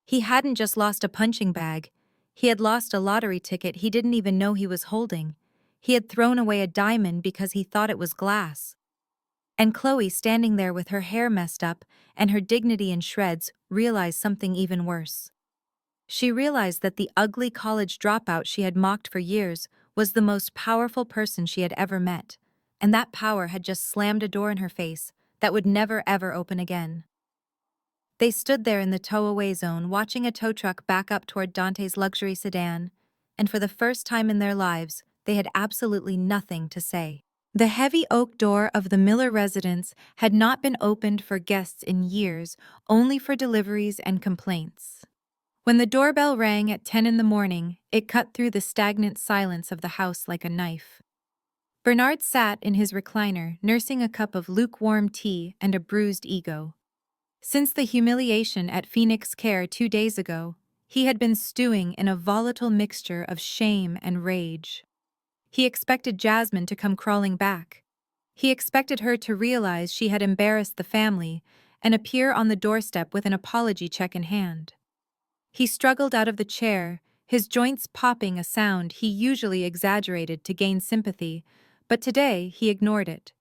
He hadn't just lost a punching bag. He had lost a lottery ticket he didn't even know he was holding. He had thrown away a diamond because he thought it was glass. And Chloe, standing there with her hair messed up and her dignity in shreds, realized something even worse. She realized that the ugly college dropout she had mocked for years was the most powerful person she had ever met, and that power had just slammed a door in her face that would never ever open again. They stood there in the tow-away zone watching a tow truck back up toward Dante's luxury sedan, and for the first time in their lives, they had absolutely nothing to say. The heavy oak door of the Miller residence had not been opened for guests in years, only for deliveries and complaints. When the doorbell rang at 10 in the morning, it cut through the stagnant silence of the house like a knife. Bernard sat in his recliner, nursing a cup of lukewarm tea and a bruised ego. Since the humiliation at Phoenix Care 2 days ago, he had been stewing in a volatile mixture of shame and rage. He expected Jasmine to come crawling back. He expected her to realize she had embarrassed the family and appear on the doorstep with an apology check in hand. He struggled out of the chair, his joints popping a sound he usually exaggerated to gain sympathy, but today he ignored it.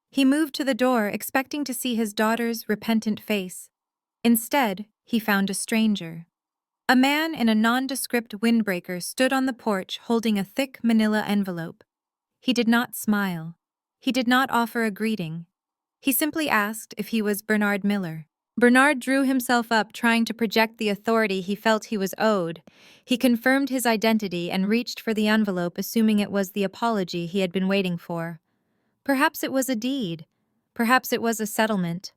He moved to the door expecting to see his daughter's repentant face. Instead, he found a stranger. A man in a nondescript windbreaker stood on the porch holding a thick manila envelope. He did not smile. He did not offer a greeting. He simply asked if he was Bernard Miller. Bernard drew himself up, trying to project the authority he felt he was owed. He confirmed his identity and reached for the envelope, assuming it was the apology he had been waiting for. Perhaps it was a deed. Perhaps it was a settlement.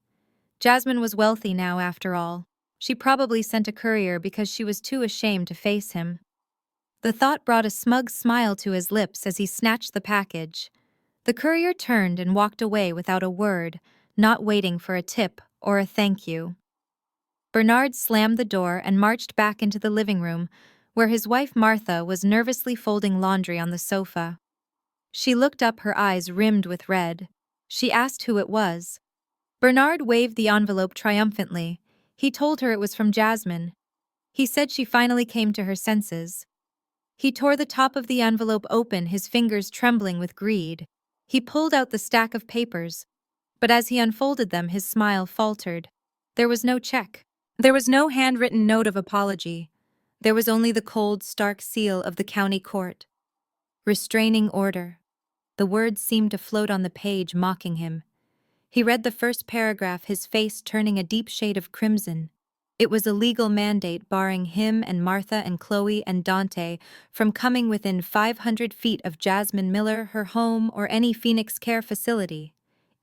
Jasmine was wealthy now, after all. She probably sent a courier because she was too ashamed to face him. The thought brought a smug smile to his lips as he snatched the package. The courier turned and walked away without a word, not waiting for a tip or a thank you. Bernard slammed the door and marched back into the living room, where his wife Martha was nervously folding laundry on the sofa. She looked up, her eyes rimmed with red. She asked who it was. Bernard waved the envelope triumphantly. He told her it was from Jasmine. He said she finally came to her senses. He tore the top of the envelope open, his fingers trembling with greed. He pulled out the stack of papers, but as he unfolded them, his smile faltered. There was no check. There was no handwritten note of apology. There was only the cold, stark seal of the county court. Restraining order. The words seemed to float on the page, mocking him. He read the first paragraph, his face turning a deep shade of crimson. It was a legal mandate barring him and Martha and Chloe and Dante from coming within 500 feet of Jasmine Miller, her home, or any Phoenix Care facility.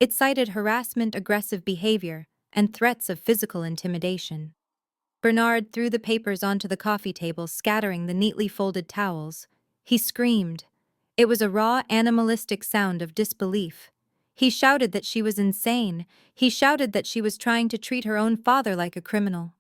It cited harassment, aggressive behavior, and threats of physical intimidation. Bernard threw the papers onto the coffee table, scattering the neatly folded towels. He screamed. It was a raw, animalistic sound of disbelief. He shouted that she was insane. He shouted that she was trying to treat her own father like a criminal.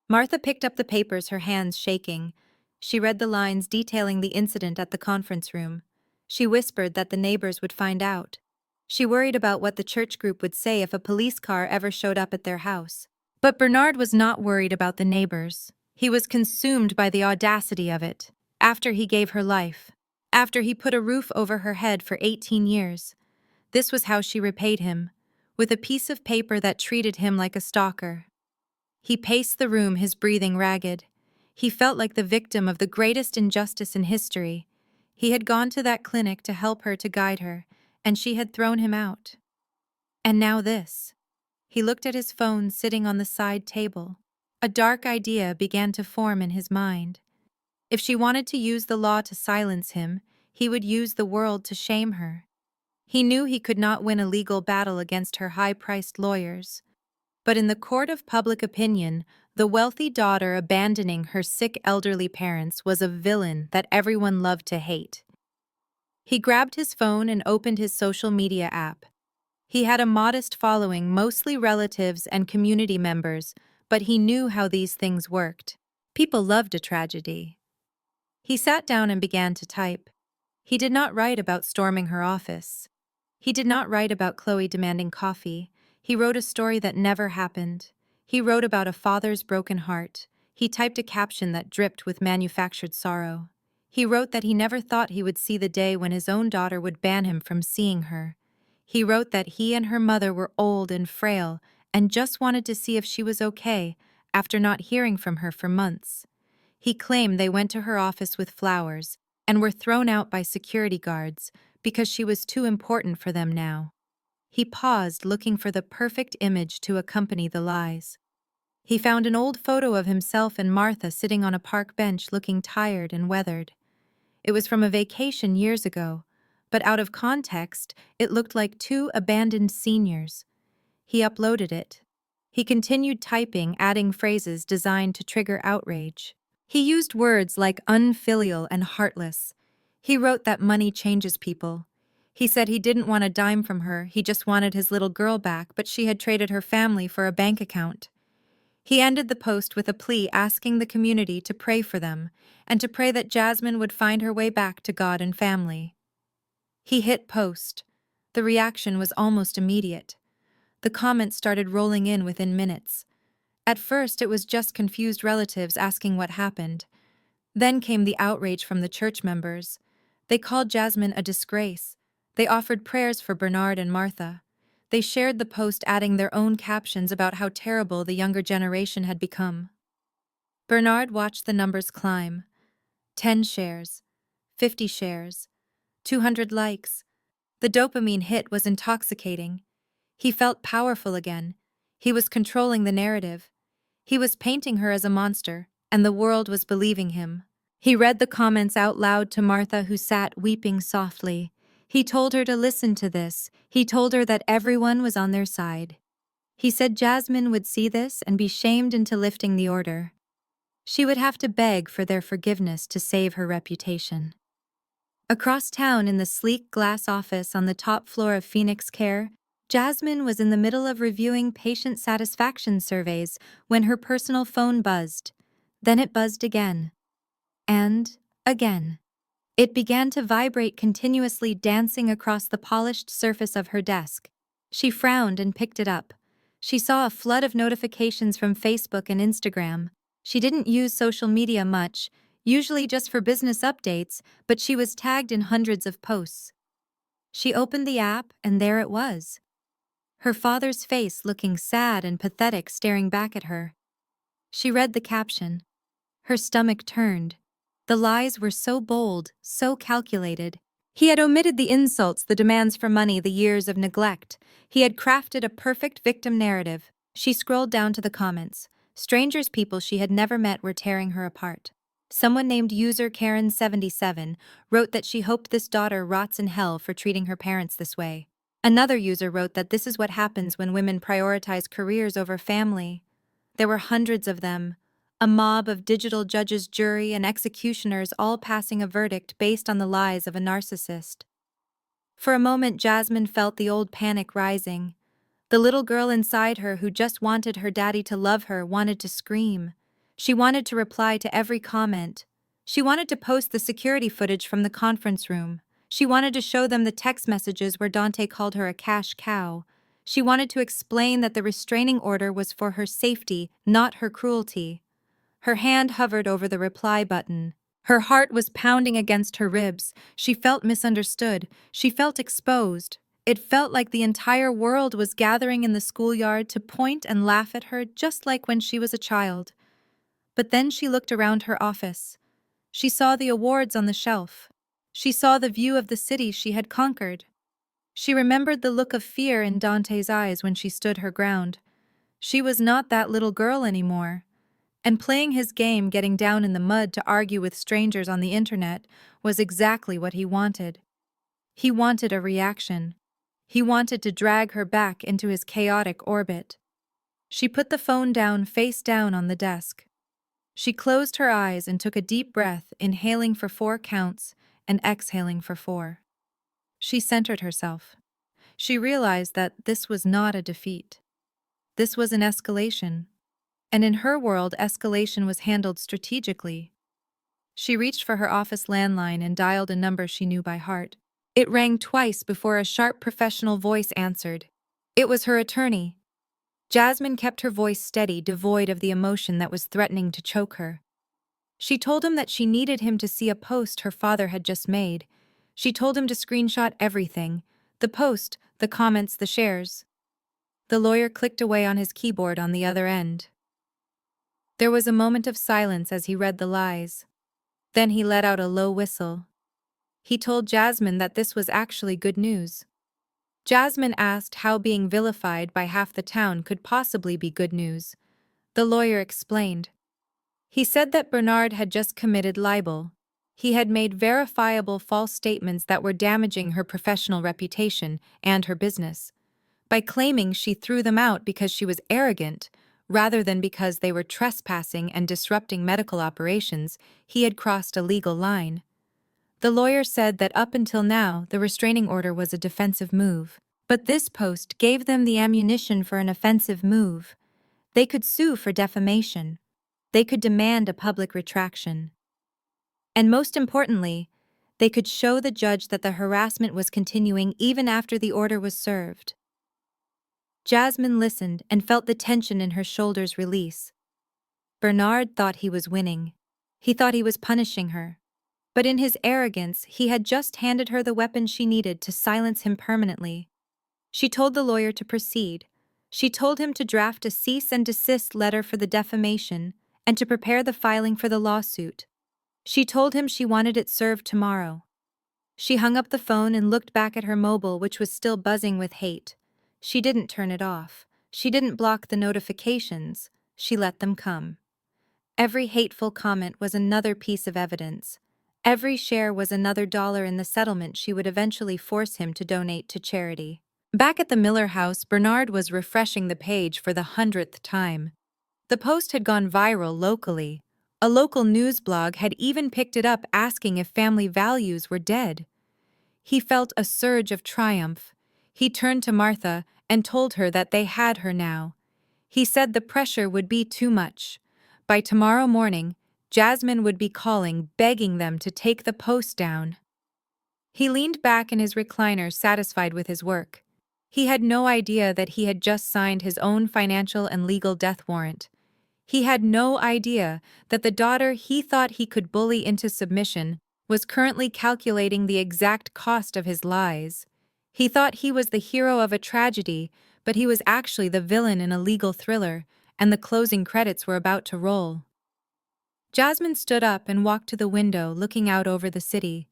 Martha picked up the papers, her hands shaking. She read the lines detailing the incident at the conference room. She whispered that the neighbors would find out. She worried about what the church group would say if a police car ever showed up at their house. But Bernard was not worried about the neighbors. He was consumed by the audacity of it. After he gave her life, after he put a roof over her head for 18 years, this was how she repaid him, with a piece of paper that treated him like a stalker. He paced the room, his breathing ragged. He felt like the victim of the greatest injustice in history. He had gone to that clinic to help her, to guide her, and she had thrown him out. And now this. He looked at his phone sitting on the side table. A dark idea began to form in his mind. If she wanted to use the law to silence him, he would use the world to shame her. He knew he could not win a legal battle against her high-priced lawyers. But in the court of public opinion, the wealthy daughter abandoning her sick elderly parents was a villain that everyone loved to hate. He grabbed his phone and opened his social media app. He had a modest following, mostly relatives and community members, but he knew how these things worked. People loved a tragedy. He sat down and began to type. He did not write about storming her office. He did not write about Chloe demanding coffee. He wrote a story that never happened. He wrote about a father's broken heart. He typed a caption that dripped with manufactured sorrow. He wrote that he never thought he would see the day when his own daughter would ban him from seeing her. He wrote that he and her mother were old and frail and just wanted to see if she was okay after not hearing from her for months. He claimed they went to her office with flowers and were thrown out by security guards because she was too important for them now. He paused, looking for the perfect image to accompany the lies. He found an old photo of himself and Martha sitting on a park bench looking tired and weathered. It was from a vacation years ago, but out of context, it looked like two abandoned seniors. He uploaded it. He continued typing, adding phrases designed to trigger outrage. He used words like unfilial and heartless. He wrote that money changes people. He said he didn't want a dime from her, he just wanted his little girl back, but she had traded her family for a bank account. He ended the post with a plea asking the community to pray for them, and to pray that Jasmine would find her way back to God and family. He hit post. The reaction was almost immediate. The comments started rolling in within minutes. At first, it was just confused relatives asking what happened. Then came the outrage from the church members. They called Jasmine a disgrace. They offered prayers for Bernard and Martha. They shared the post, adding their own captions about how terrible the younger generation had become. Bernard watched the numbers climb. 10 shares, 50 shares, 200 likes. The dopamine hit was intoxicating. He felt powerful again. He was controlling the narrative. He was painting her as a monster, and the world was believing him. He read the comments out loud to Martha, who sat weeping softly. He told her to listen to this. He told her that everyone was on their side. He said Jasmine would see this and be shamed into lifting the order. She would have to beg for their forgiveness to save her reputation. Across town in the sleek glass office on the top floor of Phoenix Care, Jasmine was in the middle of reviewing patient satisfaction surveys when her personal phone buzzed. Then it buzzed again. And again. It began to vibrate continuously, dancing across the polished surface of her desk. She frowned and picked it up. She saw a flood of notifications from Facebook and Instagram. She didn't use social media much, usually just for business updates, but she was tagged in hundreds of posts. She opened the app, and there it was. Her father's face, looking sad and pathetic, staring back at her. She read the caption. Her stomach turned. The lies were so bold, so calculated. He had omitted the insults, the demands for money, the years of neglect. He had crafted a perfect victim narrative. She scrolled down to the comments. Strangers, people she had never met, were tearing her apart. Someone named user Karen77 wrote that she hoped this daughter rots in hell for treating her parents this way. Another user wrote that this is what happens when women prioritize careers over family. There were hundreds of them. A mob of digital judges, jury, and executioners, all passing a verdict based on the lies of a narcissist. For a moment, Jasmine felt the old panic rising. The little girl inside her, who just wanted her daddy to love her, wanted to scream. She wanted to reply to every comment. She wanted to post the security footage from the conference room. She wanted to show them the text messages where Dante called her a cash cow. She wanted to explain that the restraining order was for her safety, not her cruelty. Her hand hovered over the reply button. Her heart was pounding against her ribs. She felt misunderstood. She felt exposed. It felt like the entire world was gathering in the schoolyard to point and laugh at her, just like when she was a child. But then she looked around her office. She saw the awards on the shelf. She saw the view of the city she had conquered. She remembered the look of fear in Dante's eyes when she stood her ground. She was not that little girl anymore. And playing his game, getting down in the mud to argue with strangers on the internet, was exactly what he wanted. He wanted a reaction. He wanted to drag her back into his chaotic orbit. She put the phone down, face down on the desk. She closed her eyes and took a deep breath, inhaling for 4 counts and exhaling for 4. She centered herself. She realized that this was not a defeat. This was an escalation. And in her world, escalation was handled strategically. She reached for her office landline and dialed a number she knew by heart. It rang twice before a sharp professional voice answered. It was her attorney. Jasmine kept her voice steady, devoid of the emotion that was threatening to choke her. She told him that she needed him to see a post her father had just made. She told him to screenshot everything, The post, the comments, the shares. The lawyer clicked away on his keyboard on the other end. There was a moment of silence as he read the lies. Then he let out a low whistle. He told Jasmine that this was actually good news. Jasmine asked how being vilified by half the town could possibly be good news. The lawyer explained. He said that Bernard had just committed libel. He had made verifiable false statements that were damaging her professional reputation and her business. By claiming she threw them out because she was arrogant, rather than because they were trespassing and disrupting medical operations, he had crossed a legal line. The lawyer said that up until now, the restraining order was a defensive move. But this post gave them the ammunition for an offensive move. They could sue for defamation. They could demand a public retraction. And most importantly, they could show the judge that the harassment was continuing even after the order was served. Jasmine listened and felt the tension in her shoulders release. Bernard thought he was winning. He thought he was punishing her. But in his arrogance, he had just handed her the weapon she needed to silence him permanently. She told the lawyer to proceed. She told him to draft a cease and desist letter for the defamation and to prepare the filing for the lawsuit. She told him she wanted it served tomorrow. She hung up the phone and looked back at her mobile, which was still buzzing with hate. She didn't turn it off. She didn't block the notifications. She let them come. Every hateful comment was another piece of evidence. Every share was another dollar in the settlement she would eventually force him to donate to charity. Back at the Miller house, Bernard was refreshing the page for the 100th time. The post had gone viral locally. A local news blog had even picked it up asking if family values were dead. He felt a surge of triumph. He turned to Martha and told her that they had her now. He said the pressure would be too much. By tomorrow morning, Jasmine would be calling, begging them to take the post down. He leaned back in his recliner, satisfied with his work. He had no idea that he had just signed his own financial and legal death warrant. He had no idea that the daughter he thought he could bully into submission was currently calculating the exact cost of his lies. He thought he was the hero of a tragedy, but he was actually the villain in a legal thriller, and the closing credits were about to roll. Jasmine stood up and walked to the window, looking out over the city.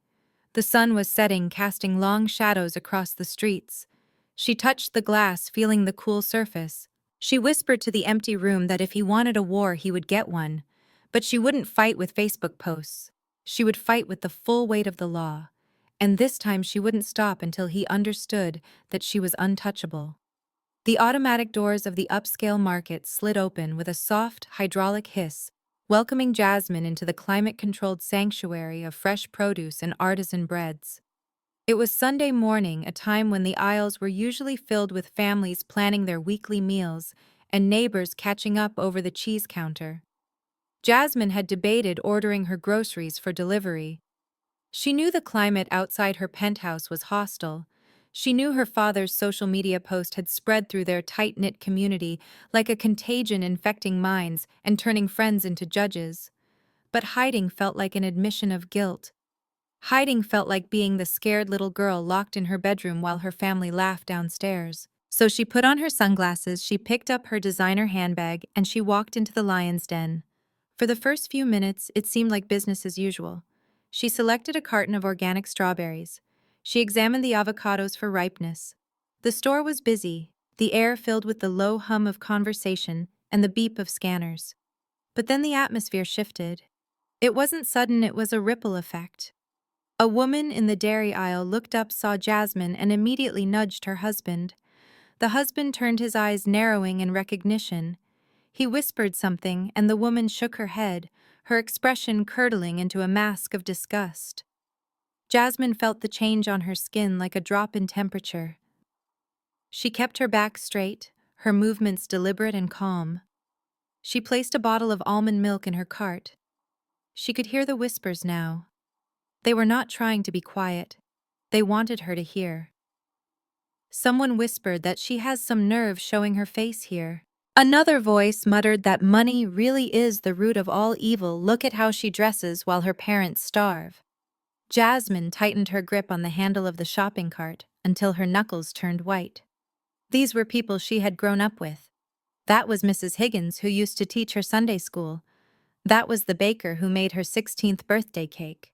The sun was setting, casting long shadows across the streets. She touched the glass, feeling the cool surface. She whispered to the empty room that if he wanted a war, he would get one. But she wouldn't fight with Facebook posts. She would fight with the full weight of the law. And this time she wouldn't stop until he understood that she was untouchable. The automatic doors of the upscale market slid open with a soft, hydraulic hiss, welcoming Jasmine into the climate-controlled sanctuary of fresh produce and artisan breads. It was Sunday morning, a time when the aisles were usually filled with families planning their weekly meals and neighbors catching up over the cheese counter. Jasmine had debated ordering her groceries for delivery. She knew the climate outside her penthouse was hostile. She knew her father's social media post had spread through their tight-knit community like a contagion, infecting minds and turning friends into judges. But hiding felt like an admission of guilt. Hiding felt like being the scared little girl locked in her bedroom while her family laughed downstairs. So she put on her sunglasses, she picked up her designer handbag, and she walked into the lion's den. For the first few minutes, it seemed like business as usual. She selected a carton of organic strawberries. She examined the avocados for ripeness. The store was busy, the air filled with the low hum of conversation and the beep of scanners. But then the atmosphere shifted. It wasn't sudden, it was a ripple effect. A woman in the dairy aisle looked up, saw Jasmine, and immediately nudged her husband. The husband turned, his eyes narrowing in recognition. He whispered something, and the woman shook her head, her expression curdling into a mask of disgust. Jasmine felt the change on her skin like a drop in temperature. She kept her back straight, her movements deliberate and calm. She placed a bottle of almond milk in her cart. She could hear the whispers now. They were not trying to be quiet. They wanted her to hear. Someone whispered that she has some nerve showing her face here. Another voice muttered that money really is the root of all evil. Look at how she dresses while her parents starve. Jasmine tightened her grip on the handle of the shopping cart. until her knuckles turned white. These were people she had grown up with. That was Mrs. Higgins, who used to teach her Sunday school. That was the baker who made her 16th birthday cake.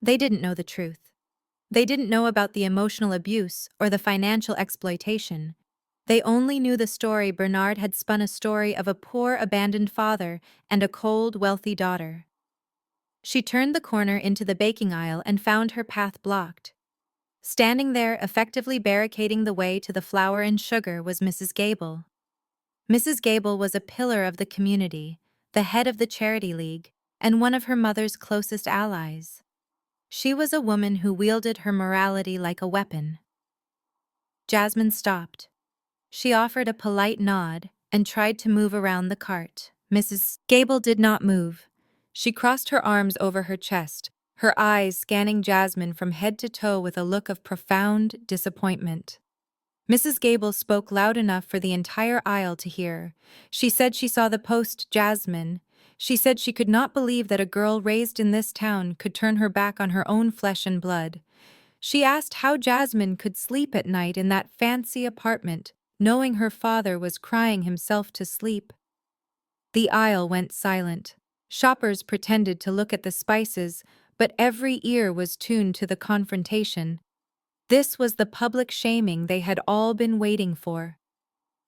They didn't know the truth. They didn't know about the emotional abuse or the financial exploitation. They only knew the story Bernard had spun, a story of a poor, abandoned father and a cold, wealthy daughter. She turned the corner into the baking aisle and found her path blocked. Standing there, effectively barricading the way to the flour and sugar, was Mrs. Gable. Mrs. Gable was a pillar of the community, the head of the charity league, and one of her mother's closest allies. She was a woman who wielded her morality like a weapon. Jasmine stopped. She offered a polite nod and tried to move around the cart. Mrs. Gable did not move. She crossed her arms over her chest, her eyes scanning Jasmine from head to toe with a look of profound disappointment. Mrs. Gable spoke loud enough for the entire aisle to hear. She said she saw the post, Jasmine. She said she could not believe that a girl raised in this town could turn her back on her own flesh and blood. She asked how Jasmine could sleep at night in that fancy apartment, knowing her father was crying himself to sleep. The aisle went silent. Shoppers pretended to look at the spices, but every ear was tuned to the confrontation. This was the public shaming they had all been waiting for.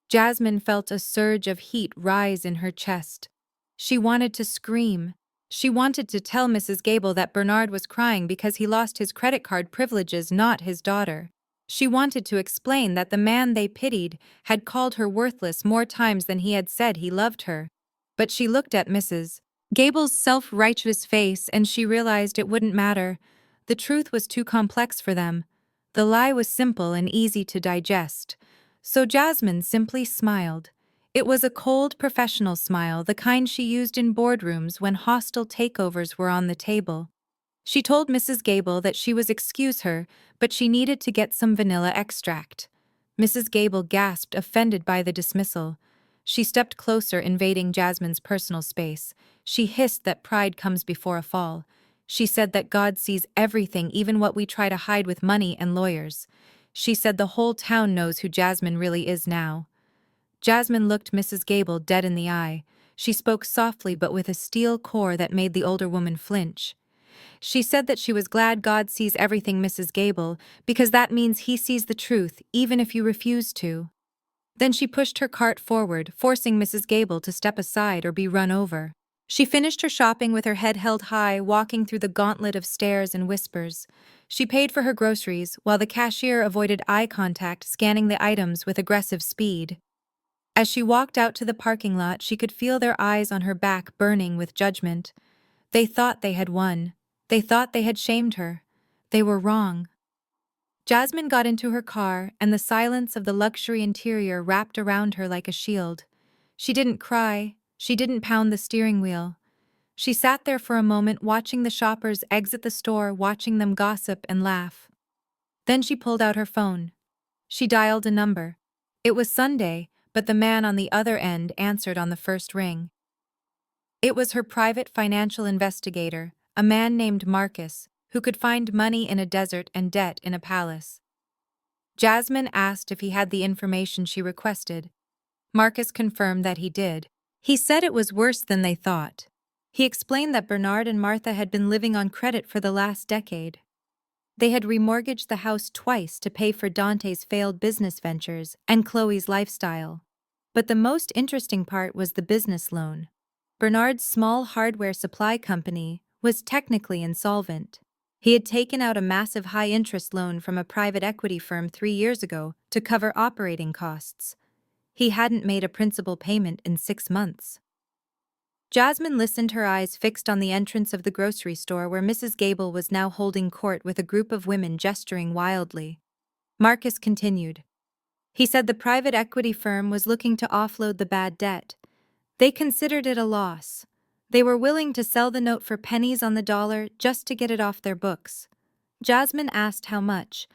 Jasmine felt a surge of heat rise in her chest. She wanted to scream. She wanted to tell Mrs. Gable that Bernard was crying because he lost his credit card privileges, not his daughter. She wanted to explain that the man they pitied had called her worthless more times than he had said he loved her. But she looked at Mrs. Gable's self-righteous face and she realized it wouldn't matter. The truth was too complex for them. The lie was simple and easy to digest. So Jasmine simply smiled. It was a cold, professional smile, the kind she used in boardrooms when hostile takeovers were on the table. She told Mrs. Gable that she was excuse her, but she needed to get some vanilla extract. Mrs. Gable gasped, offended by the dismissal. She stepped closer, invading Jasmine's personal space. She hissed that pride comes before a fall. She said that God sees everything, even what we try to hide with money and lawyers. She said the whole town knows who Jasmine really is now. Jasmine looked Mrs. Gable dead in the eye. She spoke softly but with a steel core that made the older woman flinch. She said that she was glad God sees everything, Mrs. Gable, because that means he sees the truth, even if you refuse to. Then she pushed her cart forward, forcing Mrs. Gable to step aside or be run over. She finished her shopping with her head held high, walking through the gauntlet of stares and whispers. She paid for her groceries, while the cashier avoided eye contact, scanning the items with aggressive speed. As she walked out to the parking lot, she could feel their eyes on her back burning with judgment. They thought they had won. They thought they had shamed her. They were wrong. Jasmine got into her car, and the silence of the luxury interior wrapped around her like a shield. She didn't cry. She didn't pound the steering wheel. She sat there for a moment, watching the shoppers exit the store, watching them gossip and laugh. Then she pulled out her phone. She dialed a number. It was Sunday, but the man on the other end answered on the first ring. It was her private financial investigator, a man named Marcus, who could find money in a desert and debt in a palace. Jasmine asked if he had the information she requested. Marcus confirmed that he did. He said it was worse than they thought. He explained that Bernard and Martha had been living on credit for the last decade. They had remortgaged the house twice to pay for Dante's failed business ventures and Chloe's lifestyle. But the most interesting part was the business loan. Bernard's small hardware supply company was technically insolvent. He had taken out a massive high-interest loan from a private equity firm 3 years ago to cover operating costs. He hadn't made a principal payment in 6 months. Jasmine listened, her eyes fixed on the entrance of the grocery store where Mrs. Gable was now holding court with a group of women gesturing wildly. Marcus continued. He said the private equity firm was looking to offload the bad debt. They considered it a loss. They were willing to sell the note for pennies on the dollar just to get it off their books. Jasmine asked how much.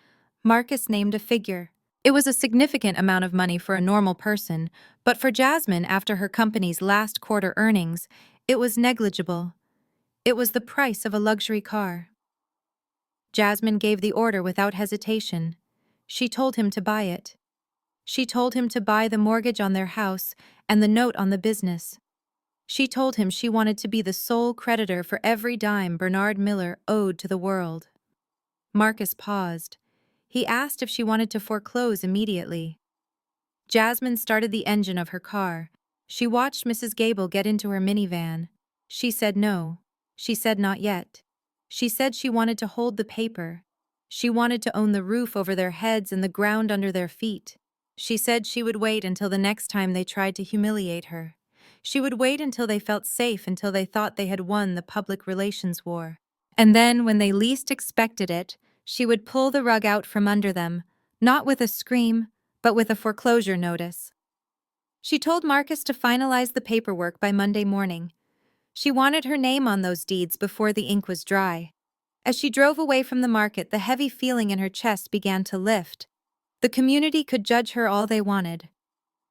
Marcus named a figure. It was a significant amount of money for a normal person, but for Jasmine, after her company's last quarter earnings, it was negligible. It was the price of a luxury car. Jasmine gave the order without hesitation. She told him to buy it. She told him to buy the mortgage on their house and the note on the business. She told him she wanted to be the sole creditor for every dime Bernard Miller owed to the world. Marcus paused. He asked if she wanted to foreclose immediately. Jasmine started the engine of her car. She watched Mrs. Gable get into her minivan. She said no. She said not yet. She said she wanted to hold the paper. She wanted to own the roof over their heads and the ground under their feet. She said she would wait until the next time they tried to humiliate her. She would wait until they felt safe, until they thought they had won the public relations war. And then, when they least expected it, she would pull the rug out from under them, not with a scream, but with a foreclosure notice. She told Marcus to finalize the paperwork by Monday morning. She wanted her name on those deeds before the ink was dry. As she drove away from the market, the heavy feeling in her chest began to lift. The community could judge her all they wanted.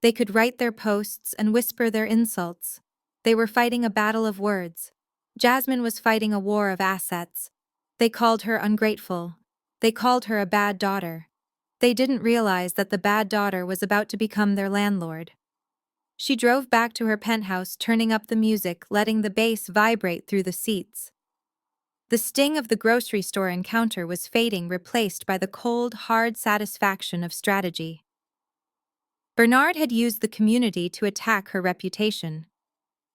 They could write their posts and whisper their insults. They were fighting a battle of words. Jasmine was fighting a war of assets. They called her ungrateful. They called her a bad daughter. They didn't realize that the bad daughter was about to become their landlord. She drove back to her penthouse, turning up the music, letting the bass vibrate through the seats. The sting of the grocery store encounter was fading, replaced by the cold, hard satisfaction of strategy. Bernard had used the community to attack her reputation.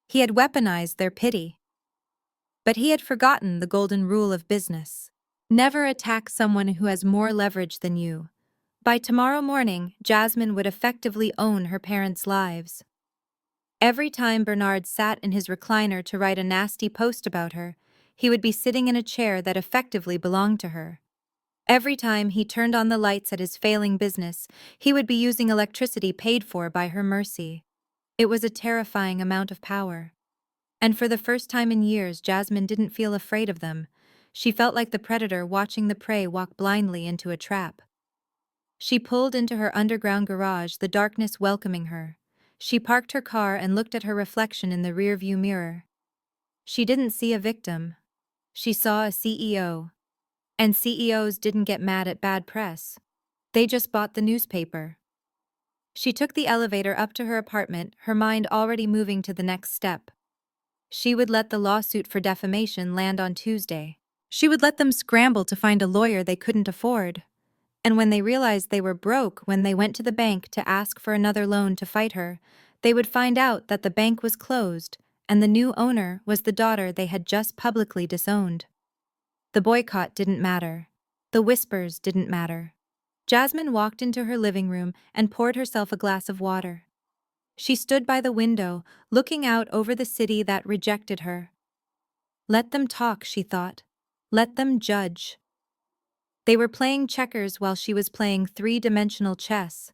He had weaponized their pity. But he had forgotten the golden rule of business. Never attack someone who has more leverage than you. By tomorrow morning, Jasmine would effectively own her parents' lives. Every time Bernard sat in his recliner to write a nasty post about her, he would be sitting in a chair that effectively belonged to her. Every time he turned on the lights at his failing business, he would be using electricity paid for by her mercy. It was a terrifying amount of power. And for the first time in years, Jasmine didn't feel afraid of them. She felt like the predator watching the prey walk blindly into a trap. She pulled into her underground garage, the darkness welcoming her. She parked her car and looked at her reflection in the rearview mirror. She didn't see a victim. She saw a CEO. And CEOs didn't get mad at bad press. They just bought the newspaper. She took the elevator up to her apartment, her mind already moving to the next step. She would let the lawsuit for defamation land on Tuesday. She would let them scramble to find a lawyer they couldn't afford. And when they realized they were broke, when they went to the bank to ask for another loan to fight her, they would find out that the bank was closed, and the new owner was the daughter they had just publicly disowned. The boycott didn't matter. The whispers didn't matter. Jasmine walked into her living room and poured herself a glass of water. She stood by the window, looking out over the city that rejected her. Let them talk, she thought. Let them judge. They were playing checkers while she was playing three-dimensional chess.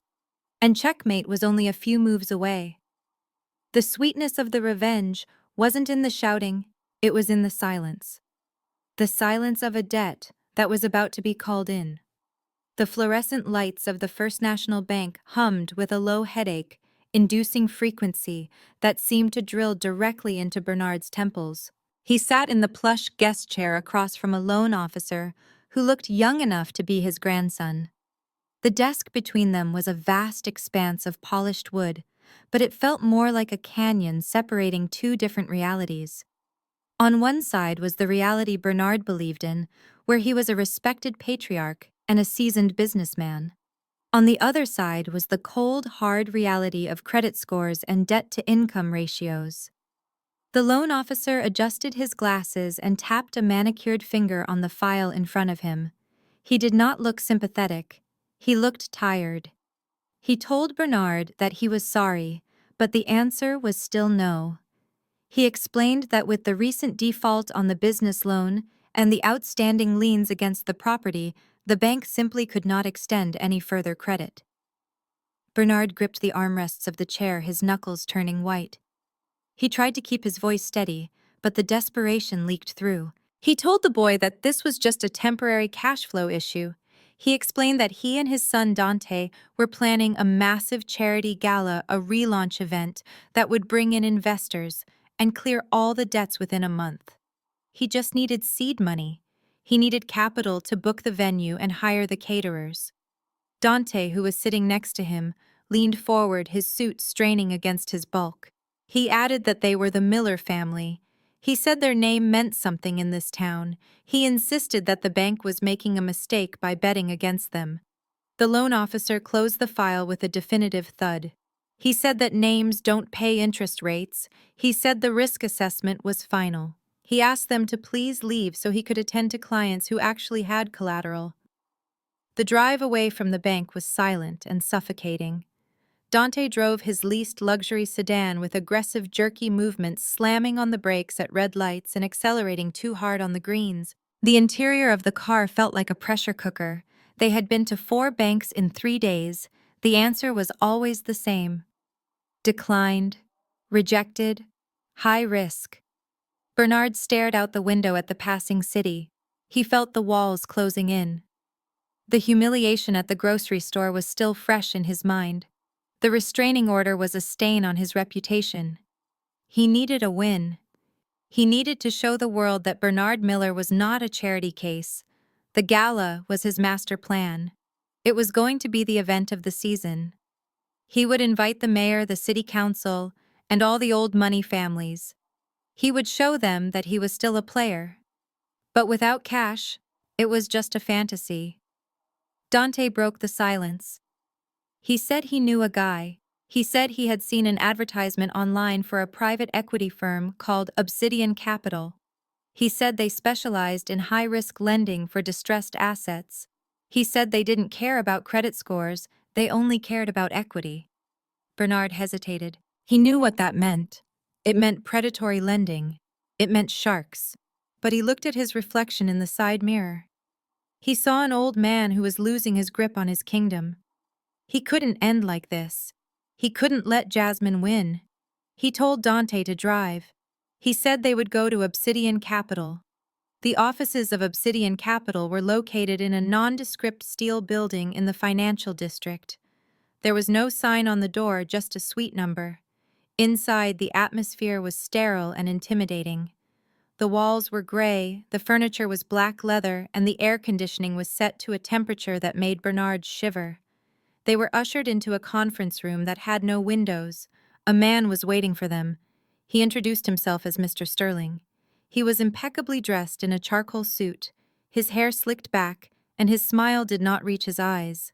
And checkmate was only a few moves away. The sweetness of the revenge wasn't in the shouting, it was in the silence. The silence of a debt that was about to be called in. The fluorescent lights of the First National Bank hummed with a low headache, inducing frequency that seemed to drill directly into Bernard's temples. He sat in the plush guest chair across from a loan officer who looked young enough to be his grandson. The desk between them was a vast expanse of polished wood, but it felt more like a canyon separating two different realities. On one side was the reality Bernard believed in, where he was a respected patriarch and a seasoned businessman. On the other side was the cold, hard reality of credit scores and debt-to-income ratios. The loan officer adjusted his glasses and tapped a manicured finger on the file in front of him. He did not look sympathetic. He looked tired. He told Bernard that he was sorry, but the answer was still no. He explained that with the recent default on the business loan and the outstanding liens against the property, the bank simply could not extend any further credit. Bernard gripped the armrests of the chair, his knuckles turning white. He tried to keep his voice steady, but the desperation leaked through. He told the boy that this was just a temporary cash flow issue. He explained that he and his son Dante were planning a massive charity gala, a relaunch event that would bring in investors and clear all the debts within a month. He just needed seed money. He needed capital to book the venue and hire the caterers. Dante, who was sitting next to him, leaned forward, his suit straining against his bulk. He added that they were the Miller family. He said their name meant something in this town. He insisted that the bank was making a mistake by betting against them. The loan officer closed the file with a definitive thud. He said that names don't pay interest rates. He said the risk assessment was final. He asked them to please leave so he could attend to clients who actually had collateral. The drive away from the bank was silent and suffocating. Dante drove his leased luxury sedan with aggressive, jerky movements, slamming on the brakes at red lights and accelerating too hard on the greens. The interior of the car felt like a pressure cooker. They had been to 4 banks in 3 days. The answer was always the same: declined, rejected, high risk. Bernard stared out the window at the passing city. He felt the walls closing in. The humiliation at the grocery store was still fresh in his mind. The restraining order was a stain on his reputation. He needed a win. He needed to show the world that Bernard Miller was not a charity case. The gala was his master plan. It was going to be the event of the season. He would invite the mayor, the city council, and all the old money families. He would show them that he was still a player. But without cash, it was just a fantasy. Dante broke the silence. He said he knew a guy. He said he had seen an advertisement online for a private equity firm called Obsidian Capital. He said they specialized in high-risk lending for distressed assets. He said they didn't care about credit scores, they only cared about equity. Bernard hesitated. He knew what that meant. It meant predatory lending. It meant sharks. But he looked at his reflection in the side mirror. He saw an old man who was losing his grip on his kingdom. He couldn't end like this. He couldn't let Jasmine win. He told Dante to drive. He said they would go to Obsidian Capital. The offices of Obsidian Capital were located in a nondescript steel building in the financial district. There was no sign on the door, just a suite number. Inside, the atmosphere was sterile and intimidating. The walls were gray, the furniture was black leather, and the air conditioning was set to a temperature that made Bernard shiver. They were ushered into a conference room that had no windows. A man was waiting for them. He introduced himself as Mr. Sterling. He was impeccably dressed in a charcoal suit, his hair slicked back, and his smile did not reach his eyes.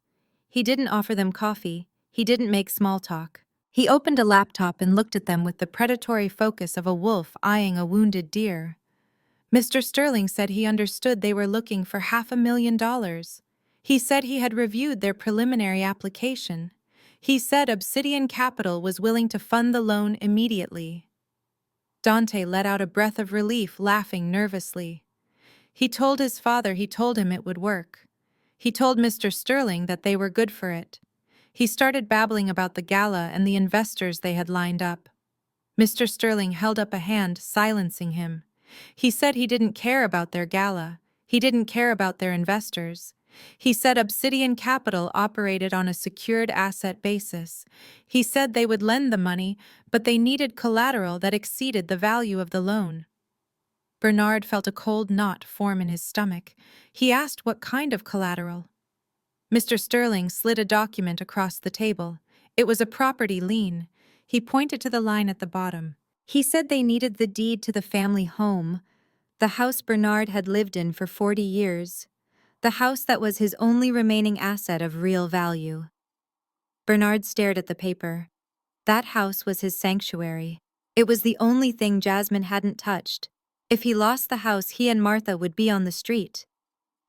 He didn't offer them coffee. He didn't make small talk. He opened a laptop and looked at them with the predatory focus of a wolf eyeing a wounded deer. Mr. Sterling said he understood they were looking for $500,000. He said he had reviewed their preliminary application. He said Obsidian Capital was willing to fund the loan immediately. Dante let out a breath of relief, laughing nervously. He told his father he told him it would work. He told Mr. Sterling that they were good for it. He started babbling about the gala and the investors they had lined up. Mr. Sterling held up a hand, silencing him. He said he didn't care about their gala. He didn't care about their investors. He said Obsidian Capital operated on a secured asset basis. He said they would lend the money, but they needed collateral that exceeded the value of the loan. Bernard felt a cold knot form in his stomach. He asked what kind of collateral. Mr. Sterling slid a document across the table. It was a property lien. He pointed to the line at the bottom. He said they needed the deed to the family home, the house Bernard had lived in for 40 years, the house that was his only remaining asset of real value. Bernard stared at the paper. That house was his sanctuary. It was the only thing Jasmine hadn't touched. If he lost the house, he and Martha would be on the street.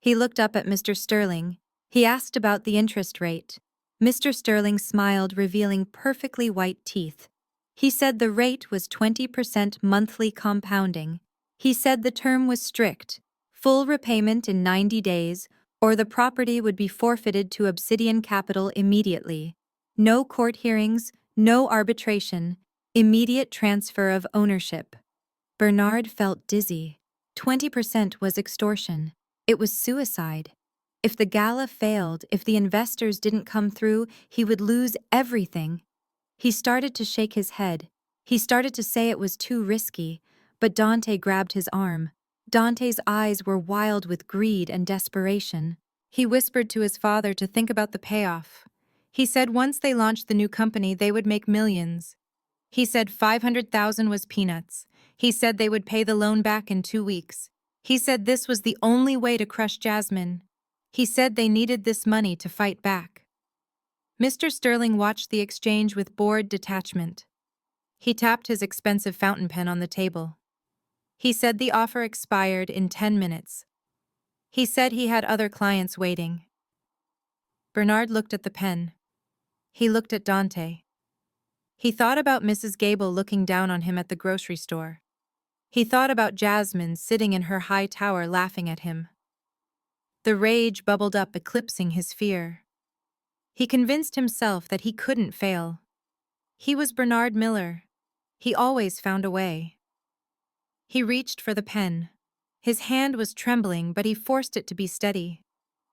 He looked up at Mr. Sterling. He asked about the interest rate. Mr. Sterling smiled, revealing perfectly white teeth. He said the rate was 20% monthly compounding. He said the term was strict, full repayment in 90 days, or the property would be forfeited to Obsidian Capital immediately. No court hearings, no arbitration, immediate transfer of ownership. Bernard felt dizzy. 20% was extortion. It was suicide. If the gala failed, if the investors didn't come through, he would lose everything. He started to shake his head. He started to say it was too risky, but Dante grabbed his arm. Dante's eyes were wild with greed and desperation. He whispered to his father to think about the payoff. He said once they launched the new company, they would make millions. He said 500,000 was peanuts. He said they would pay the loan back in 2 weeks. He said this was the only way to crush Jasmine. He said they needed this money to fight back. Mr. Sterling watched the exchange with bored detachment. He tapped his expensive fountain pen on the table. He said the offer expired in 10 minutes. He said he had other clients waiting. Bernard looked at the pen. He looked at Dante. He thought about Mrs. Gable looking down on him at the grocery store. He thought about Jasmine sitting in her high tower laughing at him. The rage bubbled up, eclipsing his fear. He convinced himself that he couldn't fail. He was Bernard Miller. He always found a way. He reached for the pen. His hand was trembling, but he forced it to be steady.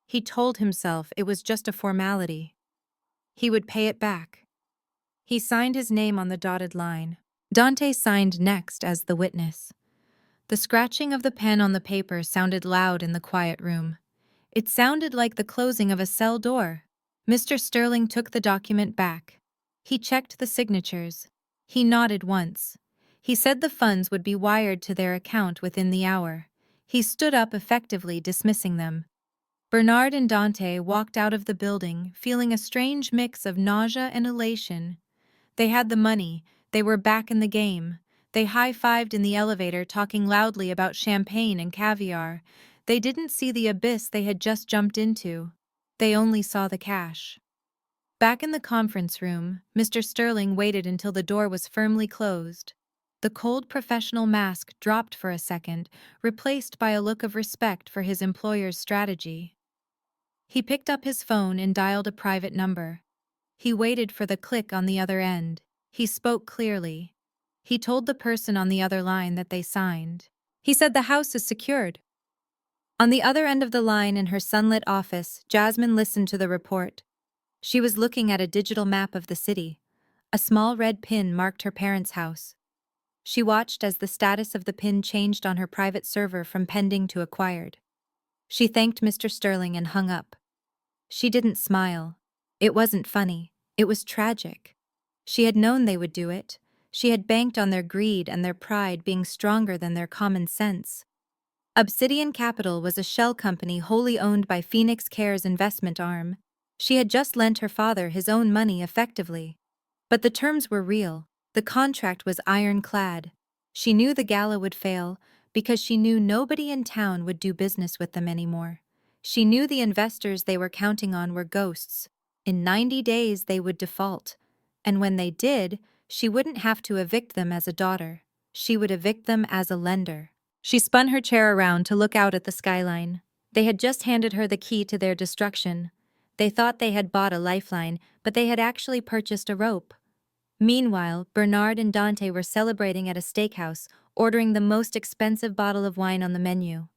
He told himself it was just a formality. He would pay it back. He signed his name on the dotted line. Dante signed next as the witness. The scratching of the pen on the paper sounded loud in the quiet room. It sounded like the closing of a cell door. Mr. Sterling took the document back. He checked the signatures. He nodded once. He said the funds would be wired to their account within the hour. He stood up, effectively dismissing them. Bernard and Dante walked out of the building, feeling a strange mix of nausea and elation. They had the money. They were back in the game. They high-fived in the elevator, talking loudly about champagne and caviar. They didn't see the abyss they had just jumped into. They only saw the cash. Back in the conference room, Mr. Sterling waited until the door was firmly closed. The cold professional mask dropped for a second, replaced by a look of respect for his employer's strategy. He picked up his phone and dialed a private number. He waited for the click on the other end. He spoke clearly. He told the person on the other line that they signed. He said the house is secured. On the other end of the line in her sunlit office, Jasmine listened to the report. She was looking at a digital map of the city. A small red pin marked her parents' house. She watched as the status of the pin changed on her private server from pending to acquired. She thanked Mr. Sterling and hung up. She didn't smile. It wasn't funny. It was tragic. She had known they would do it. She had banked on their greed and their pride being stronger than their common sense. Obsidian Capital was a shell company wholly owned by Phoenix Care's investment arm. She had just lent her father his own money effectively. But the terms were real. The contract was ironclad. She knew the gala would fail because she knew nobody in town would do business with them anymore. She knew the investors they were counting on were ghosts. In 90 days they would default. And when they did, she wouldn't have to evict them as a daughter. She would evict them as a lender. She spun her chair around to look out at the skyline. They had just handed her the key to their destruction. They thought they had bought a lifeline, but they had actually purchased a rope. Meanwhile, Bernard and Dante were celebrating at a steakhouse, ordering the most expensive bottle of wine on the menu.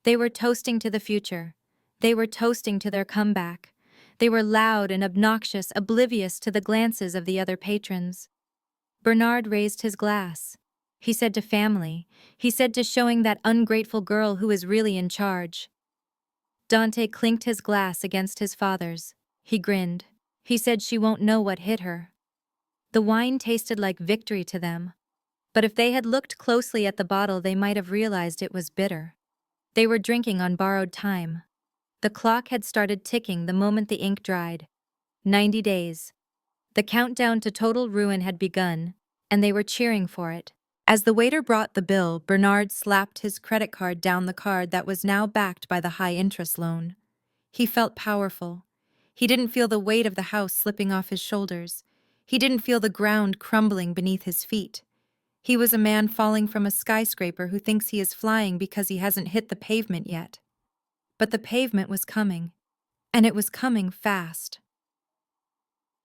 They were toasting to the future. They were toasting to their comeback. They were loud and obnoxious, oblivious to the glances of the other patrons. Bernard raised his glass. He said to family. He said to showing that ungrateful girl who is really in charge. Dante clinked his glass against his father's. He grinned. He said she won't know what hit her. The wine tasted like victory to them. But if they had looked closely at the bottle, they might have realized it was bitter. They were drinking on borrowed time. The clock had started ticking the moment the ink dried. 90 days. The countdown to total ruin had begun, and they were cheering for it. As the waiter brought the bill, Bernard slapped his credit card down the card that was now backed by the high-interest loan. He felt powerful. He didn't feel the weight of the house slipping off his shoulders. He didn't feel the ground crumbling beneath his feet. He was a man falling from a skyscraper who thinks he is flying because he hasn't hit the pavement yet. But the pavement was coming, and it was coming fast.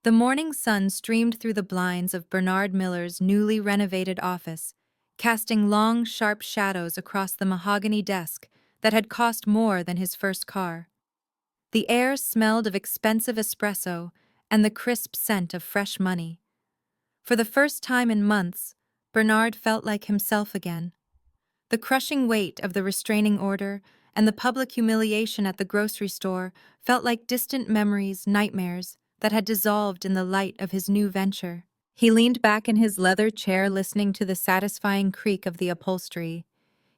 The morning sun streamed through the blinds of Bernard Miller's newly renovated office, casting long, sharp shadows across the mahogany desk that had cost more than his first car. The air smelled of expensive espresso and the crisp scent of fresh money. For the first time in months, Bernard felt like himself again. The crushing weight of the restraining order and the public humiliation at the grocery store felt like distant memories, nightmares, that had dissolved in the light of his new venture. He leaned back in his leather chair listening to the satisfying creak of the upholstery.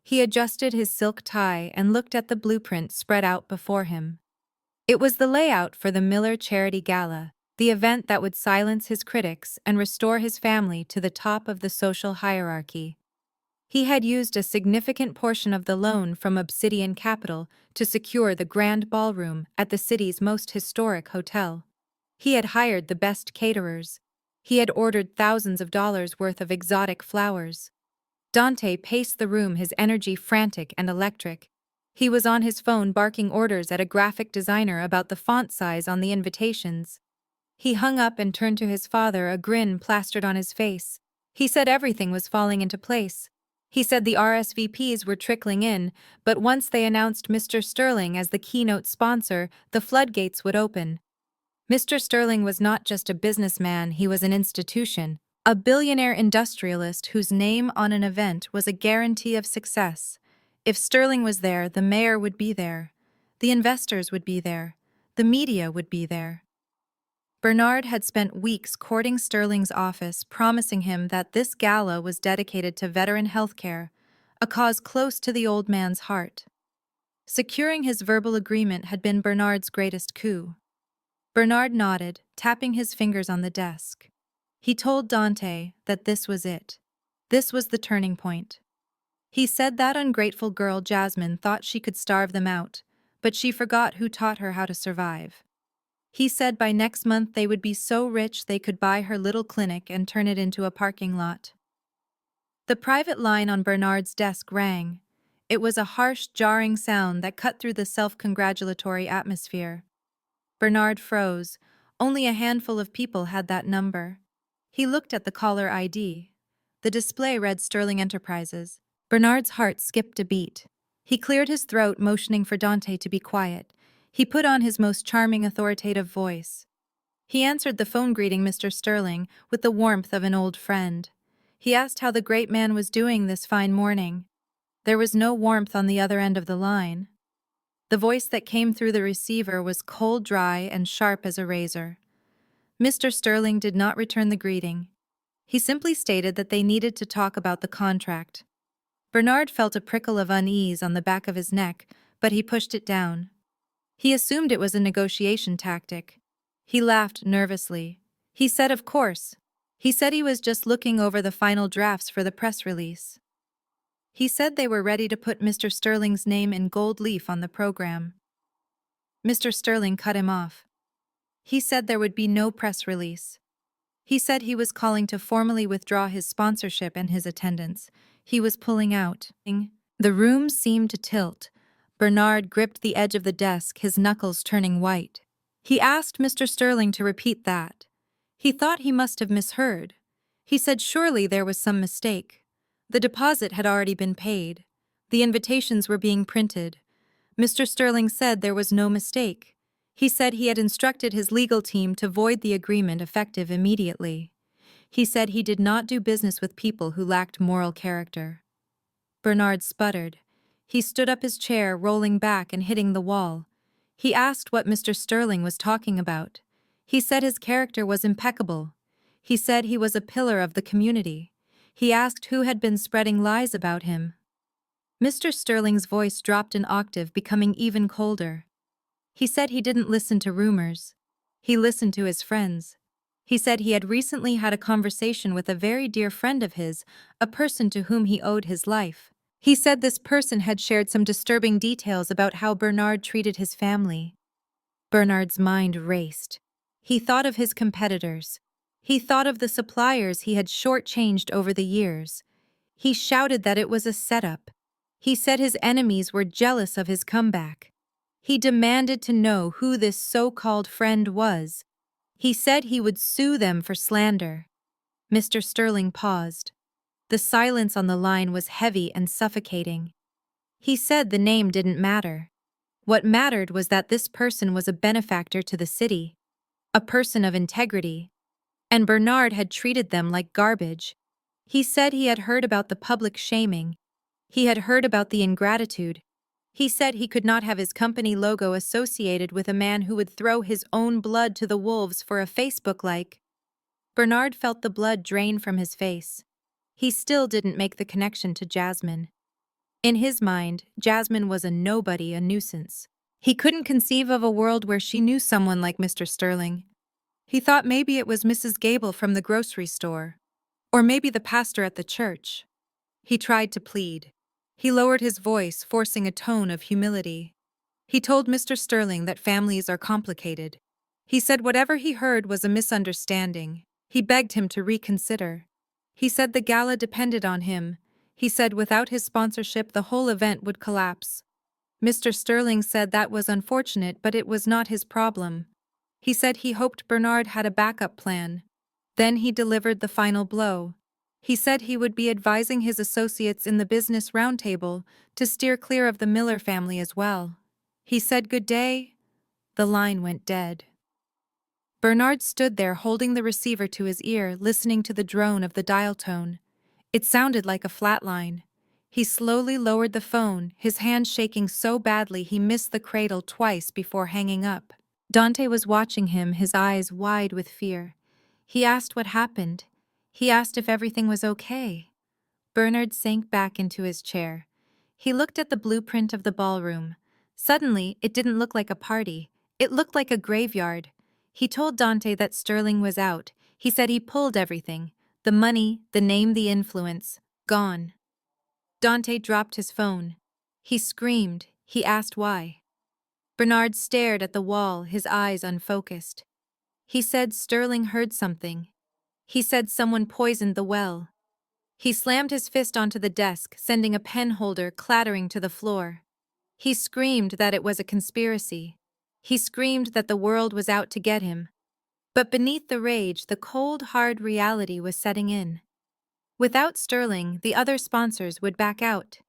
He adjusted his silk tie and looked at the blueprint spread out before him. It was the layout for the Miller Charity Gala, the event that would silence his critics and restore his family to the top of the social hierarchy. He had used a significant portion of the loan from Obsidian Capital to secure the grand ballroom at the city's most historic hotel. He had hired the best caterers. He had ordered thousands of dollars worth of exotic flowers. Dante paced the room, his energy frantic and electric. He was on his phone barking orders at a graphic designer about the font size on the invitations. He hung up and turned to his father, a grin plastered on his face. He said everything was falling into place. He said the RSVPs were trickling in, but once they announced Mr. Sterling as the keynote sponsor, the floodgates would open. Mr. Sterling was not just a businessman, he was an institution, a billionaire industrialist whose name on an event was a guarantee of success. If Sterling was there, the mayor would be there. The investors would be there. The media would be there. Bernard had spent weeks courting Sterling's office, promising him that this gala was dedicated to veteran healthcare, a cause close to the old man's heart. Securing his verbal agreement had been Bernard's greatest coup. Bernard nodded, tapping his fingers on the desk. He told Dante that this was it. This was the turning point. He said that ungrateful girl Jasmine thought she could starve them out, but she forgot who taught her how to survive. He said by next month they would be so rich they could buy her little clinic and turn it into a parking lot. The private line on Bernard's desk rang. It was a harsh, jarring sound that cut through the self-congratulatory atmosphere. Bernard froze. Only a handful of people had that number. He looked at the caller ID. The display read Sterling Enterprises. Bernard's heart skipped a beat. He cleared his throat, motioning for Dante to be quiet. He put on his most charming, authoritative voice. He answered the phone, greeting Mr. Sterling with the warmth of an old friend. He asked how the great man was doing this fine morning. There was no warmth on the other end of the line. The voice that came through the receiver was cold, dry, and sharp as a razor. Mr. Sterling did not return the greeting. He simply stated that they needed to talk about the contract. Bernard felt a prickle of unease on the back of his neck, but he pushed it down. He assumed it was a negotiation tactic. He laughed nervously. He said, of course. He said he was just looking over the final drafts for the press release. He said they were ready to put Mr. Sterling's name in gold leaf on the program. Mr. Sterling cut him off. He said there would be no press release. He said he was calling to formally withdraw his sponsorship and his attendance. He was pulling out. The room seemed to tilt. Bernard gripped the edge of the desk, his knuckles turning white. He asked Mr. Sterling to repeat that. He thought he must have misheard. He said surely there was some mistake. The deposit had already been paid. The invitations were being printed. Mr. Sterling said there was no mistake. He said he had instructed his legal team to void the agreement effective immediately. He said he did not do business with people who lacked moral character. Bernard sputtered. He stood up his chair, rolling back and hitting the wall. He asked what Mr. Sterling was talking about. He said his character was impeccable. He said he was a pillar of the community. He asked who had been spreading lies about him. Mr. Sterling's voice dropped an octave, becoming even colder. He said he didn't listen to rumors. He listened to his friends. He said he had recently had a conversation with a very dear friend of his, a person to whom he owed his life. He said this person had shared some disturbing details about how Bernard treated his family. Bernard's mind raced. He thought of his competitors. He thought of the suppliers he had shortchanged over the years. He shouted that it was a setup. He said his enemies were jealous of his comeback. He demanded to know who this so-called friend was. He said he would sue them for slander. Mr. Sterling paused. The silence on the line was heavy and suffocating. He said the name didn't matter. What mattered was that this person was a benefactor to the city, a person of integrity, and Bernard had treated them like garbage. He said he had heard about the public shaming. He had heard about the ingratitude. He said he could not have his company logo associated with a man who would throw his own blood to the wolves for a Facebook like. Bernard felt the blood drain from his face. He still didn't make the connection to Jasmine. In his mind, Jasmine was a nobody, a nuisance. He couldn't conceive of a world where she knew someone like Mr. Sterling. He thought maybe it was Mrs. Gable from the grocery store. Or maybe the pastor at the church. He tried to plead. He lowered his voice, forcing a tone of humility. He told Mr. Sterling that families are complicated. He said whatever he heard was a misunderstanding. He begged him to reconsider. He said the gala depended on him. He said without his sponsorship the whole event would collapse. Mr. Sterling said that was unfortunate, but it was not his problem. He said he hoped Bernard had a backup plan. Then he delivered the final blow. He said he would be advising his associates in the business roundtable to steer clear of the Miller family as well. He said good day. The line went dead. Bernard stood there holding the receiver to his ear, listening to the drone of the dial tone. It sounded like a flat line. He slowly lowered the phone, his hand shaking so badly he missed the cradle twice before hanging up. Dante was watching him, his eyes wide with fear. He asked what happened. He asked if everything was okay. Bernard sank back into his chair. He looked at the blueprint of the ballroom. Suddenly, it didn't look like a party. It looked like a graveyard. He told Dante that Sterling was out. He said he pulled everything. The money, the name, the influence. Gone. Dante dropped his phone. He screamed. He asked why. Bernard stared at the wall, his eyes unfocused. He said Sterling heard something. He said someone poisoned the well. He slammed his fist onto the desk, sending a pen holder clattering to the floor. He screamed that it was a conspiracy. He screamed that the world was out to get him. But beneath the rage, the cold, hard reality was setting in. Without Sterling, the other sponsors would back out.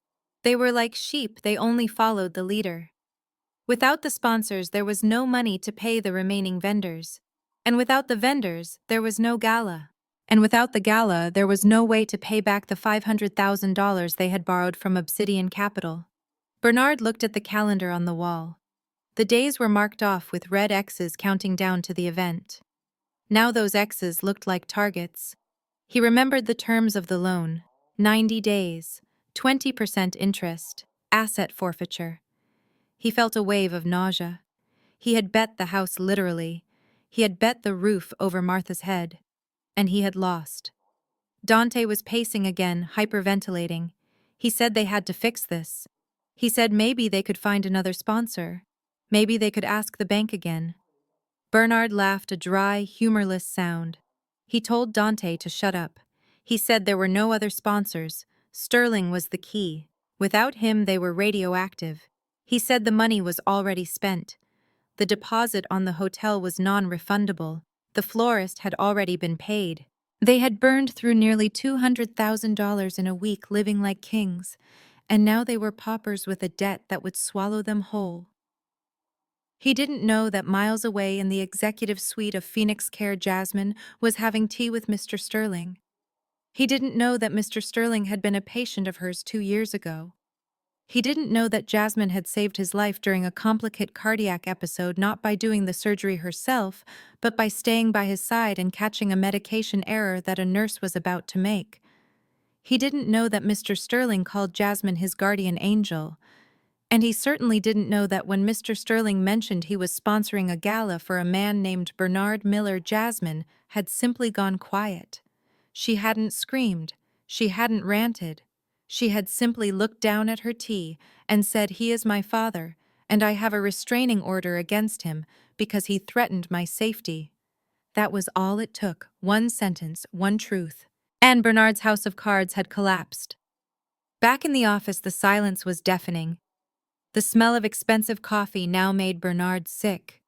They were like sheep, they only followed the leader. Without the sponsors, there was no money to pay the remaining vendors. And without the vendors, there was no gala. And without the gala, there was no way to pay back the $500,000 they had borrowed from Obsidian Capital. Bernard looked at the calendar on the wall. The days were marked off with red X's counting down to the event. Now those X's looked like targets. He remembered the terms of the loan: 90 days, 20% interest, asset forfeiture. He felt a wave of nausea. He had bet the house literally. He had bet the roof over Martha's head. And he had lost. Dante was pacing again, hyperventilating. He said they had to fix this. He said maybe they could find another sponsor. Maybe they could ask the bank again. Bernard laughed a dry, humorless sound. He told Dante to shut up. He said there were no other sponsors. Sterling was the key. Without him, they were radioactive. He said the money was already spent. The deposit on the hotel was non-refundable. The florist had already been paid. They had burned through nearly $200,000 in a week living like kings, and now they were paupers with a debt that would swallow them whole. He didn't know that miles away in the executive suite of Phoenix Care, Jasmine was having tea with Mr. Sterling. He didn't know that Mr. Sterling had been a patient of hers 2 years ago. He didn't know that Jasmine had saved his life during a complicated cardiac episode not by doing the surgery herself, but by staying by his side and catching a medication error that a nurse was about to make. He didn't know that Mr. Sterling called Jasmine his guardian angel. And he certainly didn't know that when Mr. Sterling mentioned he was sponsoring a gala for a man named Bernard Miller, Jasmine had simply gone quiet. She hadn't screamed. She hadn't ranted. She had simply looked down at her tea and said, "He is my father, and I have a restraining order against him because he threatened my safety." That was all it took, one sentence, one truth. And Bernard's house of cards had collapsed. Back in the office, the silence was deafening. The smell of expensive coffee now made Bernard sick.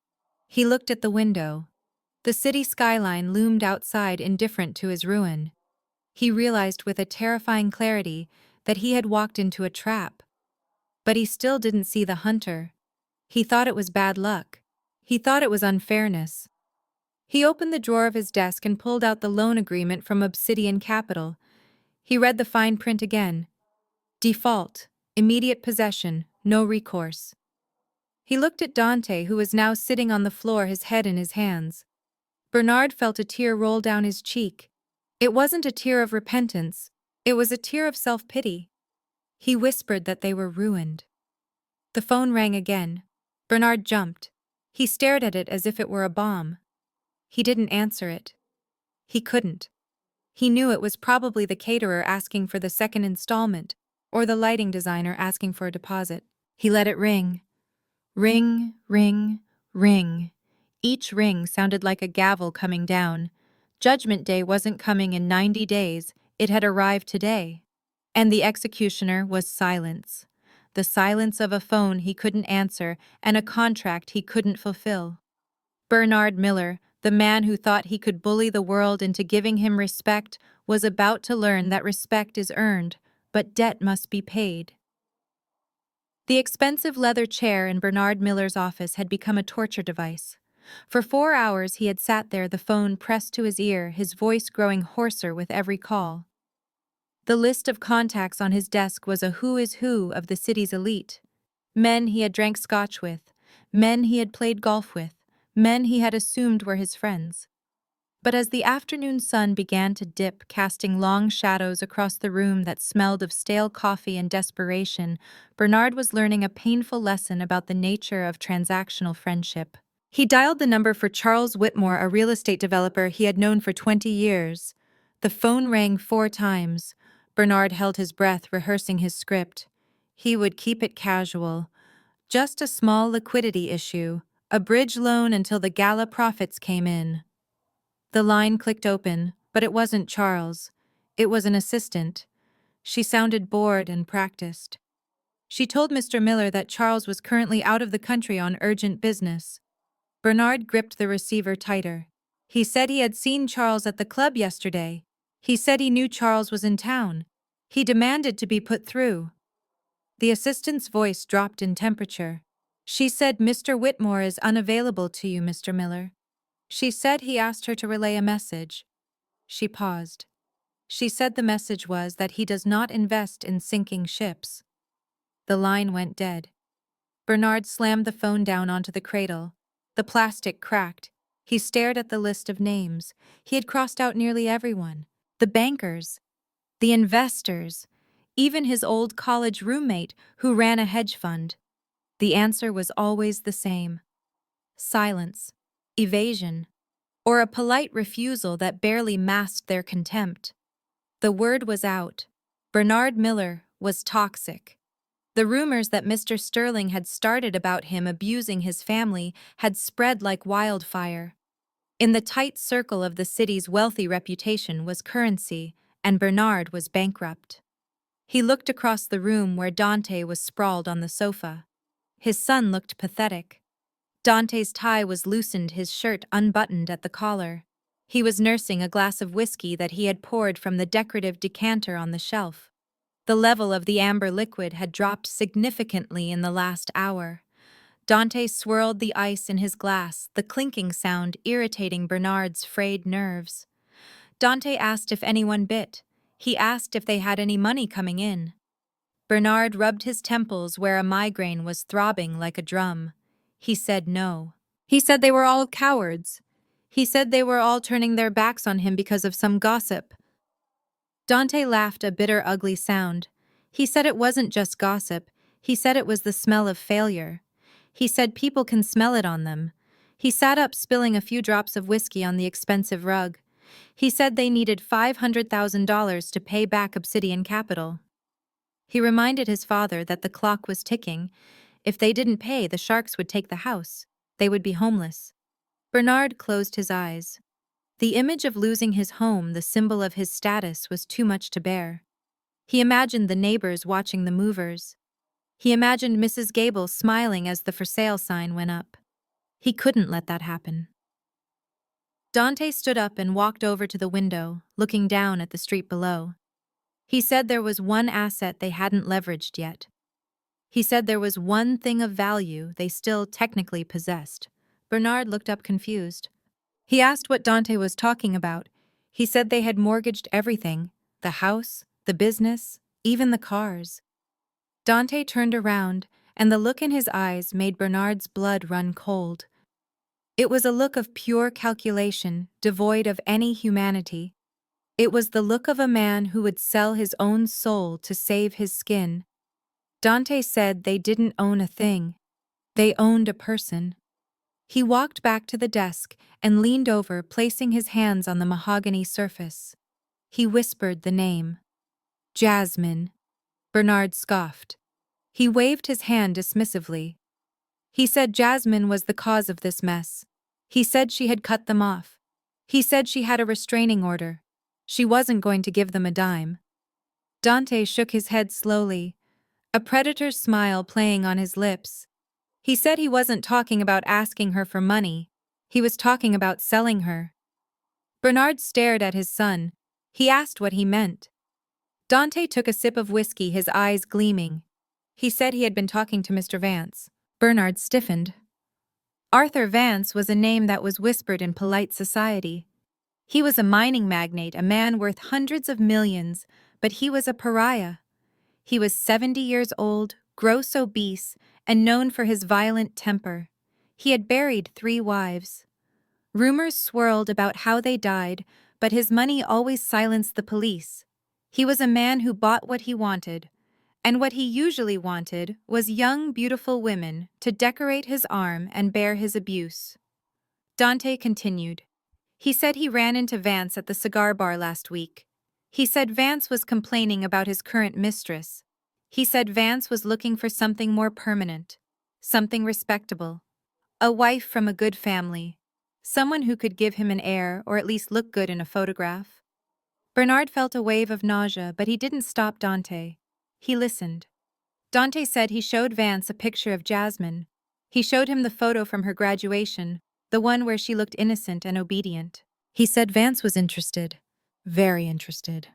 He looked at the window. The city skyline loomed outside, indifferent to his ruin. He realized with a terrifying clarity that he had walked into a trap. But he still didn't see the hunter. He thought it was bad luck. He thought it was unfairness. He opened the drawer of his desk and pulled out the loan agreement from Obsidian Capital. He read the fine print again. Default, immediate possession, no recourse. He looked at Dante, who was now sitting on the floor, his head in his hands. Bernard felt a tear roll down his cheek. It wasn't a tear of repentance, it was a tear of self-pity. He whispered that they were ruined. The phone rang again. Bernard jumped. He stared at it as if it were a bomb. He didn't answer it. He couldn't. He knew it was probably the caterer asking for the second installment, or the lighting designer asking for a deposit. He let it ring. Ring, ring, ring. Each ring sounded like a gavel coming down. Judgment Day wasn't coming in 90 days, it had arrived today. And the executioner was silence. The silence of a phone he couldn't answer and a contract he couldn't fulfill. Bernard Miller, the man who thought he could bully the world into giving him respect, was about to learn that respect is earned, but debt must be paid. The expensive leather chair in Bernard Miller's office had become a torture device. For 4 hours he had sat there, the phone pressed to his ear, his voice growing hoarser with every call. The list of contacts on his desk was a who is who of the city's elite. Men he had drank scotch with, men he had played golf with, men he had assumed were his friends. But as the afternoon sun began to dip, casting long shadows across the room that smelled of stale coffee and desperation, Bernard was learning a painful lesson about the nature of transactional friendship. He dialed the number for Charles Whitmore, a real estate developer he had known for 20 years. The phone rang 4 times. Bernard held his breath, rehearsing his script. He would keep it casual. Just a small liquidity issue, a bridge loan until the gala profits came in. The line clicked open, but it wasn't Charles. It was an assistant. She sounded bored and practiced. She told Mr. Miller that Charles was currently out of the country on urgent business. Bernard gripped the receiver tighter. He said he had seen Charles at the club yesterday. He said he knew Charles was in town. He demanded to be put through. The assistant's voice dropped in temperature. She said, "Mr. Whitmore is unavailable to you, Mr. Miller." She said he asked her to relay a message. She paused. She said the message was that he does not invest in sinking ships. The line went dead. Bernard slammed the phone down onto the cradle. The plastic cracked. He stared at the list of names. He had crossed out nearly everyone. The bankers, the investors, even his old college roommate who ran a hedge fund. The answer was always the same. Silence, evasion, or a polite refusal that barely masked their contempt. The word was out. Bernard Miller was toxic. The rumors that Mr. Sterling had started about him abusing his family had spread like wildfire. In the tight circle of the city's wealthy reputation was currency, and Bernard was bankrupt. He looked across the room where Dante was sprawled on the sofa. His son looked pathetic. Dante's tie was loosened, his shirt unbuttoned at the collar. He was nursing a glass of whiskey that he had poured from the decorative decanter on the shelf. The level of the amber liquid had dropped significantly in the last hour. Dante swirled the ice in his glass, the clinking sound irritating Bernard's frayed nerves. Dante asked if anyone bit. He asked if they had any money coming in. Bernard rubbed his temples where a migraine was throbbing like a drum. He said no. He said they were all cowards. He said they were all turning their backs on him because of some gossip. Dante laughed, a bitter, ugly sound. He said it wasn't just gossip. He said it was the smell of failure. He said people can smell it on them. He sat up, spilling a few drops of whiskey on the expensive rug. He said they needed $500,000 to pay back Obsidian Capital. He reminded his father that the clock was ticking. If they didn't pay, the sharks would take the house. They would be homeless. Bernard closed his eyes. The image of losing his home, the symbol of his status, was too much to bear. He imagined the neighbors watching the movers. He imagined Mrs. Gable smiling as the for sale sign went up. He couldn't let that happen. Dante stood up and walked over to the window, looking down at the street below. He said there was one asset they hadn't leveraged yet. He said there was one thing of value they still technically possessed. Bernard looked up confused. He asked what Dante was talking about. He said they had mortgaged everything, the house, the business, even the cars. Dante turned around, and the look in his eyes made Bernard's blood run cold. It was a look of pure calculation, devoid of any humanity. It was the look of a man who would sell his own soul to save his skin. Dante said they didn't own a thing. They owned a person. He walked back to the desk and leaned over, placing his hands on the mahogany surface. He whispered the name. Jasmine. Bernard scoffed. He waved his hand dismissively. He said Jasmine was the cause of this mess. He said she had cut them off. He said she had a restraining order. She wasn't going to give them a dime. Dante shook his head slowly, a predator's smile playing on his lips. He said he wasn't talking about asking her for money. He was talking about selling her. Bernard stared at his son. He asked what he meant. Dante took a sip of whiskey, his eyes gleaming. He said he had been talking to Mr. Vance. Bernard stiffened. Arthur Vance was a name that was whispered in polite society. He was a mining magnate, a man worth hundreds of millions, but he was a pariah. He was 70 years old, gross obese, and known for his violent temper. He had buried 3 wives. Rumors swirled about how they died, but his money always silenced the police. He was a man who bought what he wanted, and what he usually wanted was young, beautiful women to decorate his arm and bear his abuse. Dante continued. He said he ran into Vance at the cigar bar last week. He said Vance was complaining about his current mistress. He said Vance was looking for something more permanent, something respectable, a wife from a good family, someone who could give him an heir or at least look good in a photograph. Bernard felt a wave of nausea, but he didn't stop Dante. He listened. Dante said he showed Vance a picture of Jasmine. He showed him the photo from her graduation, the one where she looked innocent and obedient. He said Vance was interested. Very interested.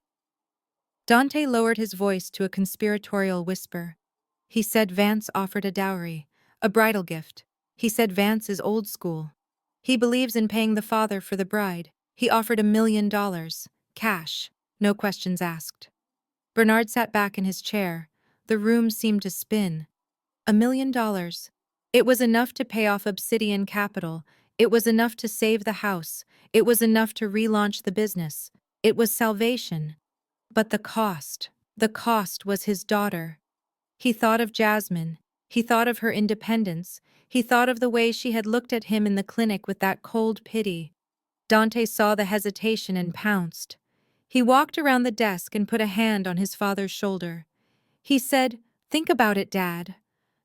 Dante lowered his voice to a conspiratorial whisper. He said Vance offered a dowry, a bridal gift. He said Vance is old school. He believes in paying the father for the bride. He offered $1 million, cash, no questions asked. Bernard sat back in his chair. The room seemed to spin. $1 million. It was enough to pay off Obsidian Capital. It was enough to save the house. It was enough to relaunch the business. It was salvation. But the cost was his daughter. He thought of Jasmine. He thought of her independence. He thought of the way she had looked at him in the clinic with that cold pity. Dante saw the hesitation and pounced. He walked around the desk and put a hand on his father's shoulder. He said, "Think about it, Dad.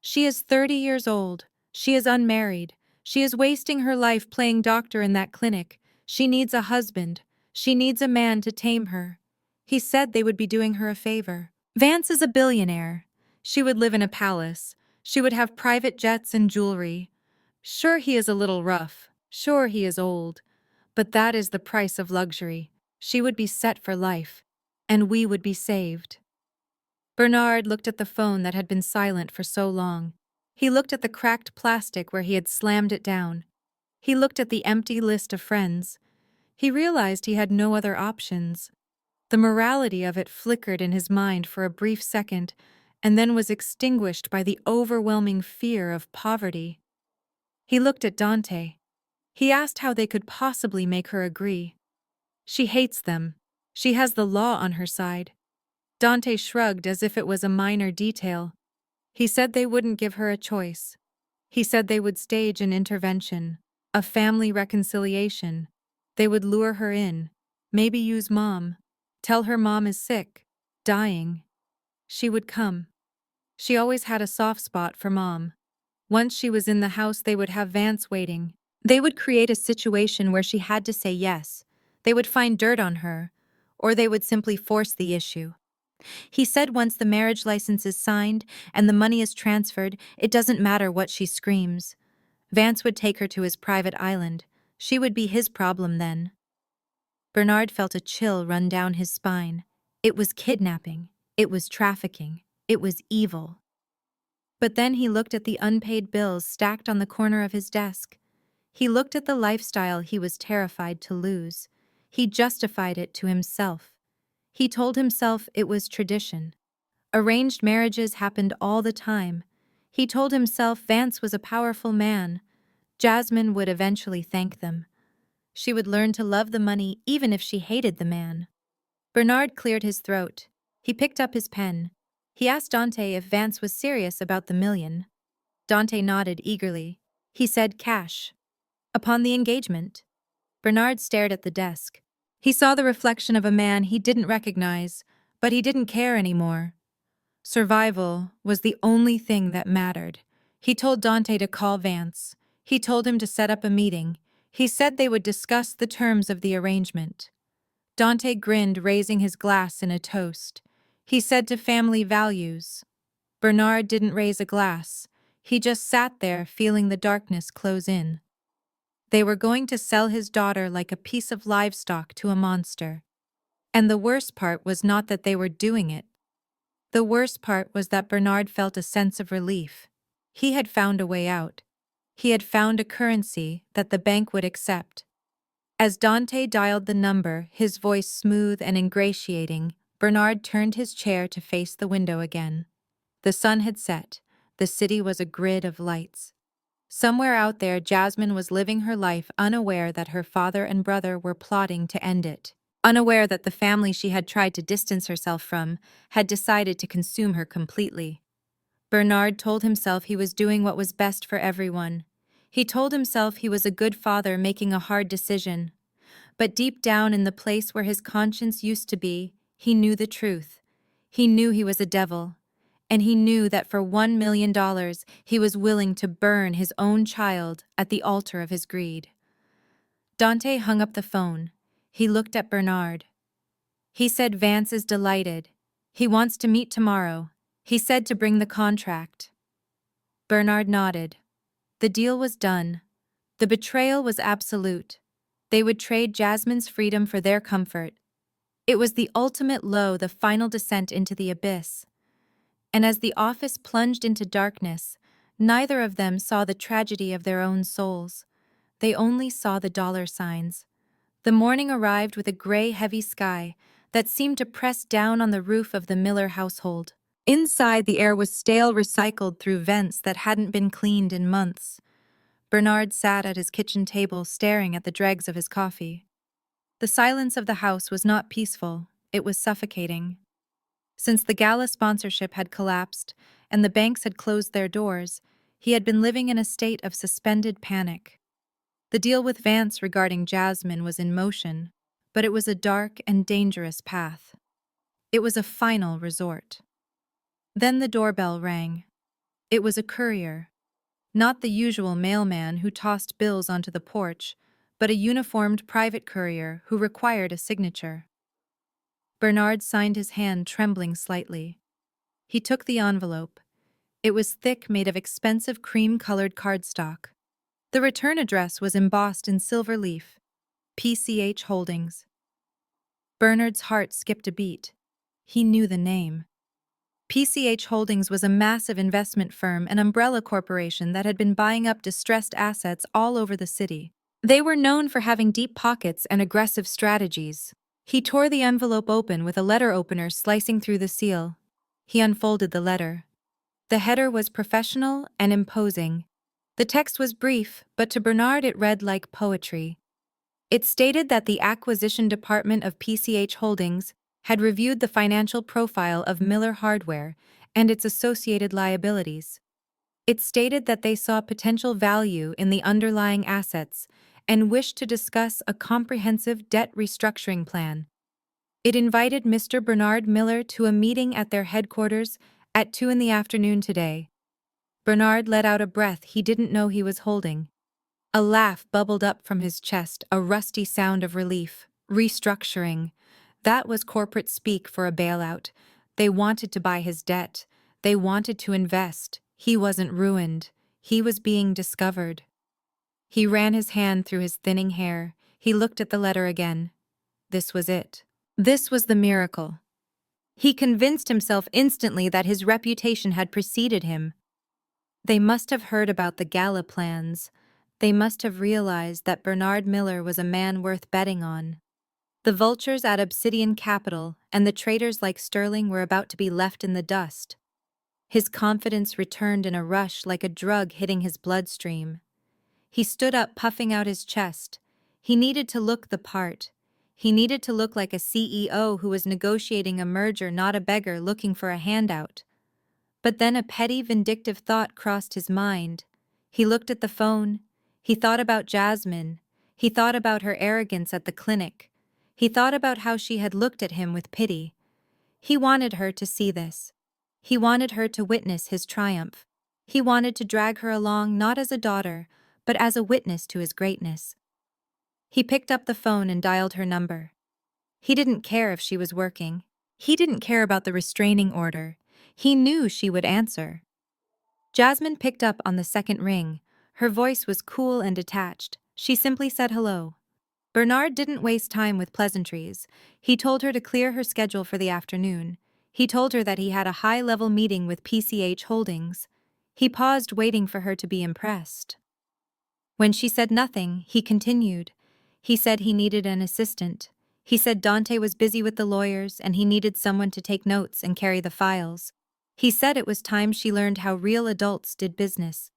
She is 30 years old. She is unmarried. She is wasting her life playing doctor in that clinic. She needs a husband. She needs a man to tame her." He said they would be doing her a favor. Vance is a billionaire. She would live in a palace. She would have private jets and jewelry. Sure, he is a little rough. Sure, he is old. But that is the price of luxury. She would be set for life. And we would be saved. Bernard looked at the phone that had been silent for so long. He looked at the cracked plastic where he had slammed it down. He looked at the empty list of friends. He realized he had no other options. The morality of it flickered in his mind for a brief second, and then was extinguished by the overwhelming fear of poverty. He looked at Dante. He asked how they could possibly make her agree. She hates them. She has the law on her side. Dante shrugged as if it was a minor detail. He said they wouldn't give her a choice. He said they would stage an intervention, a family reconciliation. They would lure her in, maybe use Mom, tell her Mom is sick, dying. She would come. She always had a soft spot for Mom. Once she was in the house, they would have Vance waiting. They would create a situation where she had to say yes. They would find dirt on her, or they would simply force the issue. He said once the marriage license is signed and the money is transferred, it doesn't matter what she screams. Vance would take her to his private island. She would be his problem then. Bernard felt a chill run down his spine. It was kidnapping. It was trafficking. It was evil. But then he looked at the unpaid bills stacked on the corner of his desk. He looked at the lifestyle he was terrified to lose. He justified it to himself. He told himself it was tradition. Arranged marriages happened all the time. He told himself Vance was a powerful man. Jasmine would eventually thank them. She would learn to love the money even if she hated the man. Bernard cleared his throat. He picked up his pen. He asked Dante if Vance was serious about the million. Dante nodded eagerly. He said cash. Upon the engagement, Bernard stared at the desk. He saw the reflection of a man he didn't recognize, but he didn't care anymore. Survival was the only thing that mattered. He told Dante to call Vance. He told him to set up a meeting. He said they would discuss the terms of the arrangement. Dante grinned, raising his glass in a toast. He said to family values. Bernard didn't raise a glass. He just sat there, feeling the darkness close in. They were going to sell his daughter like a piece of livestock to a monster. And the worst part was not that they were doing it. The worst part was that Bernard felt a sense of relief. He had found a way out. He had found a currency that the bank would accept. As Dante dialed the number, his voice smooth and ingratiating, Bernard turned his chair to face the window again. The sun had set. The city was a grid of lights. Somewhere out there, Jasmine was living her life unaware that her father and brother were plotting to end it. Unaware that the family she had tried to distance herself from had decided to consume her completely. Bernard told himself he was doing what was best for everyone. He told himself he was a good father making a hard decision. But deep down in the place where his conscience used to be, he knew the truth. He knew he was a devil. And he knew that for $1 million, he was willing to burn his own child at the altar of his greed. Dante hung up the phone. He looked at Bernard. He said Vance is delighted. He wants to meet tomorrow. He said to bring the contract. Bernard nodded. The deal was done. The betrayal was absolute. They would trade Jasmine's freedom for their comfort. It was the ultimate low, the final descent into the abyss. And as the office plunged into darkness, neither of them saw the tragedy of their own souls. They only saw the dollar signs. The morning arrived with a gray, heavy sky that seemed to press down on the roof of the Miller household. Inside, the air was stale, recycled through vents that hadn't been cleaned in months. Bernard sat at his kitchen table, staring at the dregs of his coffee. The silence of the house was not peaceful, it was suffocating. Since the gala sponsorship had collapsed and the banks had closed their doors, he had been living in a state of suspended panic. The deal with Vance regarding Jasmine was in motion, but it was a dark and dangerous path. It was a final resort. Then the doorbell rang. It was a courier. Not the usual mailman who tossed bills onto the porch, but a uniformed private courier who required a signature. Bernard signed his hand, trembling slightly. He took the envelope. It was thick, made of expensive cream-colored cardstock. The return address was embossed in silver leaf. PCH Holdings. Bernard's heart skipped a beat. He knew the name. PCH Holdings was a massive investment firm, an umbrella corporation that had been buying up distressed assets all over the city. They were known for having deep pockets and aggressive strategies. He tore the envelope open with a letter opener slicing through the seal. He unfolded the letter. The header was professional and imposing. The text was brief, but to Bernard it read like poetry. It stated that the acquisition department of PCH Holdings had reviewed the financial profile of Miller Hardware and its associated liabilities. It stated that they saw potential value in the underlying assets and wished to discuss a comprehensive debt restructuring plan. It invited Mr. Bernard Miller to a meeting at their headquarters at 2 p.m. today. Bernard let out a breath he didn't know he was holding. A laugh bubbled up from his chest, a rusty sound of relief. Restructuring. That was corporate speak for a bailout. They wanted to buy his debt. They wanted to invest. He wasn't ruined. He was being discovered. He ran his hand through his thinning hair. He looked at the letter again. This was it. This was the miracle. He convinced himself instantly that his reputation had preceded him. They must have heard about the gala plans. They must have realized that Bernard Miller was a man worth betting on. The vultures at Obsidian Capital and the traders like Sterling were about to be left in the dust. His confidence returned in a rush like a drug hitting his bloodstream. He stood up, puffing out his chest. He needed to look the part. He needed to look like a CEO who was negotiating a merger, not a beggar looking for a handout. But then a petty, vindictive thought crossed his mind. He looked at the phone. He thought about Jasmine. He thought about her arrogance at the clinic. He thought about how she had looked at him with pity. He wanted her to see this. He wanted her to witness his triumph. He wanted to drag her along not as a daughter, but as a witness to his greatness. He picked up the phone and dialed her number. He didn't care if she was working. He didn't care about the restraining order. He knew she would answer. Jasmine picked up on the second ring. Her voice was cool and detached. She simply said hello. Bernard didn't waste time with pleasantries. He told her to clear her schedule for the afternoon. He told her that he had a high-level meeting with PCH Holdings. He paused, waiting for her to be impressed. When she said nothing, he continued. He said he needed an assistant. He said Dante was busy with the lawyers and he needed someone to take notes and carry the files. He said it was time she learned how real adults did business.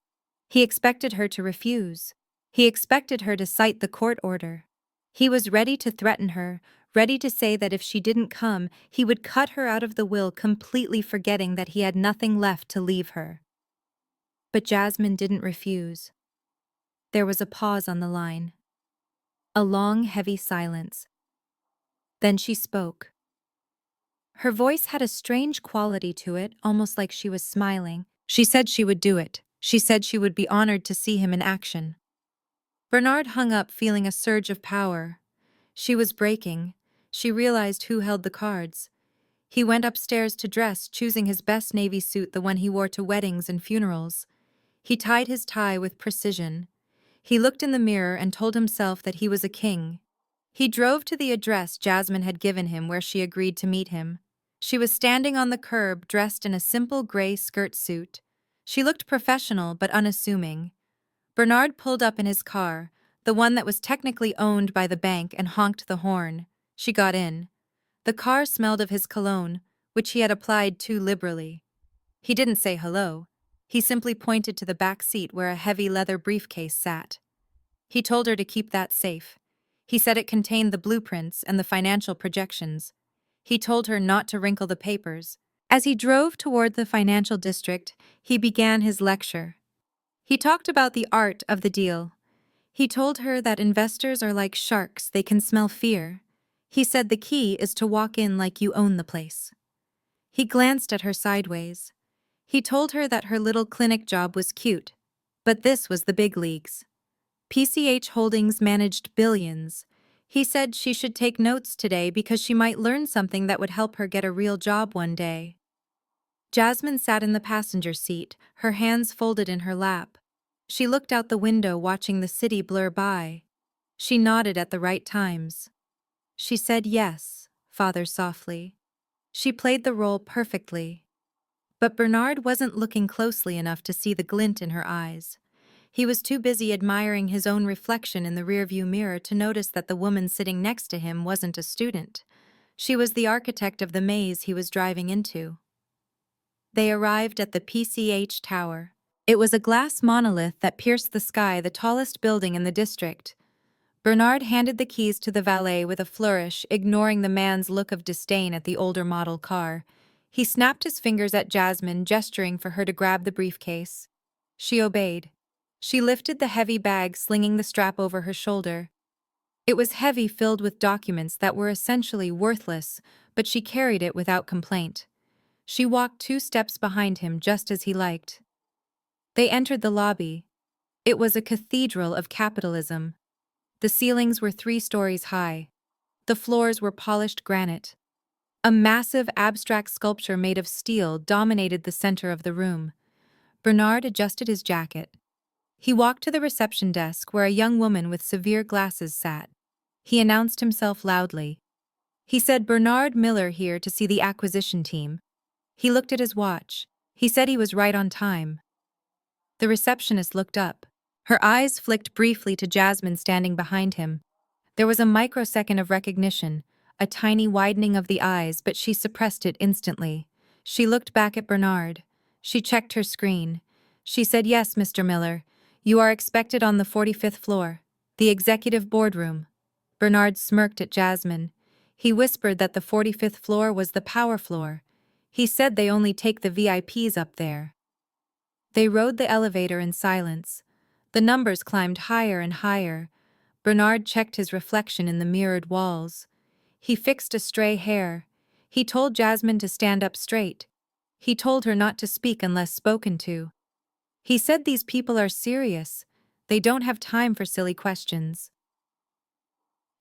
He expected her to refuse. He expected her to cite the court order. He was ready to threaten her, ready to say that if she didn't come, he would cut her out of the will, completely forgetting that he had nothing left to leave her. But Jasmine didn't refuse. There was a pause on the line. A long, heavy silence. Then she spoke. Her voice had a strange quality to it, almost like she was smiling. She said she would do it. She said she would be honored to see him in action. Bernard hung up, feeling a surge of power. She was breaking. She realized who held the cards. He went upstairs to dress, choosing his best navy suit, the one he wore to weddings and funerals. He tied his tie with precision. He looked in the mirror and told himself that he was a king. He drove to the address Jasmine had given him, where she agreed to meet him. She was standing on the curb, dressed in a simple gray skirt suit. She looked professional but unassuming. Bernard pulled up in his car, the one that was technically owned by the bank, and honked the horn. She got in. The car smelled of his cologne, which he had applied too liberally. He didn't say hello. He simply pointed to the back seat where a heavy leather briefcase sat. He told her to keep that safe. He said it contained the blueprints and the financial projections. He told her not to wrinkle the papers. As he drove toward the financial district, he began his lecture. He talked about the art of the deal. He told her that investors are like sharks, they can smell fear. He said the key is to walk in like you own the place. He glanced at her sideways. He told her that her little clinic job was cute, but this was the big leagues. PCH Holdings managed billions. He said she should take notes today because she might learn something that would help her get a real job one day. Jasmine sat in the passenger seat, her hands folded in her lap. She looked out the window, watching the city blur by. She nodded at the right times. She said yes, father, softly. She played the role perfectly. But Bernard wasn't looking closely enough to see the glint in her eyes. He was too busy admiring his own reflection in the rearview mirror to notice that the woman sitting next to him wasn't a student. She was the architect of the maze he was driving into. They arrived at the PCH Tower. It was a glass monolith that pierced the sky, the tallest building in the district. Bernard handed the keys to the valet with a flourish, ignoring the man's look of disdain at the older model car. He snapped his fingers at Jasmine, gesturing for her to grab the briefcase. She obeyed. She lifted the heavy bag, slinging the strap over her shoulder. It was heavy, filled with documents that were essentially worthless, but she carried it without complaint. She walked 2 steps behind him, just as he liked. They entered the lobby. It was a cathedral of capitalism. The ceilings were 3 stories high. The floors were polished granite. A massive abstract sculpture made of steel dominated the center of the room. Bernard adjusted his jacket. He walked to the reception desk where a young woman with severe glasses sat. He announced himself loudly. He said, "Bernard Miller here to see the acquisition team." He looked at his watch. He said he was right on time. The receptionist looked up. Her eyes flicked briefly to Jasmine standing behind him. There was a microsecond of recognition, a tiny widening of the eyes, but she suppressed it instantly. She looked back at Bernard. She checked her screen. She said, "Yes, Mr. Miller. You are expected on the 45th floor, the executive boardroom." Bernard smirked at Jasmine. He whispered that the 45th floor was the power floor. He said they only take the VIPs up there. They rode the elevator in silence. The numbers climbed higher and higher. Bernard checked his reflection in the mirrored walls. He fixed a stray hair. He told Jasmine to stand up straight. He told her not to speak unless spoken to. He said these people are serious. They don't have time for silly questions.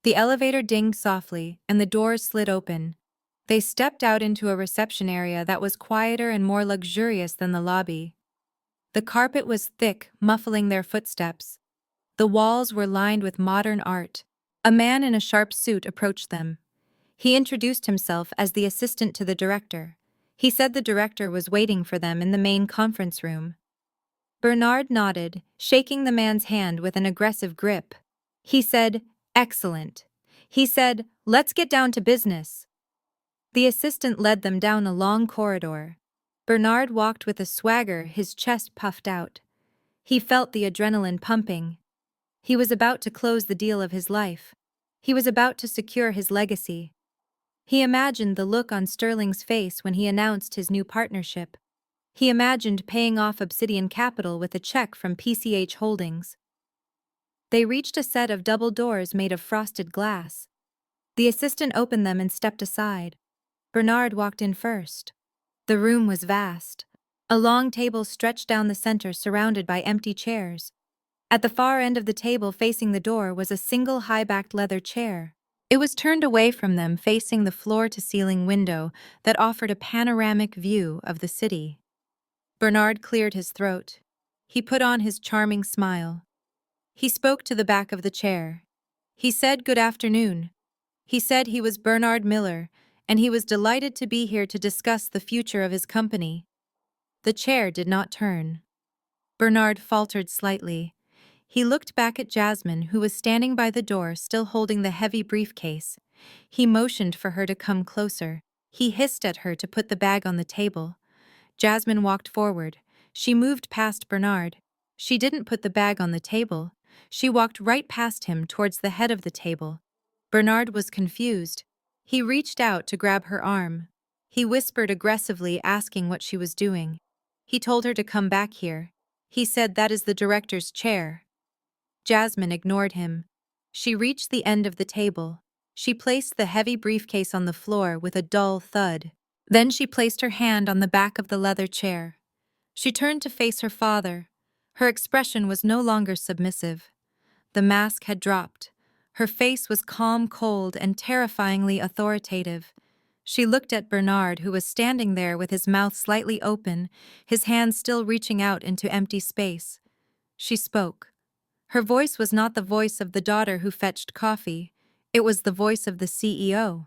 The elevator dinged softly, and the doors slid open. They stepped out into a reception area that was quieter and more luxurious than the lobby. The carpet was thick, muffling their footsteps. The walls were lined with modern art. A man in a sharp suit approached them. He introduced himself as the assistant to the director. He said the director was waiting for them in the main conference room. Bernard nodded, shaking the man's hand with an aggressive grip. He said, "Excellent." He said, "Let's get down to business." The assistant led them down a long corridor. Bernard walked with a swagger, his chest puffed out. He felt the adrenaline pumping. He was about to close the deal of his life. He was about to secure his legacy. He imagined the look on Sterling's face when he announced his new partnership. He imagined paying off Obsidian Capital with a check from PCH Holdings. They reached a set of double doors made of frosted glass. The assistant opened them and stepped aside. Bernard walked in first. The room was vast. A long table stretched down the center, surrounded by empty chairs. At the far end of the table facing the door was a single high-backed leather chair. It was turned away from them, facing the floor-to-ceiling window that offered a panoramic view of the city. Bernard cleared his throat. He put on his charming smile. He spoke to the back of the chair. He said, "Good afternoon." He said he was Bernard Miller, and he was delighted to be here to discuss the future of his company. The chair did not turn. Bernard faltered slightly. He looked back at Jasmine, who was standing by the door, still holding the heavy briefcase. He motioned for her to come closer. He hissed at her to put the bag on the table. Jasmine walked forward. She moved past Bernard. She didn't put the bag on the table. She walked right past him towards the head of the table. Bernard was confused. He reached out to grab her arm. He whispered aggressively, asking what she was doing. He told her to come back here. He said, "That is the director's chair." Jasmine ignored him. She reached the end of the table. She placed the heavy briefcase on the floor with a dull thud. Then she placed her hand on the back of the leather chair. She turned to face her father. Her expression was no longer submissive. The mask had dropped. Her face was calm, cold, and terrifyingly authoritative. She looked at Bernard, who was standing there with his mouth slightly open, his hands still reaching out into empty space. She spoke. Her voice was not the voice of the daughter who fetched coffee. It was the voice of the CEO.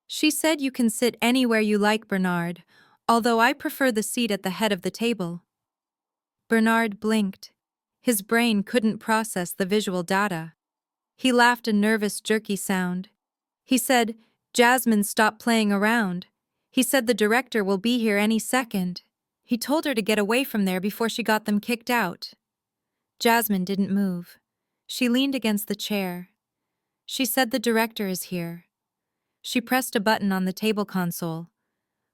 She said, "You can sit anywhere you like, Bernard, although I prefer the seat at the head of the table." Bernard blinked. His brain couldn't process the visual data. He laughed a nervous, jerky sound. He said, "Jasmine, stop playing around." He said the director will be here any second. He told her to get away from there before she got them kicked out. Jasmine didn't move. She leaned against the chair. She said, "The director is here." She pressed a button on the table console.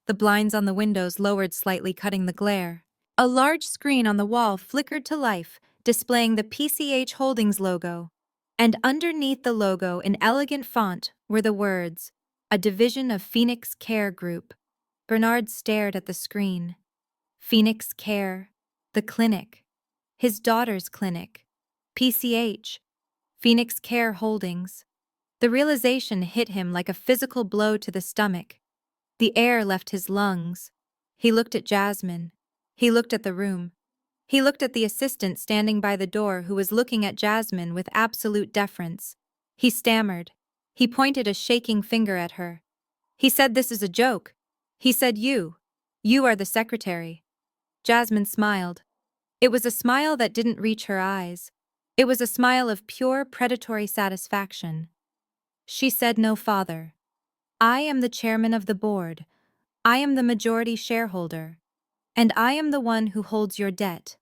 The blinds on the windows lowered slightly, cutting the glare. A large screen on the wall flickered to life, displaying the PCH Holdings logo. And underneath the logo, in elegant font, were the words, "A division of Phoenix Care Group." Bernard stared at the screen. Phoenix Care, the clinic, his daughter's clinic, PCH, Phoenix Care Holdings. The realization hit him like a physical blow to the stomach. The air left his lungs. He looked at Jasmine. He looked at the room. He looked at the assistant standing by the door, who was looking at Jasmine with absolute deference. He stammered. He pointed a shaking finger at her. He said, "This is a joke." He said, You are the secretary." Jasmine smiled. It was a smile that didn't reach her eyes. It was a smile of pure predatory satisfaction. She said, "No, father. I am the chairman of the board. I am the majority shareholder. And I am the one who holds your debt.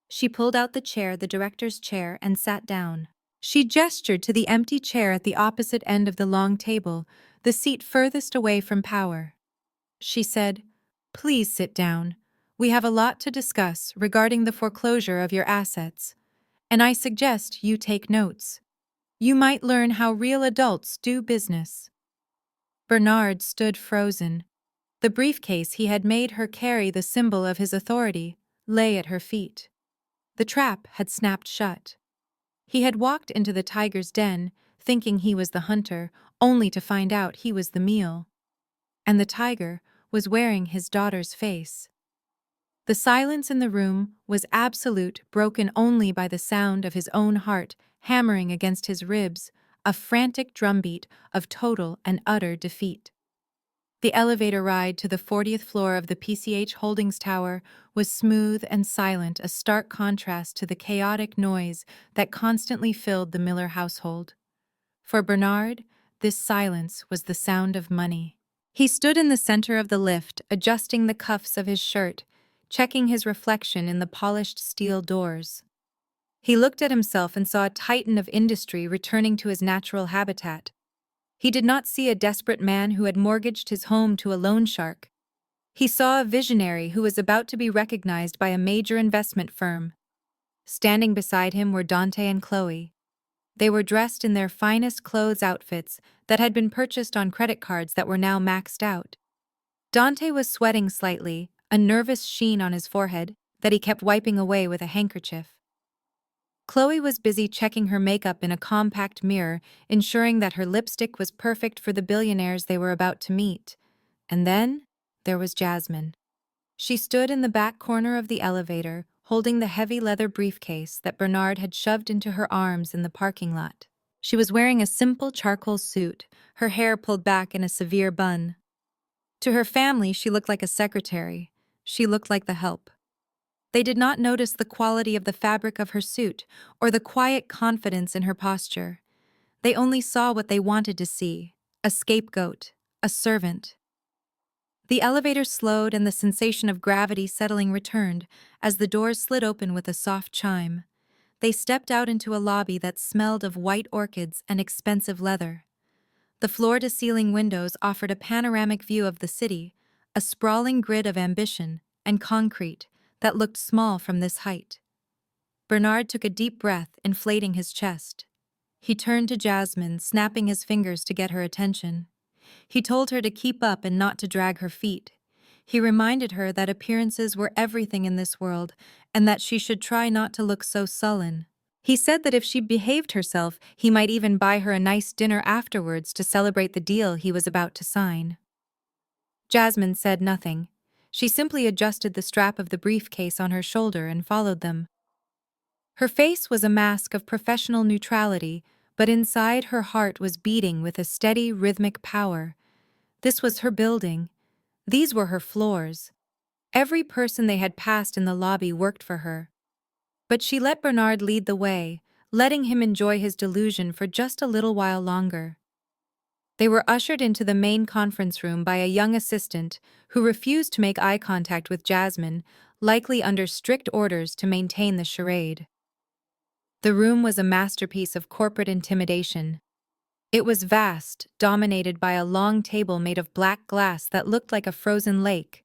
She pulled out the chair, the director's chair, and sat down. She gestured to the empty chair at the opposite end of the long table, the seat furthest away from power. She said, "Please sit down. We have a lot to discuss regarding the foreclosure of your assets, and I suggest you take notes. You might learn how real adults do business." Bernard stood frozen. The briefcase he had made her carry, the symbol of his authority, lay at her feet. The trap had snapped shut. He had walked into the tiger's den, thinking he was the hunter, only to find out he was the meal. And the tiger was wearing his daughter's face. The silence in the room was absolute, broken only by the sound of his own heart hammering against his ribs, a frantic drumbeat of total and utter defeat. The elevator ride to the 40th floor of the PCH Holdings Tower was smooth and silent, a stark contrast to the chaotic noise that constantly filled the Miller household. For Bernard, this silence was the sound of money. He stood in the center of the lift, adjusting the cuffs of his shirt, checking his reflection in the polished steel doors. He looked at himself and saw a titan of industry returning to his natural habitat. He did not see a desperate man who had mortgaged his home to a loan shark. He saw a visionary who was about to be recognized by a major investment firm. Standing beside him were Dante and Chloe. They were dressed in their finest clothes outfits that had been purchased on credit cards that were now maxed out. Dante was sweating slightly, a nervous sheen on his forehead that he kept wiping away with a handkerchief. Chloe was busy checking her makeup in a compact mirror, ensuring that her lipstick was perfect for the billionaires they were about to meet. And then, there was Jasmine. She stood in the back corner of the elevator, holding the heavy leather briefcase that Bernard had shoved into her arms in the parking lot. She was wearing a simple charcoal suit, her hair pulled back in a severe bun. To her family, she looked like a secretary. She looked like the help. They did not notice the quality of the fabric of her suit or the quiet confidence in her posture. They only saw what they wanted to see: a scapegoat, a servant. The elevator slowed and the sensation of gravity settling returned as the doors slid open with a soft chime. They stepped out into a lobby that smelled of white orchids and expensive leather. The floor-to-ceiling windows offered a panoramic view of the city, a sprawling grid of ambition and concrete that looked small from this height. Bernard took a deep breath, inflating his chest. He turned to Jasmine, snapping his fingers to get her attention. He told her to keep up and not to drag her feet. He reminded her that appearances were everything in this world and that she should try not to look so sullen. He said that if she behaved herself, he might even buy her a nice dinner afterwards to celebrate the deal he was about to sign. Jasmine said nothing. She simply adjusted the strap of the briefcase on her shoulder and followed them. Her face was a mask of professional neutrality, but inside her heart was beating with a steady, rhythmic power. This was her building. These were her floors. Every person they had passed in the lobby worked for her. But she let Bernard lead the way, letting him enjoy his delusion for just a little while longer. They were ushered into the main conference room by a young assistant who refused to make eye contact with Jasmine, likely under strict orders to maintain the charade. The room was a masterpiece of corporate intimidation. It was vast, dominated by a long table made of black glass that looked like a frozen lake.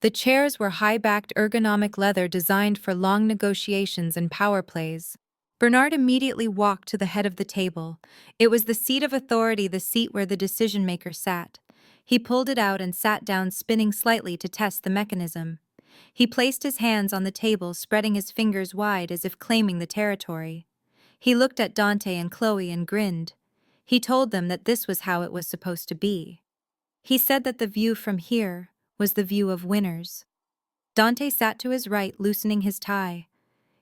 The chairs were high-backed ergonomic leather designed for long negotiations and power plays. Bernard immediately walked to the head of the table. It was the seat of authority, the seat where the decision-maker sat. He pulled it out and sat down, spinning slightly to test the mechanism. He placed his hands on the table, spreading his fingers wide as if claiming the territory. He looked at Dante and Chloe and grinned. He told them that this was how it was supposed to be. He said that the view from here was the view of winners. Dante sat to his right, loosening his tie.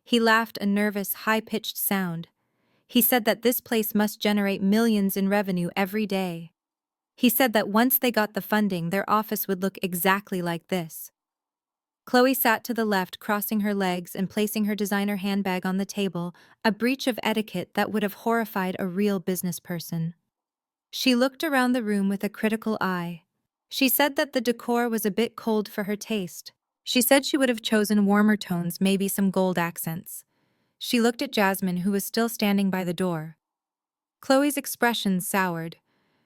He laughed, a nervous, high-pitched sound. He said that this place must generate millions in revenue every day. He said that once they got the funding, their office would look exactly like this. Chloe sat to the left, crossing her legs and placing her designer handbag on the table, a breach of etiquette that would have horrified a real business person. She looked around the room with a critical eye. She said that the decor was a bit cold for her taste. She said she would have chosen warmer tones, maybe some gold accents. She looked at Jasmine, who was still standing by the door. Chloe's expression soured.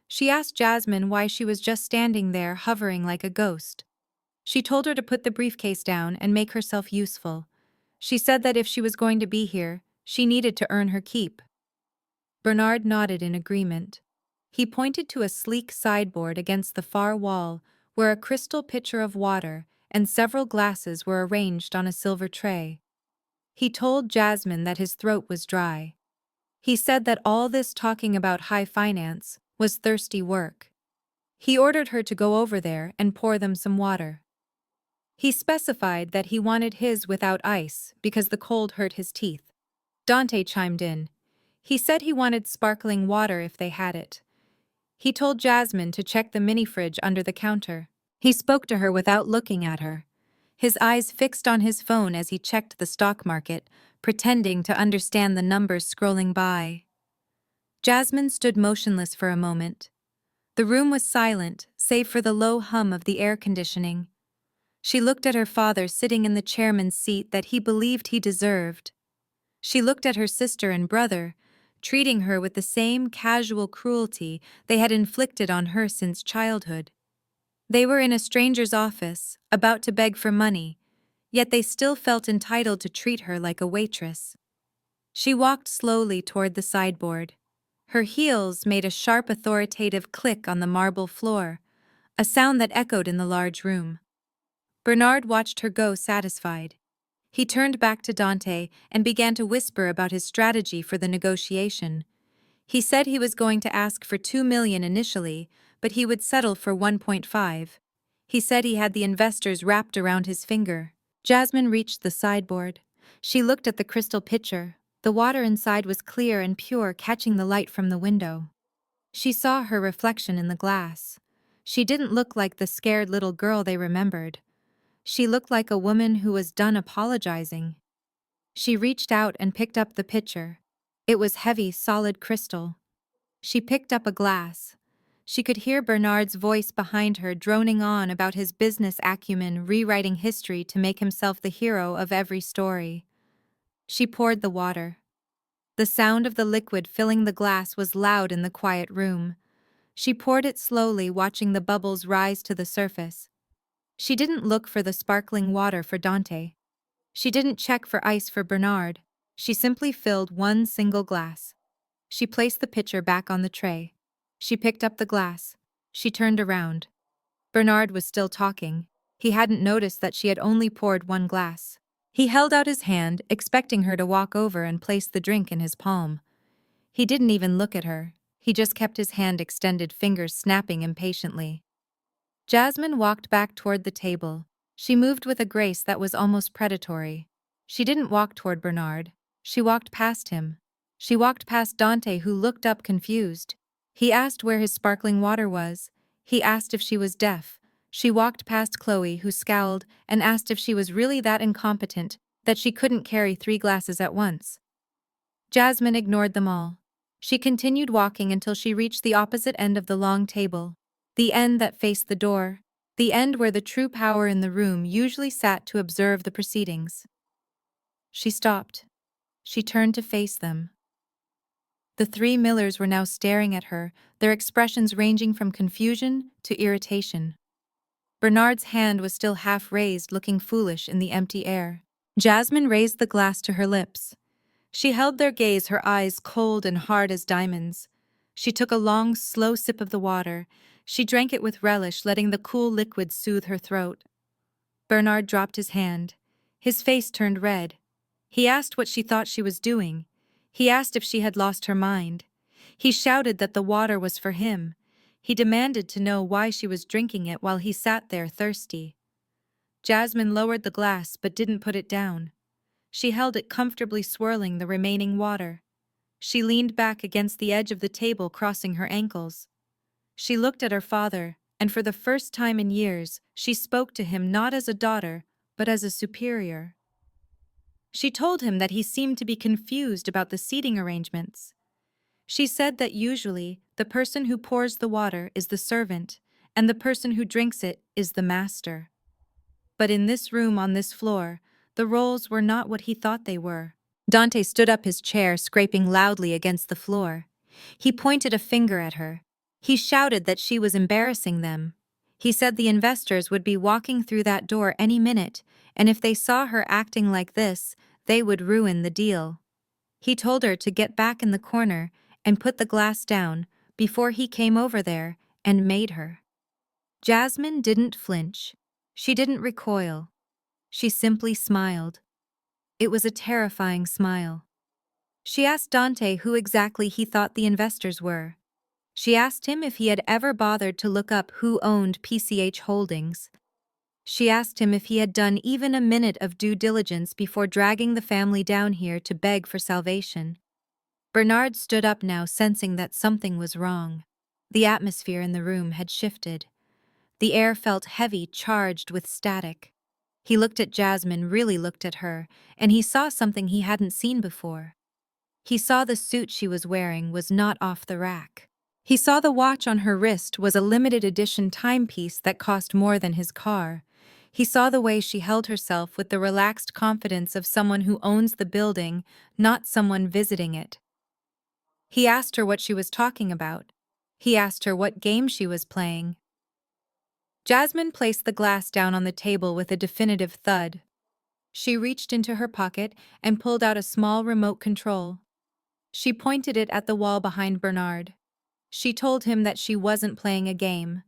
She asked Jasmine why she was just standing there, hovering like a ghost. She told her to put the briefcase down and make herself useful. She said that if she was going to be here, she needed to earn her keep. Bernard nodded in agreement. He pointed to a sleek sideboard against the far wall, where a crystal pitcher of water and several glasses were arranged on a silver tray. He told Jasmine that his throat was dry. He said that all this talking about high finance was thirsty work. He ordered her to go over there and pour them some water. He specified that he wanted his without ice because the cold hurt his teeth. Dante chimed in. He said he wanted sparkling water if they had it. He told Jasmine to check the mini fridge under the counter. He spoke to her without looking at her, his eyes fixed on his phone as he checked the stock market, pretending to understand the numbers scrolling by. Jasmine stood motionless for a moment. The room was silent, save for the low hum of the air conditioning. She looked at her father sitting in the chairman's seat that he believed he deserved. She looked at her sister and brother, treating her with the same casual cruelty they had inflicted on her since childhood. They were in a stranger's office, about to beg for money, yet they still felt entitled to treat her like a waitress. She walked slowly toward the sideboard. Her heels made a sharp authoritative click on the marble floor, a sound that echoed in the large room. Bernard watched her go, satisfied. He turned back to Dante and began to whisper about his strategy for the negotiation. He said he was going to ask for 2 million initially, but he would settle for 1.5. He said he had the investors wrapped around his finger. Jasmine reached the sideboard. She looked at the crystal pitcher. The water inside was clear and pure, catching the light from the window. She saw her reflection in the glass. She didn't look like the scared little girl they remembered. She looked like a woman who was done apologizing. She reached out and picked up the pitcher. It was heavy, solid crystal. She picked up a glass. She could hear Bernard's voice behind her droning on about his business acumen, rewriting history to make himself the hero of every story. She poured the water. The sound of the liquid filling the glass was loud in the quiet room. She poured it slowly, watching the bubbles rise to the surface. She didn't look for the sparkling water for Dante. She didn't check for ice for Bernard. She simply filled one single glass. She placed the pitcher back on the tray. She picked up the glass. She turned around. Bernard was still talking. He hadn't noticed that she had only poured one glass. He held out his hand, expecting her to walk over and place the drink in his palm. He didn't even look at her. He just kept his hand extended, fingers snapping impatiently. Jasmine walked back toward the table. She moved with a grace that was almost predatory. She didn't walk toward Bernard. She walked past him. She walked past Dante, who looked up confused. He asked where his sparkling water was. He asked if she was deaf. She walked past Chloe, who scowled and asked if she was really that incompetent that she couldn't carry 3 glasses at once. Jasmine ignored them all. She continued walking until she reached the opposite end of the long table, the end that faced the door, the end where the true power in the room usually sat to observe the proceedings. She stopped. She turned to face them. The 3 Millers were now staring at her, their expressions ranging from confusion to irritation. Bernard's hand was still half raised, looking foolish in the empty air. Jasmine raised the glass to her lips. She held their gaze, her eyes cold and hard as diamonds. She took a long, slow sip of the water. She drank it with relish, letting the cool liquid soothe her throat. Bernard dropped his hand. His face turned red. He asked what she thought she was doing. He asked if she had lost her mind. He shouted that the water was for him. He demanded to know why she was drinking it while he sat there thirsty. Jasmine lowered the glass but didn't put it down. She held it comfortably, swirling the remaining water. She leaned back against the edge of the table, crossing her ankles. She looked at her father, and for the first time in years, she spoke to him not as a daughter, but as a superior. She told him that he seemed to be confused about the seating arrangements. She said that usually the person who pours the water is the servant, and the person who drinks it is the master. But in this room on this floor, the roles were not what he thought they were. Dante stood up his chair, scraping loudly against the floor. He pointed a finger at her. He shouted that she was embarrassing them. He said the investors would be walking through that door any minute, and if they saw her acting like this, they would ruin the deal. He told her to get back in the corner and put the glass down before he came over there and made her. Jasmine didn't flinch. She didn't recoil. She simply smiled. It was a terrifying smile. She asked Dante who exactly he thought the investors were. She asked him if he had ever bothered to look up who owned PCH Holdings. She asked him if he had done even a minute of due diligence before dragging the family down here to beg for salvation. Bernard stood up now, sensing that something was wrong. The atmosphere in the room had shifted. The air felt heavy, charged with static. He looked at Jasmine, really looked at her, and he saw something he hadn't seen before. He saw the suit she was wearing was not off the rack. He saw the watch on her wrist was a limited edition timepiece that cost more than his car. He saw the way she held herself with the relaxed confidence of someone who owns the building, not someone visiting it. He asked her what she was talking about. He asked her what game she was playing. Jasmine placed the glass down on the table with a definitive thud. She reached into her pocket and pulled out a small remote control. She pointed it at the wall behind Bernard. She told him that she wasn't playing a game.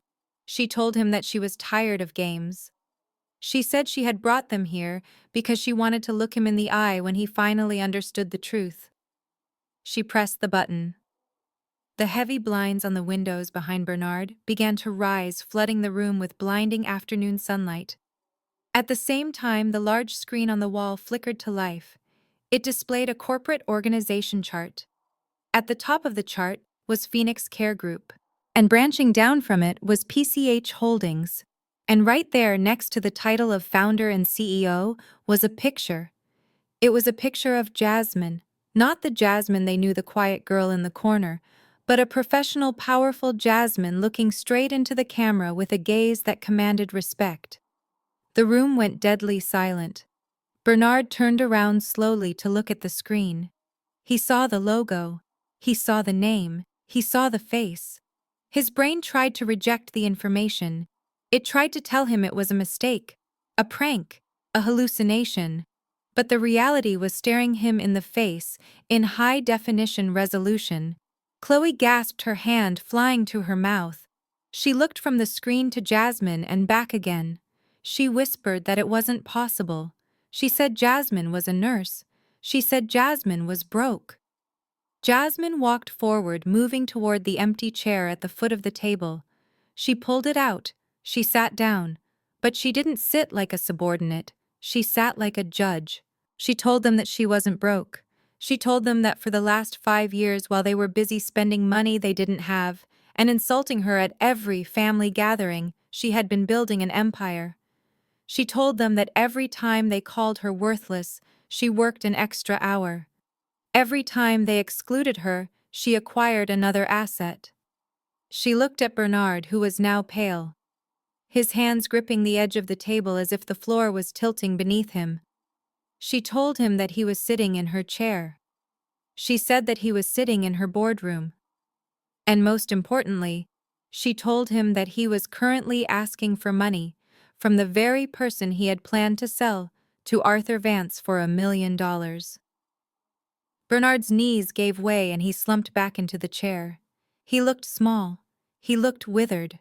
She told him that she was tired of games. She said she had brought them here because she wanted to look him in the eye when he finally understood the truth. She pressed the button. The heavy blinds on the windows behind Bernard began to rise, flooding the room with blinding afternoon sunlight. At the same time, the large screen on the wall flickered to life. It displayed a corporate organization chart. At the top of the chart was Phoenix Care Group, and branching down from it was PCH Holdings. And right there, next to the title of founder and CEO, was a picture. It was a picture of Jasmine, not the Jasmine they knew, the quiet girl in the corner, but a professional, powerful Jasmine looking straight into the camera with a gaze that commanded respect. The room went deadly silent. Bernard turned around slowly to look at the screen. He saw the logo. He saw the name. He saw the face. His brain tried to reject the information. It tried to tell him it was a mistake, a prank, a hallucination. But the reality was staring him in the face, in high-definition resolution. Chloe gasped, her hand flying to her mouth. She looked from the screen to Jasmine and back again. She whispered that it wasn't possible. She said Jasmine was a nurse. She said Jasmine was broke. Jasmine walked forward, moving toward the empty chair at the foot of the table. She pulled it out. She sat down. But she didn't sit like a subordinate. She sat like a judge. She told them that she wasn't broke. She told them that for the last 5 years, while they were busy spending money they didn't have, and insulting her at every family gathering, she had been building an empire. She told them that every time they called her worthless, she worked an extra hour. Every time they excluded her, she acquired another asset. She looked at Bernard, who was now pale, his hands gripping the edge of the table as if the floor was tilting beneath him. She told him that he was sitting in her chair. She said that he was sitting in her boardroom. And most importantly, she told him that he was currently asking for money from the very person he had planned to sell to Arthur Vance for $1 million. Bernard's knees gave way and he slumped back into the chair. He looked small. He looked withered.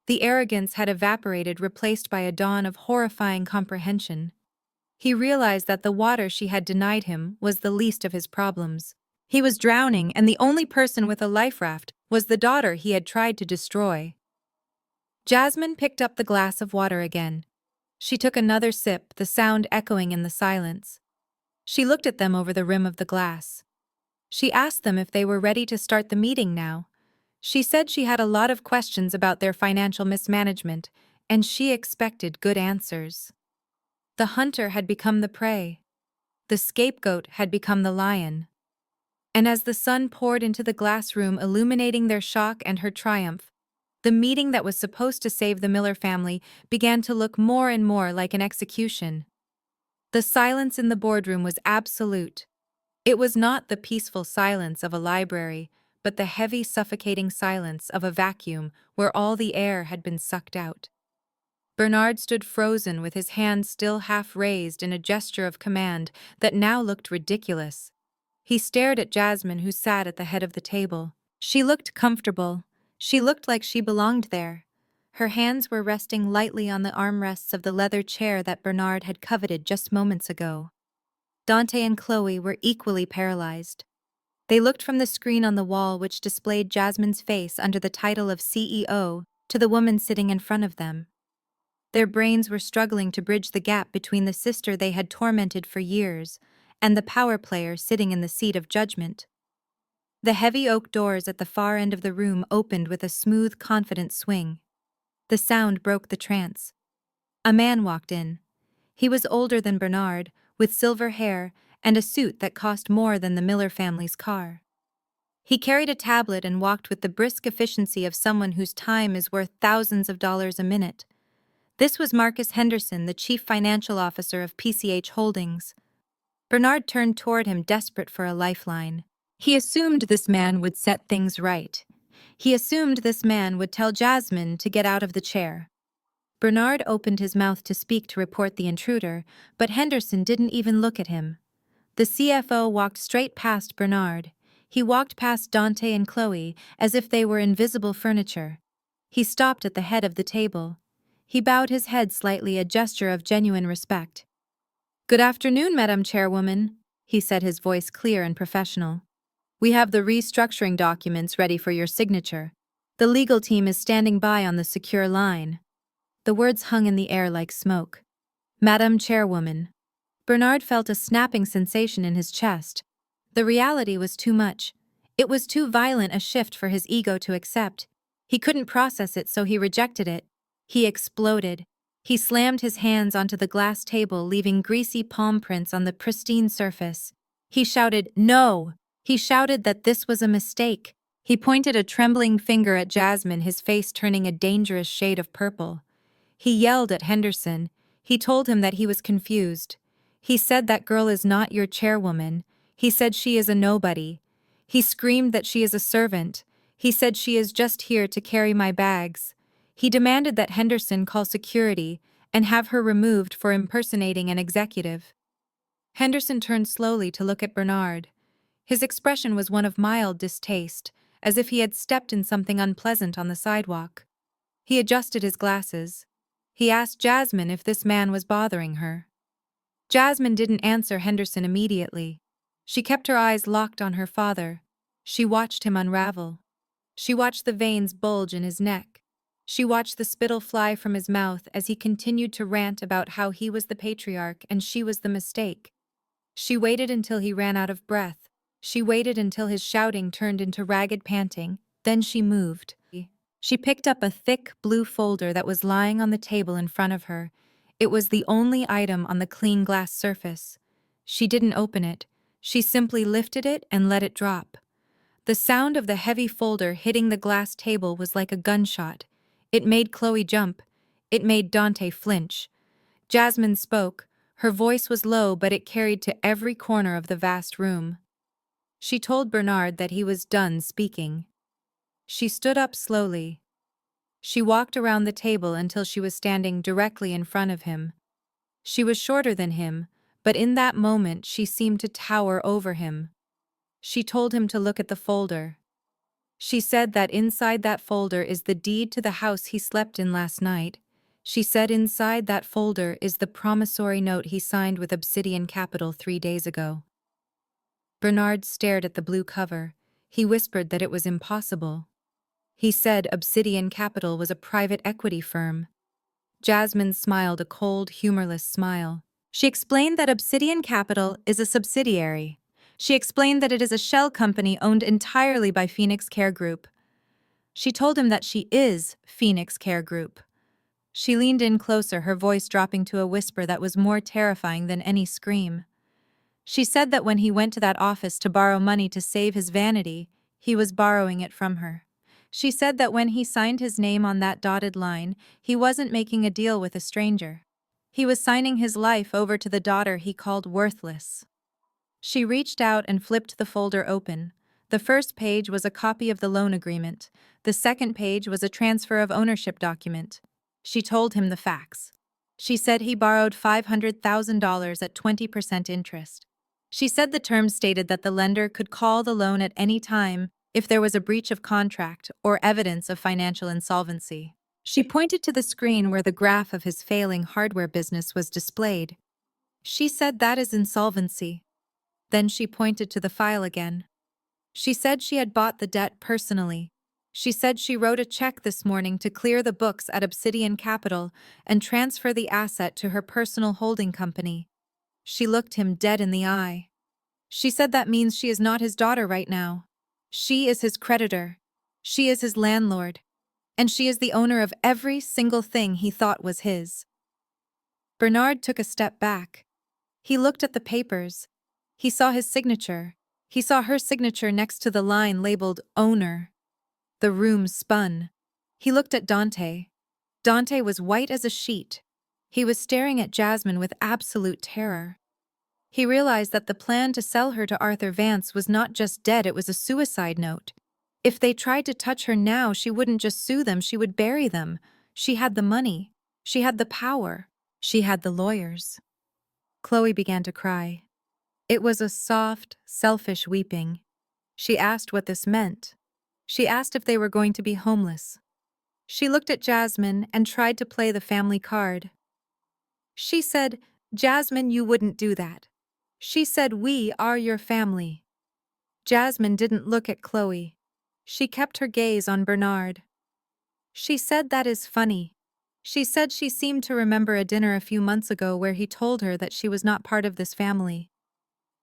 The arrogance had evaporated, replaced by a dawn of horrifying comprehension. He realized that the water she had denied him was the least of his problems. He was drowning, and the only person with a life raft was the daughter he had tried to destroy. Jasmine picked up the glass of water again. She took another sip, the sound echoing in the silence. She looked at them over the rim of the glass. She asked them if they were ready to start the meeting now. She said she had a lot of questions about their financial mismanagement, and she expected good answers. The hunter had become the prey. The scapegoat had become the lion. And as the sun poured into the glass room, illuminating their shock and her triumph, The meeting that was supposed to save the Miller family began to look more and more like an execution. The silence in the boardroom was absolute. It was not the peaceful silence of a library, but the heavy, suffocating silence of a vacuum where all the air had been sucked out. Bernard stood frozen with his hands still half raised in a gesture of command that now looked ridiculous. He stared at Jasmine, who sat at the head of the table. She looked comfortable. She looked like she belonged there. Her hands were resting lightly on the armrests of the leather chair that Bernard had coveted just moments ago. Dante and Chloe were equally paralyzed. They looked from the screen on the wall, which displayed Jasmine's face under the title of CEO, to the woman sitting in front of them. Their brains were struggling to bridge the gap between the sister they had tormented for years and the power player sitting in the seat of judgment. The heavy oak doors at the far end of the room opened with a smooth, confident swing. The sound broke the trance. A man walked in. He was older than Bernard, with silver hair and a suit that cost more than the Miller family's car. He carried a tablet and walked with the brisk efficiency of someone whose time is worth thousands of dollars a minute. This was Marcus Henderson, the chief financial officer of PCH Holdings. Bernard turned toward him, desperate for a lifeline. He assumed this man would set things right. He assumed this man would tell Jasmine to get out of the chair. Bernard opened his mouth to speak to report the intruder, but Henderson didn't even look at him. The CFO walked straight past Bernard. He walked past Dante and Chloe as if they were invisible furniture. He stopped at the head of the table. He bowed his head slightly, a gesture of genuine respect. "Good afternoon, Madam Chairwoman," he said, his voice clear and professional. "We have the restructuring documents ready for your signature. The legal team is standing by on the secure line." The words hung in the air like smoke. "Madam Chairwoman." Bernard felt a snapping sensation in his chest. The reality was too much. It was too violent a shift for his ego to accept. He couldn't process it, so he rejected it. He exploded. He slammed his hands onto the glass table, leaving greasy palm prints on the pristine surface. He shouted, "No!" He shouted that this was a mistake. He pointed a trembling finger at Jasmine, his face turning a dangerous shade of purple. He yelled at Henderson. He told him that he was confused. He said, "That girl is not your chairwoman." He said she is a nobody. He screamed that she is a servant. He said she is just here to carry my bags. He demanded that Henderson call security and have her removed for impersonating an executive. Henderson turned slowly to look at Bernard. His expression was one of mild distaste, as if he had stepped in something unpleasant on the sidewalk. He adjusted his glasses. He asked Jasmine if this man was bothering her. Jasmine didn't answer Henderson immediately. She kept her eyes locked on her father. She watched him unravel. She watched the veins bulge in his neck. She watched the spittle fly from his mouth as he continued to rant about how he was the patriarch and she was the mistake. She waited until he ran out of breath. She waited until his shouting turned into ragged panting. Then she moved. She picked up a thick blue folder that was lying on the table in front of her. It was the only item on the clean glass surface. She didn't open it. She simply lifted it and let it drop. The sound of the heavy folder hitting the glass table was like a gunshot. It made Chloe jump. It made Dante flinch. Jasmine spoke. Her voice was low, but it carried to every corner of the vast room. She told Bernard that he was done speaking. She stood up slowly. She walked around the table until she was standing directly in front of him. She was shorter than him, but in that moment she seemed to tower over him. She told him to look at the folder. She said that inside that folder is the deed to the house he slept in last night. She said inside that folder is the promissory note he signed with Obsidian Capital 3 days ago. Bernard stared at the blue cover. He whispered that it was impossible. He said Obsidian Capital was a private equity firm. Jasmine smiled a cold, humorless smile. She explained that Obsidian Capital is a subsidiary. She explained that it is a shell company owned entirely by Phoenix Care Group. She told him that she is Phoenix Care Group. She leaned in closer, her voice dropping to a whisper that was more terrifying than any scream. She said that when he went to that office to borrow money to save his vanity, he was borrowing it from her. She said that when he signed his name on that dotted line, he wasn't making a deal with a stranger. He was signing his life over to the daughter he called worthless. She reached out and flipped the folder open. The first page was a copy of the loan agreement. The second page was a transfer of ownership document. She told him the facts. She said he borrowed $500,000 at 20% interest. She said the terms stated that the lender could call the loan at any time if there was a breach of contract or evidence of financial insolvency. She pointed to the screen where the graph of his failing hardware business was displayed. She said that is insolvency. Then she pointed to the file again. She said she had bought the debt personally. She said she wrote a check this morning to clear the books at Obsidian Capital and transfer the asset to her personal holding company. She looked him dead in the eye. She said that means she is not his daughter right now. She is his creditor. She is his landlord. And she is the owner of every single thing he thought was his. Bernard took a step back. He looked at the papers. He saw his signature. He saw her signature next to the line labeled owner. The room spun. He looked at Dante. Dante was white as a sheet. He was staring at Jasmine with absolute terror. He realized that the plan to sell her to Arthur Vance was not just dead, it was a suicide note. If they tried to touch her now, she wouldn't just sue them, she would bury them. She had the money. She had the power. She had the lawyers. Chloe began to cry. It was a soft, selfish weeping. She asked what this meant. She asked if they were going to be homeless. She looked at Jasmine and tried to play the family card. She said, "Jasmine, you wouldn't do that." She said, "We are your family." Jasmine didn't look at Chloe. She kept her gaze on Bernard. She said, "That is funny." She said she seemed to remember a dinner a few months ago where he told her that she was not part of this family.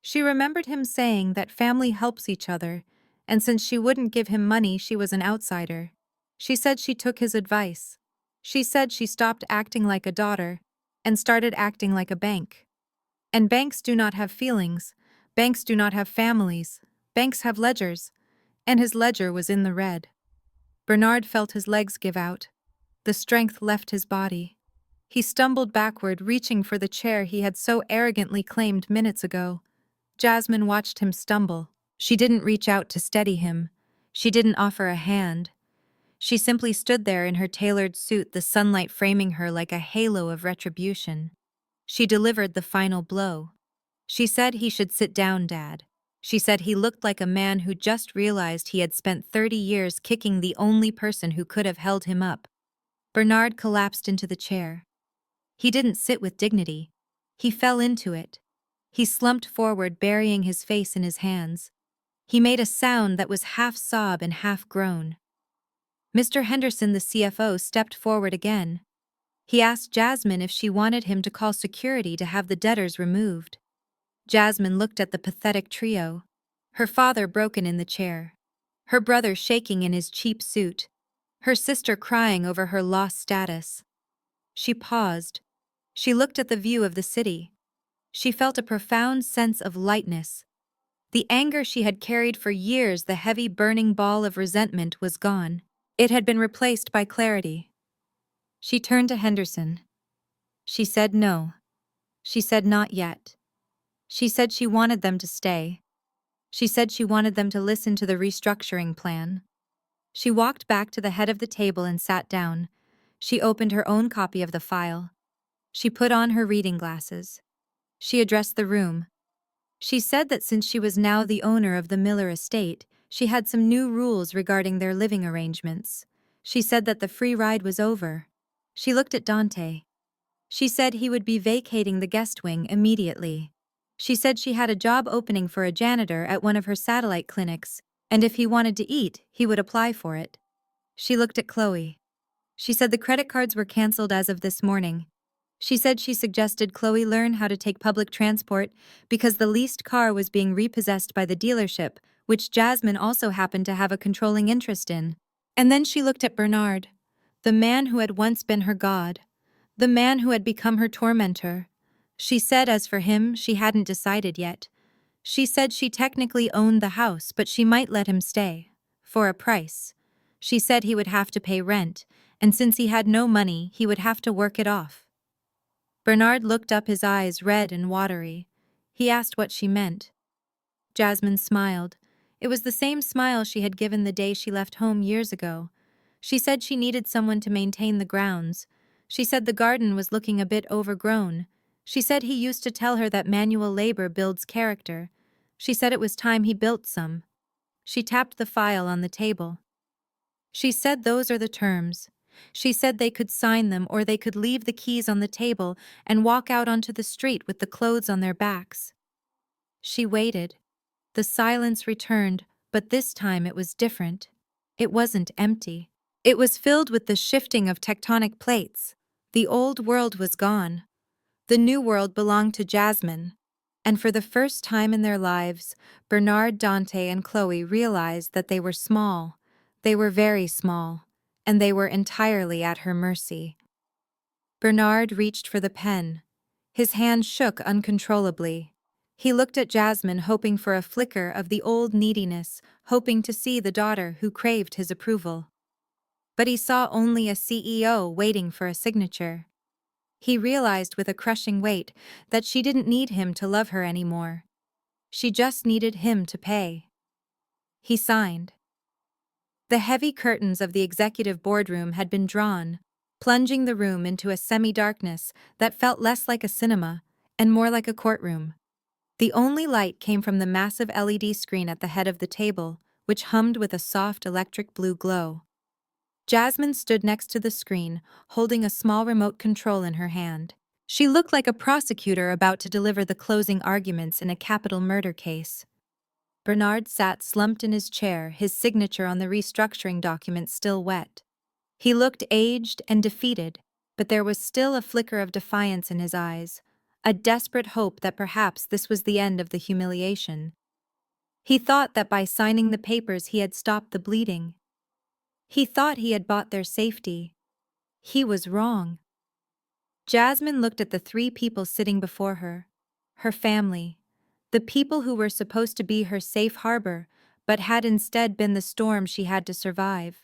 She remembered him saying that family helps each other, and since she wouldn't give him money, she was an outsider. She said she took his advice. She said she stopped acting like a daughter and started acting like a bank. And banks do not have feelings. Banks do not have families. Banks have ledgers. And his ledger was in the red. Bernard felt his legs give out. The strength left his body. He stumbled backward, reaching for the chair he had so arrogantly claimed minutes ago. Jasmine watched him stumble. She didn't reach out to steady him. She didn't offer a hand. She simply stood there in her tailored suit, the sunlight framing her like a halo of retribution. She delivered the final blow. She said he should sit down, Dad. She said he looked like a man who just realized he had spent 30 years kicking the only person who could have held him up. Bernard collapsed into the chair. He didn't sit with dignity. He fell into it. He slumped forward, burying his face in his hands. He made a sound that was half sob and half groan. Mr. Henderson, the CFO, stepped forward again. He asked Jasmine if she wanted him to call security to have the debtors removed. Jasmine looked at the pathetic trio. Her father broken in the chair. Her brother shaking in his cheap suit. Her sister crying over her lost status. She paused. She looked at the view of the city. She felt a profound sense of lightness. The anger she had carried for years, the heavy burning ball of resentment, was gone. It had been replaced by clarity. She turned to Henderson. She said no. She said not yet. She said she wanted them to stay. She said she wanted them to listen to the restructuring plan. She walked back to the head of the table and sat down. She opened her own copy of the file. She put on her reading glasses. She addressed the room. She said that since she was now the owner of the Miller estate, she had some new rules regarding their living arrangements. She said that the free ride was over. She looked at Dante. She said he would be vacating the guest wing immediately. She said she had a job opening for a janitor at one of her satellite clinics, and if he wanted to eat, he would apply for it. She looked at Chloe. She said the credit cards were canceled as of this morning. She said she suggested Chloe learn how to take public transport because the leased car was being repossessed by the dealership, which Jasmine also happened to have a controlling interest in. And then she looked at Bernard, the man who had once been her god, the man who had become her tormentor. She said as for him, she hadn't decided yet. She said she technically owned the house, but she might let him stay. For a price. She said he would have to pay rent, and since he had no money, he would have to work it off. Bernard looked up, his eyes red and watery. He asked what she meant. Jasmine smiled. It was the same smile she had given the day she left home years ago. She said she needed someone to maintain the grounds. She said the garden was looking a bit overgrown. She said he used to tell her that manual labor builds character. She said it was time he built some. She tapped the file on the table. She said those are the terms. She said they could sign them or they could leave the keys on the table and walk out onto the street with the clothes on their backs. She waited. The silence returned, but this time it was different. It wasn't empty. It was filled with the shifting of tectonic plates. The old world was gone. The new world belonged to Jasmine. And for the first time in their lives, Bernard, Dante, and Chloe realized that they were small. They were very small, and they were entirely at her mercy. Bernard reached for the pen. His hand shook uncontrollably. He looked at Jasmine, hoping for a flicker of the old neediness, hoping to see the daughter who craved his approval. But he saw only a CEO waiting for a signature. He realized with a crushing weight that she didn't need him to love her anymore. She just needed him to pay. He signed. The heavy curtains of the executive boardroom had been drawn, plunging the room into a semi-darkness that felt less like a cinema and more like a courtroom. The only light came from the massive LED screen at the head of the table, which hummed with a soft electric blue glow. Jasmine stood next to the screen, holding a small remote control in her hand. She looked like a prosecutor about to deliver the closing arguments in a capital murder case. Bernard sat slumped in his chair, his signature on the restructuring document still wet. He looked aged and defeated, but there was still a flicker of defiance in his eyes, a desperate hope that perhaps this was the end of the humiliation. He thought that by signing the papers he had stopped the bleeding. He thought he had bought their safety. He was wrong. Jasmine looked at the three people sitting before her. Her family. The people who were supposed to be her safe harbor, but had instead been the storm she had to survive.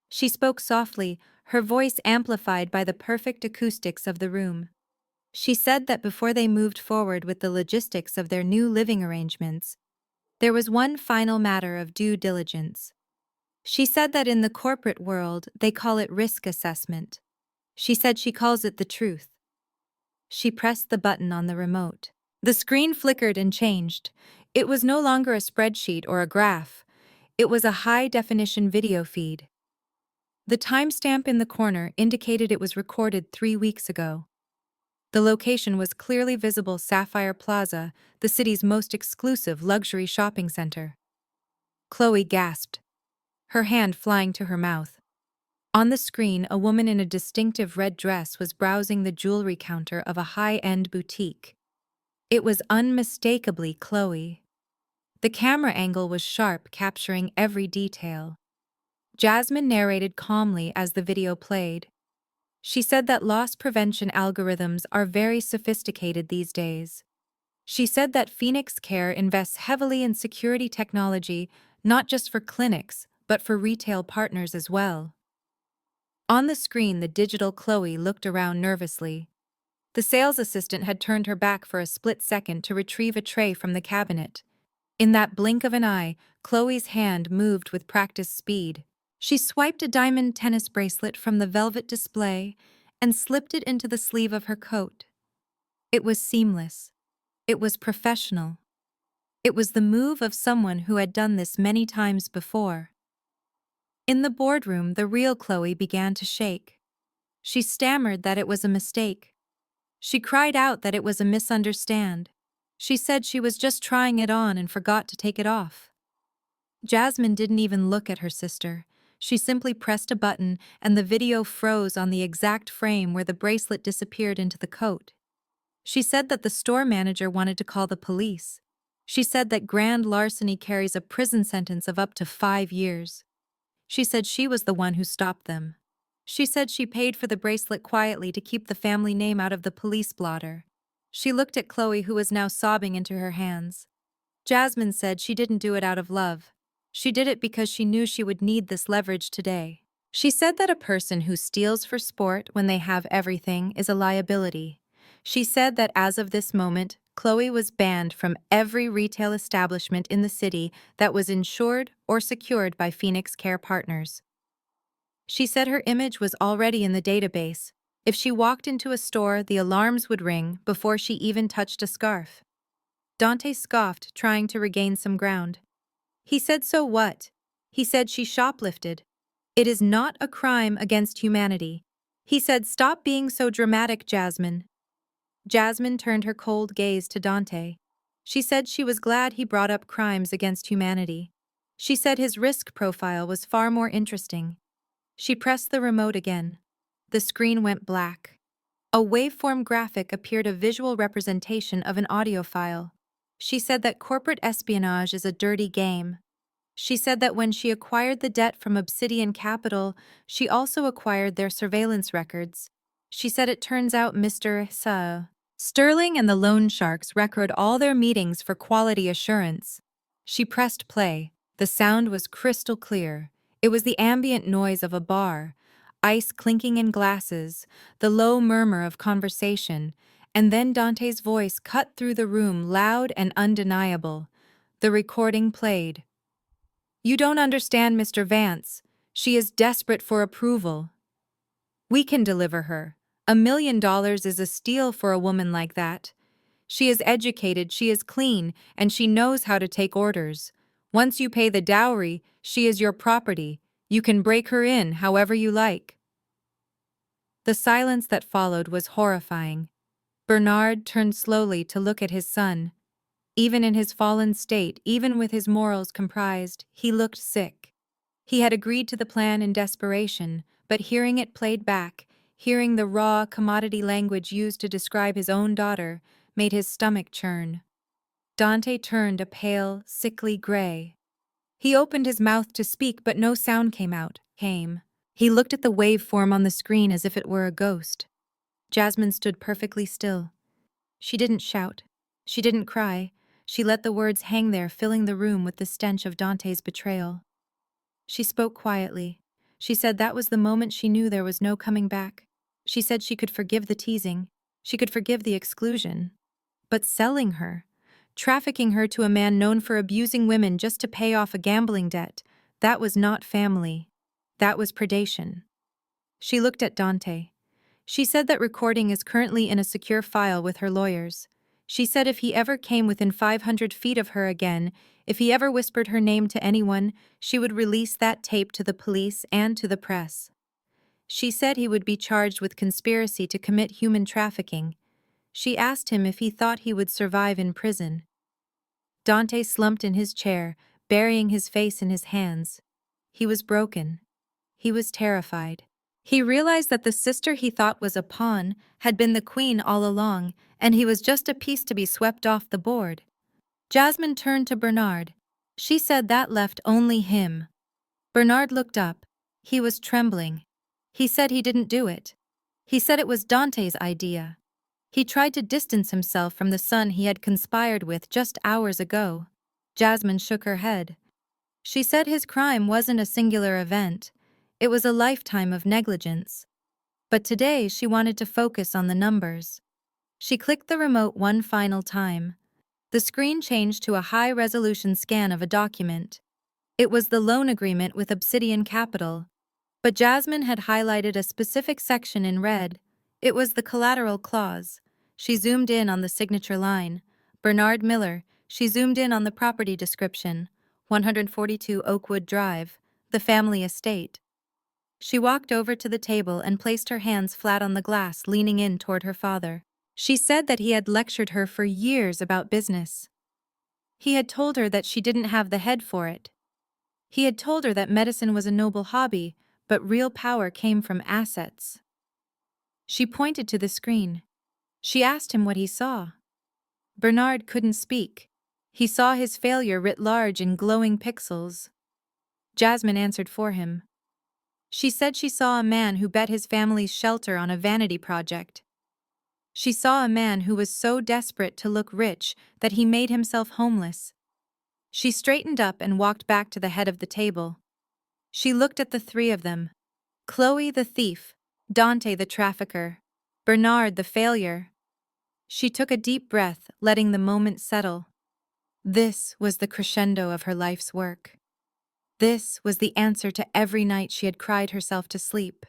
She spoke softly, her voice amplified by the perfect acoustics of the room. She said that before they moved forward with the logistics of their new living arrangements, there was one final matter of due diligence. She said that in the corporate world, they call it risk assessment. She said she calls it the truth. She pressed the button on the remote. The screen flickered and changed. It was no longer a spreadsheet or a graph. It was a high-definition video feed. The timestamp in the corner indicated it was recorded 3 weeks ago. The location was clearly visible: Sapphire Plaza, the city's most exclusive luxury shopping center. Chloe gasped, her hand flying to her mouth. On the screen, a woman in a distinctive red dress was browsing the jewelry counter of a high-end boutique. It was unmistakably Chloe. The camera angle was sharp, capturing every detail. Jasmine narrated calmly as the video played. She said that loss prevention algorithms are very sophisticated these days. She said that Phoenix Care invests heavily in security technology, not just for clinics, but for retail partners as well. On the screen, the digital Chloe looked around nervously. The sales assistant had turned her back for a split second to retrieve a tray from the cabinet. In that blink of an eye, Chloe's hand moved with practiced speed. She swiped a diamond tennis bracelet from the velvet display and slipped it into the sleeve of her coat. It was seamless. It was professional. It was the move of someone who had done this many times before. In the boardroom, the real Chloe began to shake. She stammered that it was a mistake. She cried out that it was a misunderstand. She said she was just trying it on and forgot to take it off. Jasmine didn't even look at her sister. She simply pressed a button and the video froze on the exact frame where the bracelet disappeared into the coat. She said that the store manager wanted to call the police. She said that grand larceny carries a prison sentence of up to 5 years. She said she was the one who stopped them. She said she paid for the bracelet quietly to keep the family name out of the police blotter. She looked at Chloe, who was now sobbing into her hands. Jasmine said she didn't do it out of love. She did it because she knew she would need this leverage today. She said that a person who steals for sport when they have everything is a liability. She said that as of this moment, Chloe was banned from every retail establishment in the city that was insured or secured by Phoenix Care Partners. She said her image was already in the database. If she walked into a store, the alarms would ring before she even touched a scarf. Dante scoffed, trying to regain some ground. He said, "So what?" He said she shoplifted. "It is not a crime against humanity." He said, "Stop being so dramatic, Jasmine." Jasmine turned her cold gaze to Dante. She said she was glad he brought up crimes against humanity. She said his risk profile was far more interesting. She pressed the remote again. The screen went black. A waveform graphic appeared, a visual representation of an audio file. She said that corporate espionage is a dirty game. She said that when she acquired the debt from Obsidian Capital, she also acquired their surveillance records. She said it turns out Mr. Sterling and the loan sharks record all their meetings for quality assurance. She pressed play. The sound was crystal clear. It was the ambient noise of a bar, ice clinking in glasses, the low murmur of conversation, and then Dante's voice cut through the room, loud and undeniable. The recording played. "You don't understand, Mr. Vance. She is desperate for approval. We can deliver her. $1 million is a steal for a woman like that. She is educated, she is clean, and she knows how to take orders. Once you pay the dowry, she is your property. You can break her in however you like." The silence that followed was horrifying. Bernard turned slowly to look at his son. Even in his fallen state, even with his morals compromised, he looked sick. He had agreed to the plan in desperation, but hearing it played back, hearing the raw, commodity language used to describe his own daughter, made his stomach churn. Dante turned a pale, sickly gray. He opened his mouth to speak, but no sound came out. He looked at the waveform on the screen as if it were a ghost. Jasmine stood perfectly still. She didn't shout. She didn't cry. She let the words hang there, filling the room with the stench of Dante's betrayal. She spoke quietly. She said that was the moment she knew there was no coming back. She said she could forgive the teasing. She could forgive the exclusion. But selling her, trafficking her to a man known for abusing women just to pay off a gambling debt, that was not family. That was predation. She looked at Dante. She said that recording is currently in a secure file with her lawyers. She said if he ever came within 500 feet of her again, if he ever whispered her name to anyone, she would release that tape to the police and to the press. She said he would be charged with conspiracy to commit human trafficking. She asked him if he thought he would survive in prison. Dante slumped in his chair, burying his face in his hands. He was broken. He was terrified. He realized that the sister he thought was a pawn had been the queen all along, and he was just a piece to be swept off the board. Jasmine turned to Bernard. She said that left only him. Bernard looked up. He was trembling. He said he didn't do it. He said it was Dante's idea. He tried to distance himself from the son he had conspired with just hours ago. Jasmine shook her head. She said his crime wasn't a singular event. It was a lifetime of negligence. But today she wanted to focus on the numbers. She clicked the remote one final time. The screen changed to a high-resolution scan of a document. It was the loan agreement with Obsidian Capital. But Jasmine had highlighted a specific section in red. It was the collateral clause. She zoomed in on the signature line. Bernard Miller. She zoomed in on the property description. 142 Oakwood Drive, the family estate. She walked over to the table and placed her hands flat on the glass, leaning in toward her father. She said that he had lectured her for years about business. He had told her that she didn't have the head for it. He had told her that medicine was a noble hobby, but real power came from assets. She pointed to the screen. She asked him what he saw. Bernard couldn't speak. He saw his failure writ large in glowing pixels. Jasmine answered for him. She said she saw a man who bet his family's shelter on a vanity project. She saw a man who was so desperate to look rich that he made himself homeless. She straightened up and walked back to the head of the table. She looked at the three of them. Chloe the thief, Dante the trafficker, Bernard the failure. She took a deep breath, letting the moment settle. This was the crescendo of her life's work. This was the answer to every night she had cried herself to sleep.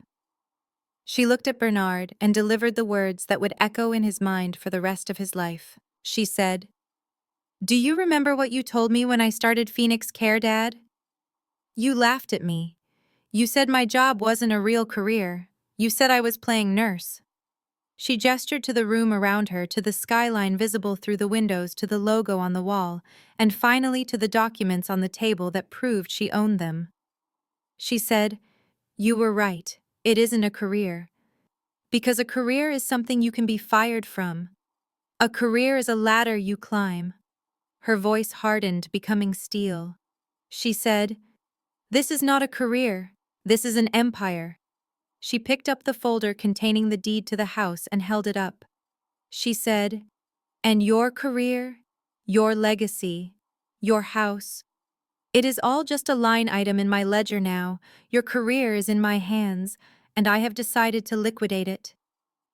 She looked at Bernard and delivered the words that would echo in his mind for the rest of his life. She said, "Do you remember what you told me when I started Phoenix Care, Dad? You laughed at me. You said my job wasn't a real career. You said I was playing nurse." She gestured to the room around her, to the skyline visible through the windows, to the logo on the wall, and finally to the documents on the table that proved she owned them. She said, "You were right. It isn't a career. Because a career is something you can be fired from. A career is a ladder you climb." Her voice hardened, becoming steel. She said, "This is not a career. This is an empire." She picked up the folder containing the deed to the house and held it up. She said, "And your career, your legacy, your house, it is all just a line item in my ledger now. Your career is in my hands, and I have decided to liquidate it."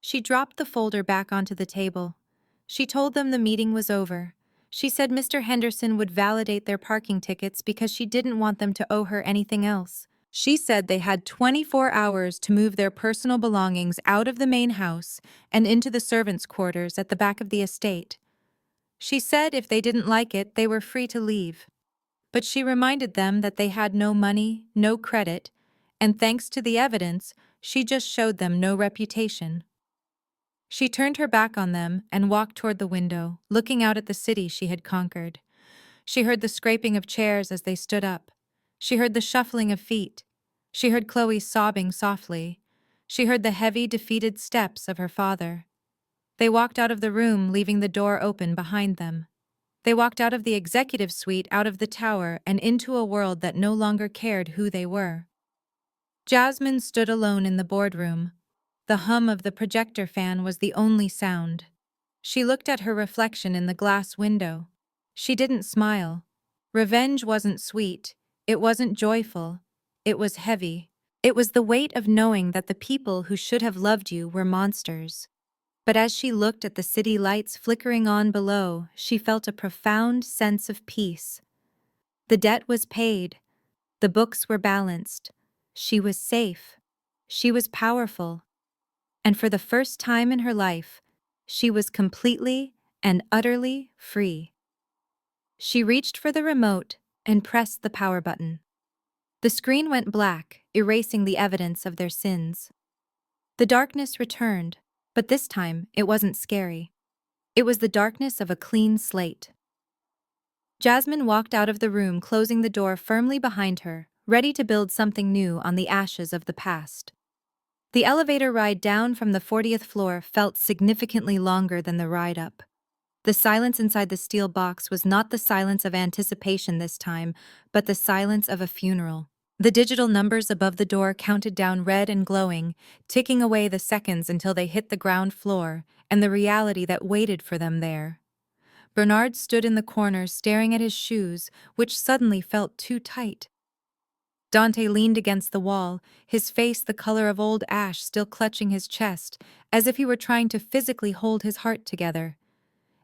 She dropped the folder back onto the table. She told them the meeting was over. She said Mr. Henderson would validate their parking tickets because she didn't want them to owe her anything else. She said they had 24 hours to move their personal belongings out of the main house and into the servants' quarters at the back of the estate. She said if they didn't like it, they were free to leave. But she reminded them that they had no money, no credit, and thanks to the evidence, she just showed them no reputation. She turned her back on them and walked toward the window, looking out at the city she had conquered. She heard the scraping of chairs as they stood up. She heard the shuffling of feet. She heard Chloe sobbing softly. She heard the heavy, defeated steps of her father. They walked out of the room, leaving the door open behind them. They walked out of the executive suite, out of the tower, and into a world that no longer cared who they were. Jasmine stood alone in the boardroom. The hum of the projector fan was the only sound. She looked at her reflection in the glass window. She didn't smile. Revenge wasn't sweet. It wasn't joyful. It was heavy. It was the weight of knowing that the people who should have loved you were monsters. But as she looked at the city lights flickering on below, she felt a profound sense of peace. The debt was paid. The books were balanced. She was safe. She was powerful. And for the first time in her life, she was completely and utterly free. She reached for the remote and pressed the power button. The screen went black, erasing the evidence of their sins. The darkness returned, but this time it wasn't scary. It was the darkness of a clean slate. Jasmine walked out of the room, closing the door firmly behind her, ready to build something new on the ashes of the past. The elevator ride down from the 40th floor felt significantly longer than the ride up. The silence inside the steel box was not the silence of anticipation this time, but the silence of a funeral. The digital numbers above the door counted down red and glowing, ticking away the seconds until they hit the ground floor, and the reality that waited for them there. Bernard stood in the corner staring at his shoes, which suddenly felt too tight. Dante leaned against the wall, his face the color of old ash still clutching his chest, as if he were trying to physically hold his heart together.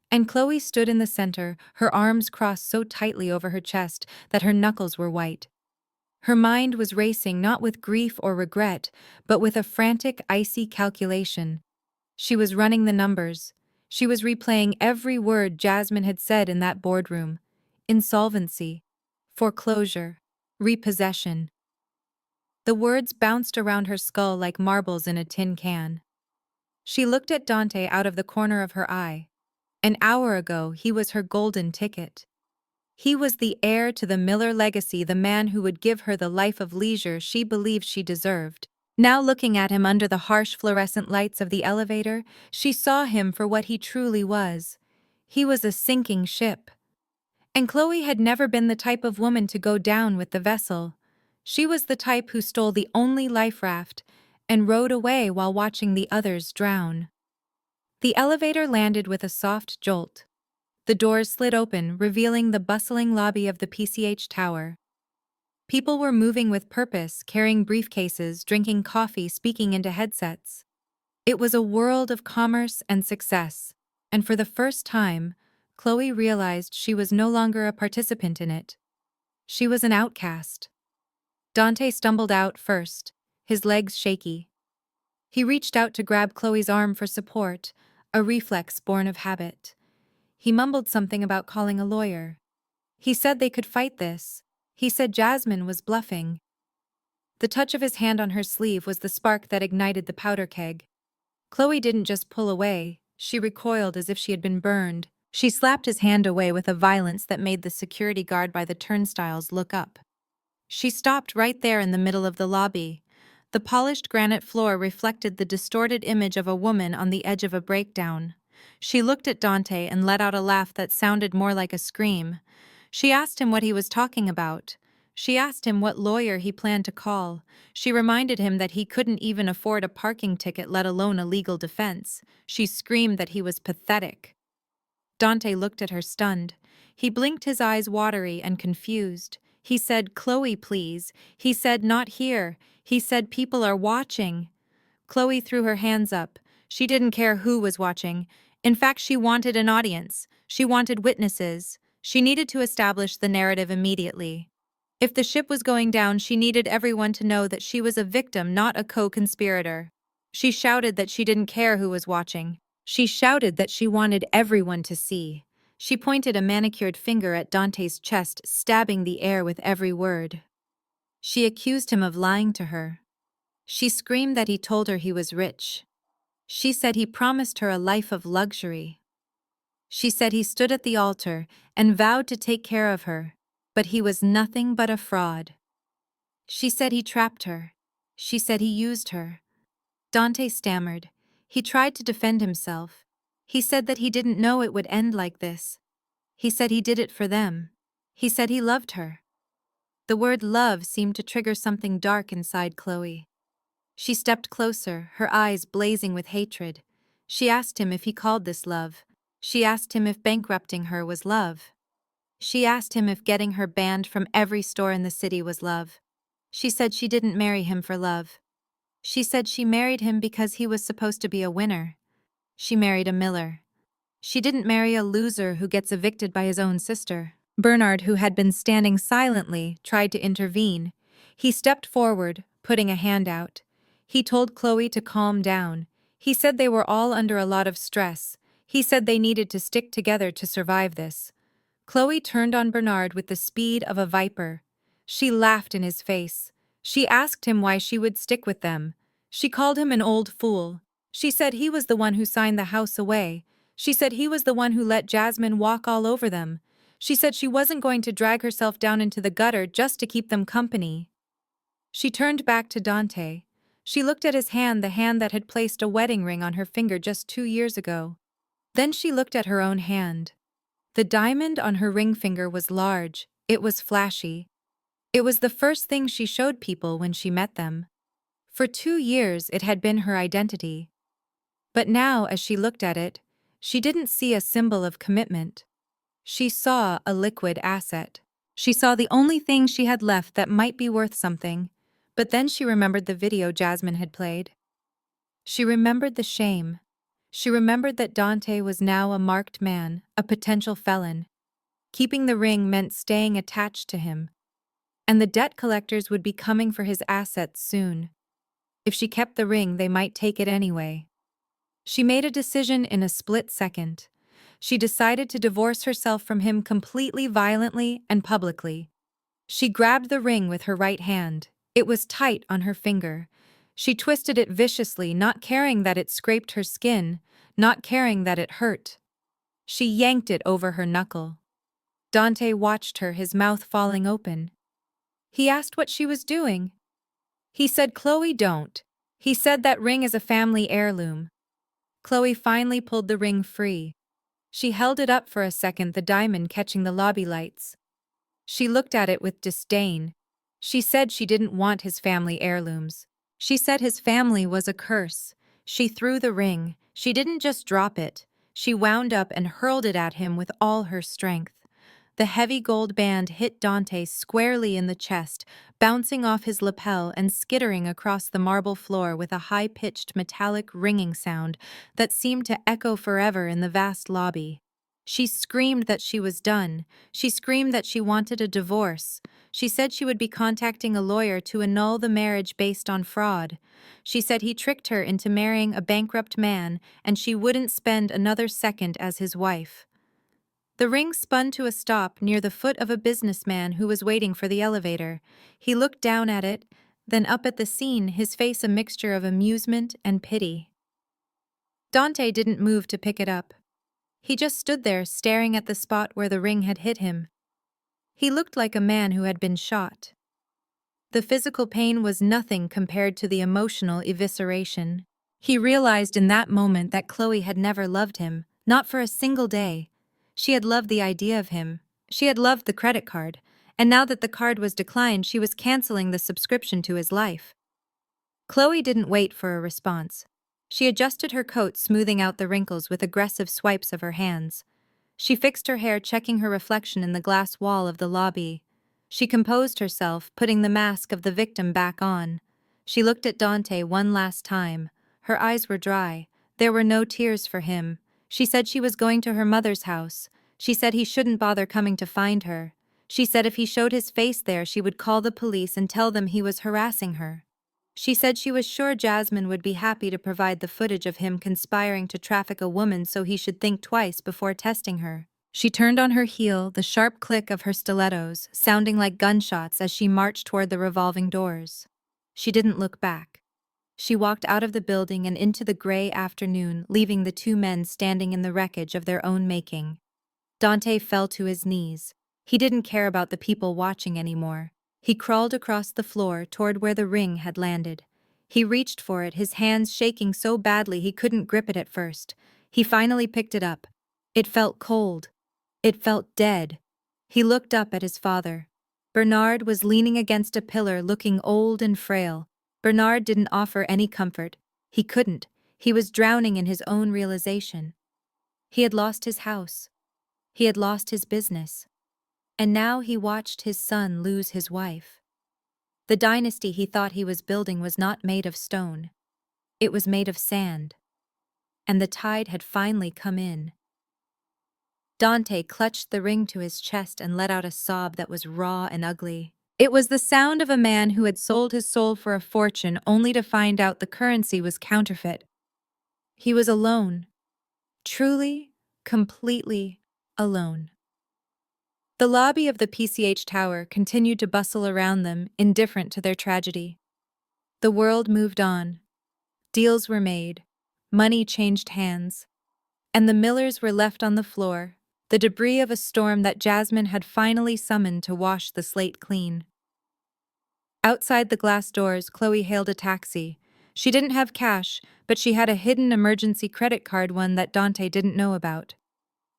And Chloe stood in the center, her arms crossed so tightly over her chest that her knuckles were white. Her mind was racing not with grief or regret, but with a frantic, icy calculation. She was running the numbers. She was replaying every word Jasmine had said in that boardroom. Insolvency, foreclosure, repossession. The words bounced around her skull like marbles in a tin can. She looked at Dante out of the corner of her eye. An hour ago, he was her golden ticket. He was the heir to the Miller legacy, the man who would give her the life of leisure she believed she deserved. Now looking at him under the harsh fluorescent lights of the elevator, she saw him for what he truly was. He was a sinking ship. And Chloe had never been the type of woman to go down with the vessel. She was the type who stole the only life raft and rowed away while watching the others drown. The elevator landed with a soft jolt. The doors slid open, revealing the bustling lobby of the PCH tower. People were moving with purpose, carrying briefcases, drinking coffee, speaking into headsets. It was a world of commerce and success, and for the first time, Chloe realized she was no longer a participant in it. She was an outcast. Dante stumbled out first, his legs shaky. He reached out to grab Chloe's arm for support, a reflex born of habit. He mumbled something about calling a lawyer. He said they could fight this. He said Jasmine was bluffing. The touch of his hand on her sleeve was the spark that ignited the powder keg. Chloe didn't just pull away, she recoiled as if she had been burned. She slapped his hand away with a violence that made the security guard by the turnstiles look up. She stopped right there in the middle of the lobby. The polished granite floor reflected the distorted image of a woman on the edge of a breakdown. She looked at Dante and let out a laugh that sounded more like a scream. She asked him what he was talking about. She asked him what lawyer he planned to call. She reminded him that he couldn't even afford a parking ticket, let alone a legal defense. She screamed that he was pathetic. Dante looked at her stunned. He blinked, his eyes watery and confused. He said, "Chloe, please." He said, "Not here." He said, "People are watching." Chloe threw her hands up. She didn't care who was watching. In fact, she wanted an audience. She wanted witnesses. She needed to establish the narrative immediately. If the ship was going down, she needed everyone to know that she was a victim, not a co-conspirator. She shouted that she didn't care who was watching. She shouted that she wanted everyone to see. She pointed a manicured finger at Dante's chest, stabbing the air with every word. She accused him of lying to her. She screamed that he told her he was rich. She said he promised her a life of luxury. She said he stood at the altar and vowed to take care of her, but he was nothing but a fraud. She said he trapped her. She said he used her. Dante stammered. He tried to defend himself. He said that he didn't know it would end like this. He said he did it for them. He said he loved her. The word love seemed to trigger something dark inside Chloe. She stepped closer, her eyes blazing with hatred. She asked him if he called this love. She asked him if bankrupting her was love. She asked him if getting her banned from every store in the city was love. She said she didn't marry him for love. She said she married him because he was supposed to be a winner. She married a miller. She didn't marry a loser who gets evicted by his own sister. Bernard, who had been standing silently, tried to intervene. He stepped forward, putting a hand out. He told Chloe to calm down. He said they were all under a lot of stress. He said they needed to stick together to survive this. Chloe turned on Bernard with the speed of a viper. She laughed in his face. She asked him why she would stick with them. She called him an old fool. She said he was the one who signed the house away. She said he was the one who let Jasmine walk all over them. She said she wasn't going to drag herself down into the gutter just to keep them company. She turned back to Dante. She looked at his hand, the hand that had placed a wedding ring on her finger just 2 years ago. Then she looked at her own hand. The diamond on her ring finger was large. It was flashy. It was the first thing she showed people when she met them. For 2 years it had been her identity. But now, as she looked at it, she didn't see a symbol of commitment. She saw a liquid asset. She saw the only thing she had left that might be worth something. But then she remembered the video Jasmine had played. She remembered the shame. She remembered that Dante was now a marked man, a potential felon. Keeping the ring meant staying attached to him. And the debt collectors would be coming for his assets soon. If she kept the ring, they might take it anyway. She made a decision in a split second. She decided to divorce herself from him completely, violently, and publicly. She grabbed the ring with her right hand. It was tight on her finger. She twisted it viciously, not caring that it scraped her skin, not caring that it hurt. She yanked it over her knuckle. Dante watched her, his mouth falling open. He asked what she was doing. He said, "Chloe, don't." He said that ring is a family heirloom. Chloe finally pulled the ring free. She held it up for a second, the diamond catching the lobby lights. She looked at it with disdain. She said she didn't want his family heirlooms. She said his family was a curse. She threw the ring. She didn't just drop it. She wound up and hurled it at him with all her strength. The heavy gold band hit Dante squarely in the chest, bouncing off his lapel and skittering across the marble floor with a high-pitched metallic ringing sound that seemed to echo forever in the vast lobby. She screamed that she was done. She screamed that she wanted a divorce. She said she would be contacting a lawyer to annul the marriage based on fraud. She said he tricked her into marrying a bankrupt man, and she wouldn't spend another second as his wife. The ring spun to a stop near the foot of a businessman who was waiting for the elevator. He looked down at it, then up at the scene, his face a mixture of amusement and pity. Dante didn't move to pick it up. He just stood there staring at the spot where the ring had hit him. He looked like a man who had been shot. The physical pain was nothing compared to the emotional evisceration. He realized in that moment that Chloe had never loved him, not for a single day. She had loved the idea of him. She had loved the credit card, and now that the card was declined, she was canceling the subscription to his life. Chloe didn't wait for a response. She adjusted her coat, smoothing out the wrinkles with aggressive swipes of her hands. She fixed her hair, checking her reflection in the glass wall of the lobby. She composed herself, putting the mask of the victim back on. She looked at Dante one last time. Her eyes were dry. There were no tears for him. She said she was going to her mother's house. She said he shouldn't bother coming to find her. She said if he showed his face there, she would call the police and tell them he was harassing her. She said she was sure Jasmine would be happy to provide the footage of him conspiring to traffic a woman so he should think twice before testing her. She turned on her heel, the sharp click of her stilettos sounding like gunshots as she marched toward the revolving doors. She didn't look back. She walked out of the building and into the gray afternoon, leaving the two men standing in the wreckage of their own making. Dante fell to his knees. He didn't care about the people watching anymore. He crawled across the floor toward where the ring had landed. He reached for it, his hands shaking so badly he couldn't grip it at first. He finally picked it up. It felt cold. It felt dead. He looked up at his father. Bernard was leaning against a pillar, looking old and frail. Bernard didn't offer any comfort. He couldn't. He was drowning in his own realization. He had lost his house. He had lost his business. And now he watched his son lose his wife. The dynasty he thought he was building was not made of stone. It was made of sand. And the tide had finally come in. Dante clutched the ring to his chest and let out a sob that was raw and ugly. It was the sound of a man who had sold his soul for a fortune only to find out the currency was counterfeit. He was alone. Truly, completely alone. The lobby of the PCH Tower continued to bustle around them, indifferent to their tragedy. The world moved on. Deals were made. Money changed hands. And the Millers were left on the floor, the debris of a storm that Jasmine had finally summoned to wash the slate clean. Outside the glass doors, Chloe hailed a taxi. She didn't have cash, but she had a hidden emergency credit card, one that Dante didn't know about.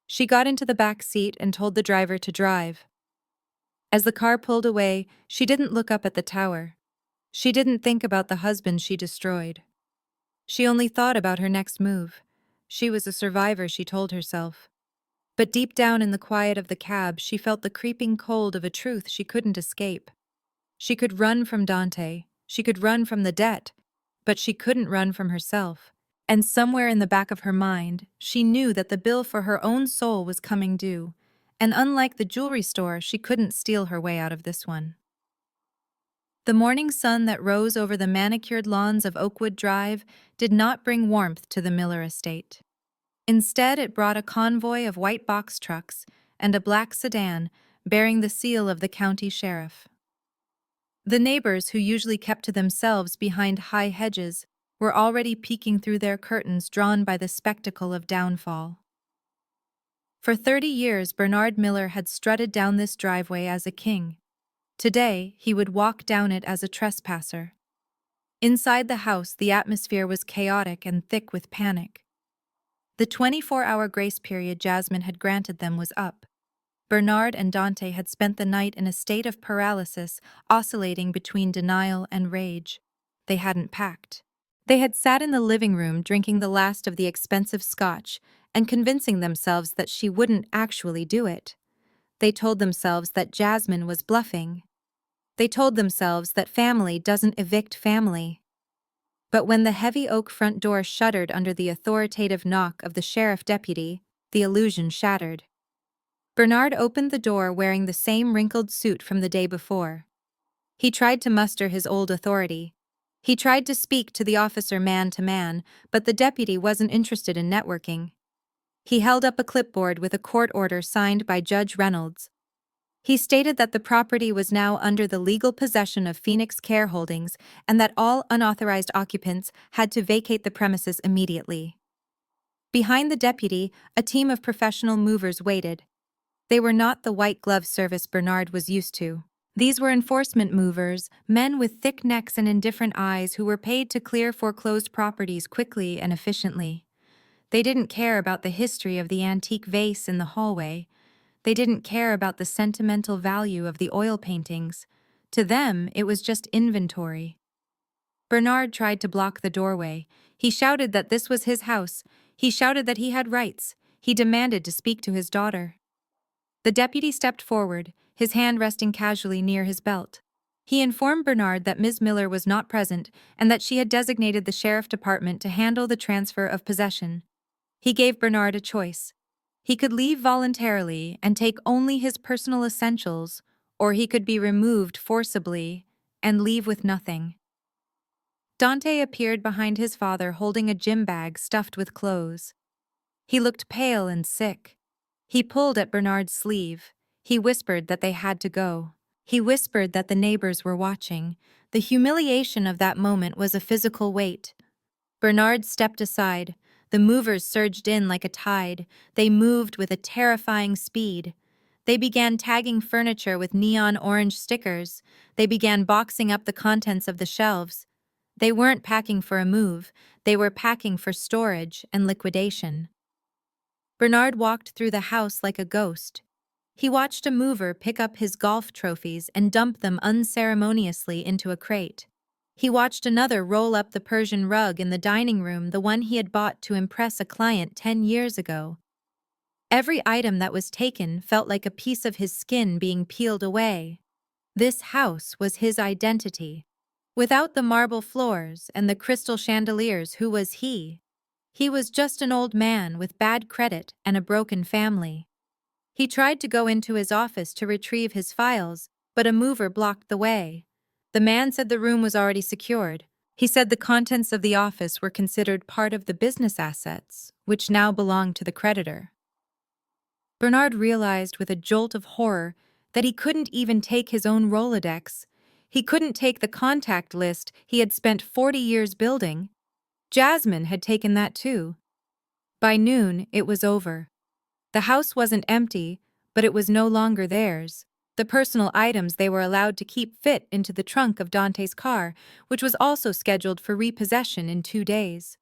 She got into the back seat and told the driver to drive. As the car pulled away, she didn't look up at the tower. She didn't think about the husband she destroyed. She only thought about her next move. She was a survivor, she told herself. But deep down in the quiet of the cab, she felt the creeping cold of a truth she couldn't escape. She could run from Dante, she could run from the debt, but she couldn't run from herself. And somewhere in the back of her mind, she knew that the bill for her own soul was coming due, and unlike the jewelry store, she couldn't steal her way out of this one. The morning sun that rose over the manicured lawns of Oakwood Drive did not bring warmth to the Miller estate. Instead, it brought a convoy of white box trucks and a black sedan bearing the seal of the county sheriff. The neighbors, who usually kept to themselves behind high hedges, were already peeking through their curtains, drawn by the spectacle of downfall. For 30 years, Bernard Miller had strutted down this driveway as a king. Today, he would walk down it as a trespasser. Inside the house, the atmosphere was chaotic and thick with panic. The 24-hour grace period Jasmine had granted them was up. Bernard and Dante had spent the night in a state of paralysis, oscillating between denial and rage. They hadn't packed. They had sat in the living room drinking the last of the expensive scotch and convincing themselves that she wouldn't actually do it. They told themselves that Jasmine was bluffing. They told themselves that family doesn't evict family. But when the heavy oak front door shuddered under the authoritative knock of the sheriff deputy, the illusion shattered. Bernard opened the door wearing the same wrinkled suit from the day before. He tried to muster his old authority. He tried to speak to the officer man to man, but the deputy wasn't interested in networking. He held up a clipboard with a court order signed by Judge Reynolds. He stated that the property was now under the legal possession of Phoenix Care Holdings and that all unauthorized occupants had to vacate the premises immediately. Behind the deputy, a team of professional movers waited. They were not the white glove service Bernard was used to. These were enforcement movers, men with thick necks and indifferent eyes who were paid to clear foreclosed properties quickly and efficiently. They didn't care about the history of the antique vase in the hallway. They didn't care about the sentimental value of the oil paintings. To them, it was just inventory. Bernard tried to block the doorway. He shouted that this was his house. He shouted that he had rights. He demanded to speak to his daughter. The deputy stepped forward, his hand resting casually near his belt. He informed Bernard that Ms. Miller was not present and that she had designated the sheriff department to handle the transfer of possession. He gave Bernard a choice. He could leave voluntarily and take only his personal essentials, or he could be removed forcibly and leave with nothing. Dante appeared behind his father holding a gym bag stuffed with clothes. He looked pale and sick. He pulled at Bernard's sleeve. He whispered that they had to go. He whispered that the neighbors were watching. The humiliation of that moment was a physical weight. Bernard stepped aside. The movers surged in like a tide. They moved with a terrifying speed. They began tagging furniture with neon orange stickers. They began boxing up the contents of the shelves. They weren't packing for a move. They were packing for storage and liquidation. Bernard walked through the house like a ghost. He watched a mover pick up his golf trophies and dump them unceremoniously into a crate. He watched another roll up the Persian rug in the dining room, the one he had bought to impress a client 10 years ago. Every item that was taken felt like a piece of his skin being peeled away. This house was his identity. Without the marble floors and the crystal chandeliers, who was he? He was just an old man with bad credit and a broken family. He tried to go into his office to retrieve his files, but a mover blocked the way. The man said the room was already secured. He said the contents of the office were considered part of the business assets, which now belonged to the creditor. Bernard realized with a jolt of horror that he couldn't even take his own Rolodex. He couldn't take the contact list he had spent 40 years building. Jasmine had taken that too. By noon, it was over. The house wasn't empty, but it was no longer theirs. The personal items they were allowed to keep fit into the trunk of Dante's car, which was also scheduled for repossession in 2 days.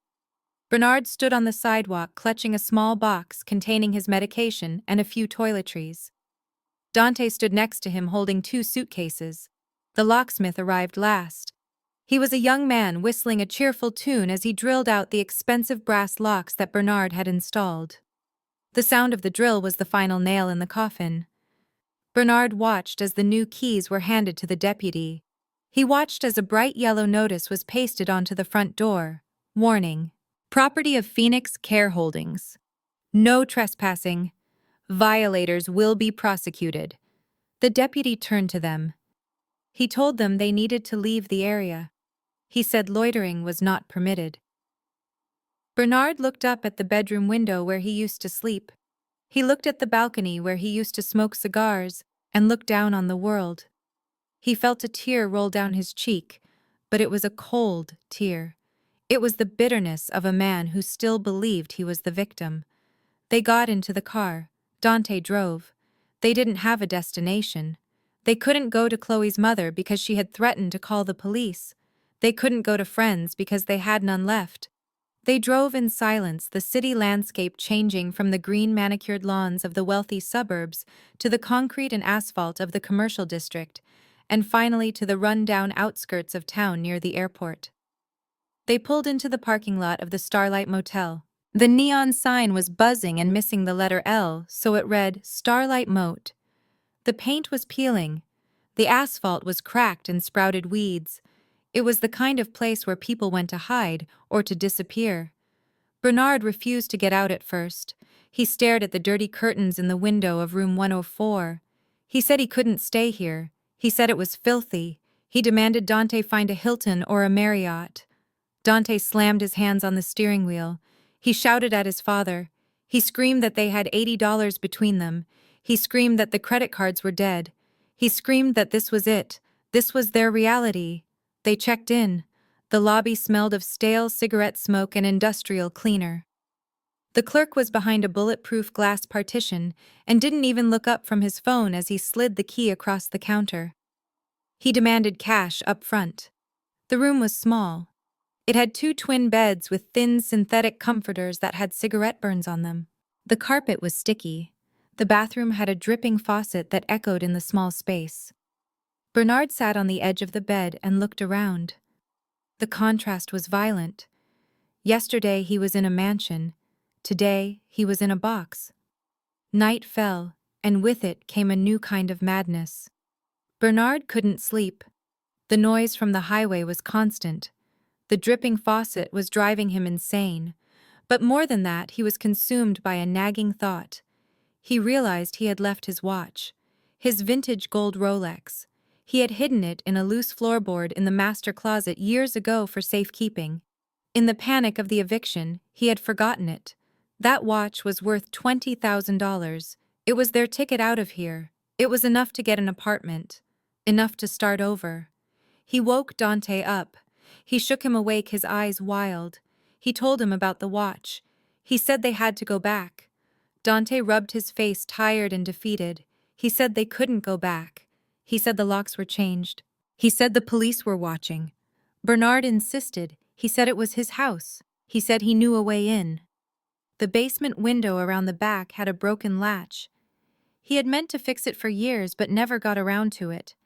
Bernard stood on the sidewalk clutching a small box containing his medication and a few toiletries. Dante stood next to him holding 2 suitcases. The locksmith arrived last. He was a young man whistling a cheerful tune as he drilled out the expensive brass locks that Bernard had installed. The sound of the drill was the final nail in the coffin. Bernard watched as the new keys were handed to the deputy. He watched as a bright yellow notice was pasted onto the front door. Warning: property of Phoenix Care Holdings. No trespassing. Violators will be prosecuted. The deputy turned to them. He told them they needed to leave the area. He said loitering was not permitted. Bernard looked up at the bedroom window where he used to sleep. He looked at the balcony where he used to smoke cigars and looked down on the world. He felt a tear roll down his cheek, but it was a cold tear. It was the bitterness of a man who still believed he was the victim. They got into the car. Dante drove. They didn't have a destination. They couldn't go to Chloe's mother because she had threatened to call the police. They couldn't go to friends because they had none left. They drove in silence, the city landscape changing from the green manicured lawns of the wealthy suburbs to the concrete and asphalt of the commercial district, and finally to the run-down outskirts of town near the airport. They pulled into the parking lot of the Starlight Motel. The neon sign was buzzing and missing the letter L, so it read Starlight Moat. The paint was peeling. The asphalt was cracked and sprouted weeds. It was the kind of place where people went to hide or to disappear. Bernard refused to get out at first. He stared at the dirty curtains in the window of room 104. He said he couldn't stay here. He said it was filthy. He demanded Dante find a Hilton or a Marriott. Dante slammed his hands on the steering wheel. He shouted at his father. He screamed that they had $80 between them. He screamed that the credit cards were dead. He screamed that this was it. This was their reality. They checked in. The lobby smelled of stale cigarette smoke and industrial cleaner. The clerk was behind a bulletproof glass partition and didn't even look up from his phone as he slid the key across the counter. He demanded cash up front. The room was small. It had 2 twin beds with thin synthetic comforters that had cigarette burns on them. The carpet was sticky. The bathroom had a dripping faucet that echoed in the small space. Bernard sat on the edge of the bed and looked around. The contrast was violent. Yesterday he was in a mansion. Today he was in a box. Night fell, and with it came a new kind of madness. Bernard couldn't sleep. The noise from the highway was constant. The dripping faucet was driving him insane. But more than that, he was consumed by a nagging thought. He realized he had left his watch. His vintage gold Rolex. He had hidden it in a loose floorboard in the master closet years ago for safekeeping. In the panic of the eviction, he had forgotten it. That watch was worth $20,000. It was their ticket out of here. It was enough to get an apartment. Enough to start over. He woke Dante up. He shook him awake, his eyes wild. He told him about the watch. He said they had to go back. Dante rubbed his face, tired and defeated. He said they couldn't go back. He said the locks were changed. He said the police were watching. Bernard insisted. He said it was his house. He said he knew a way in. The basement window around the back had a broken latch. He had meant to fix it for years but never got around to it.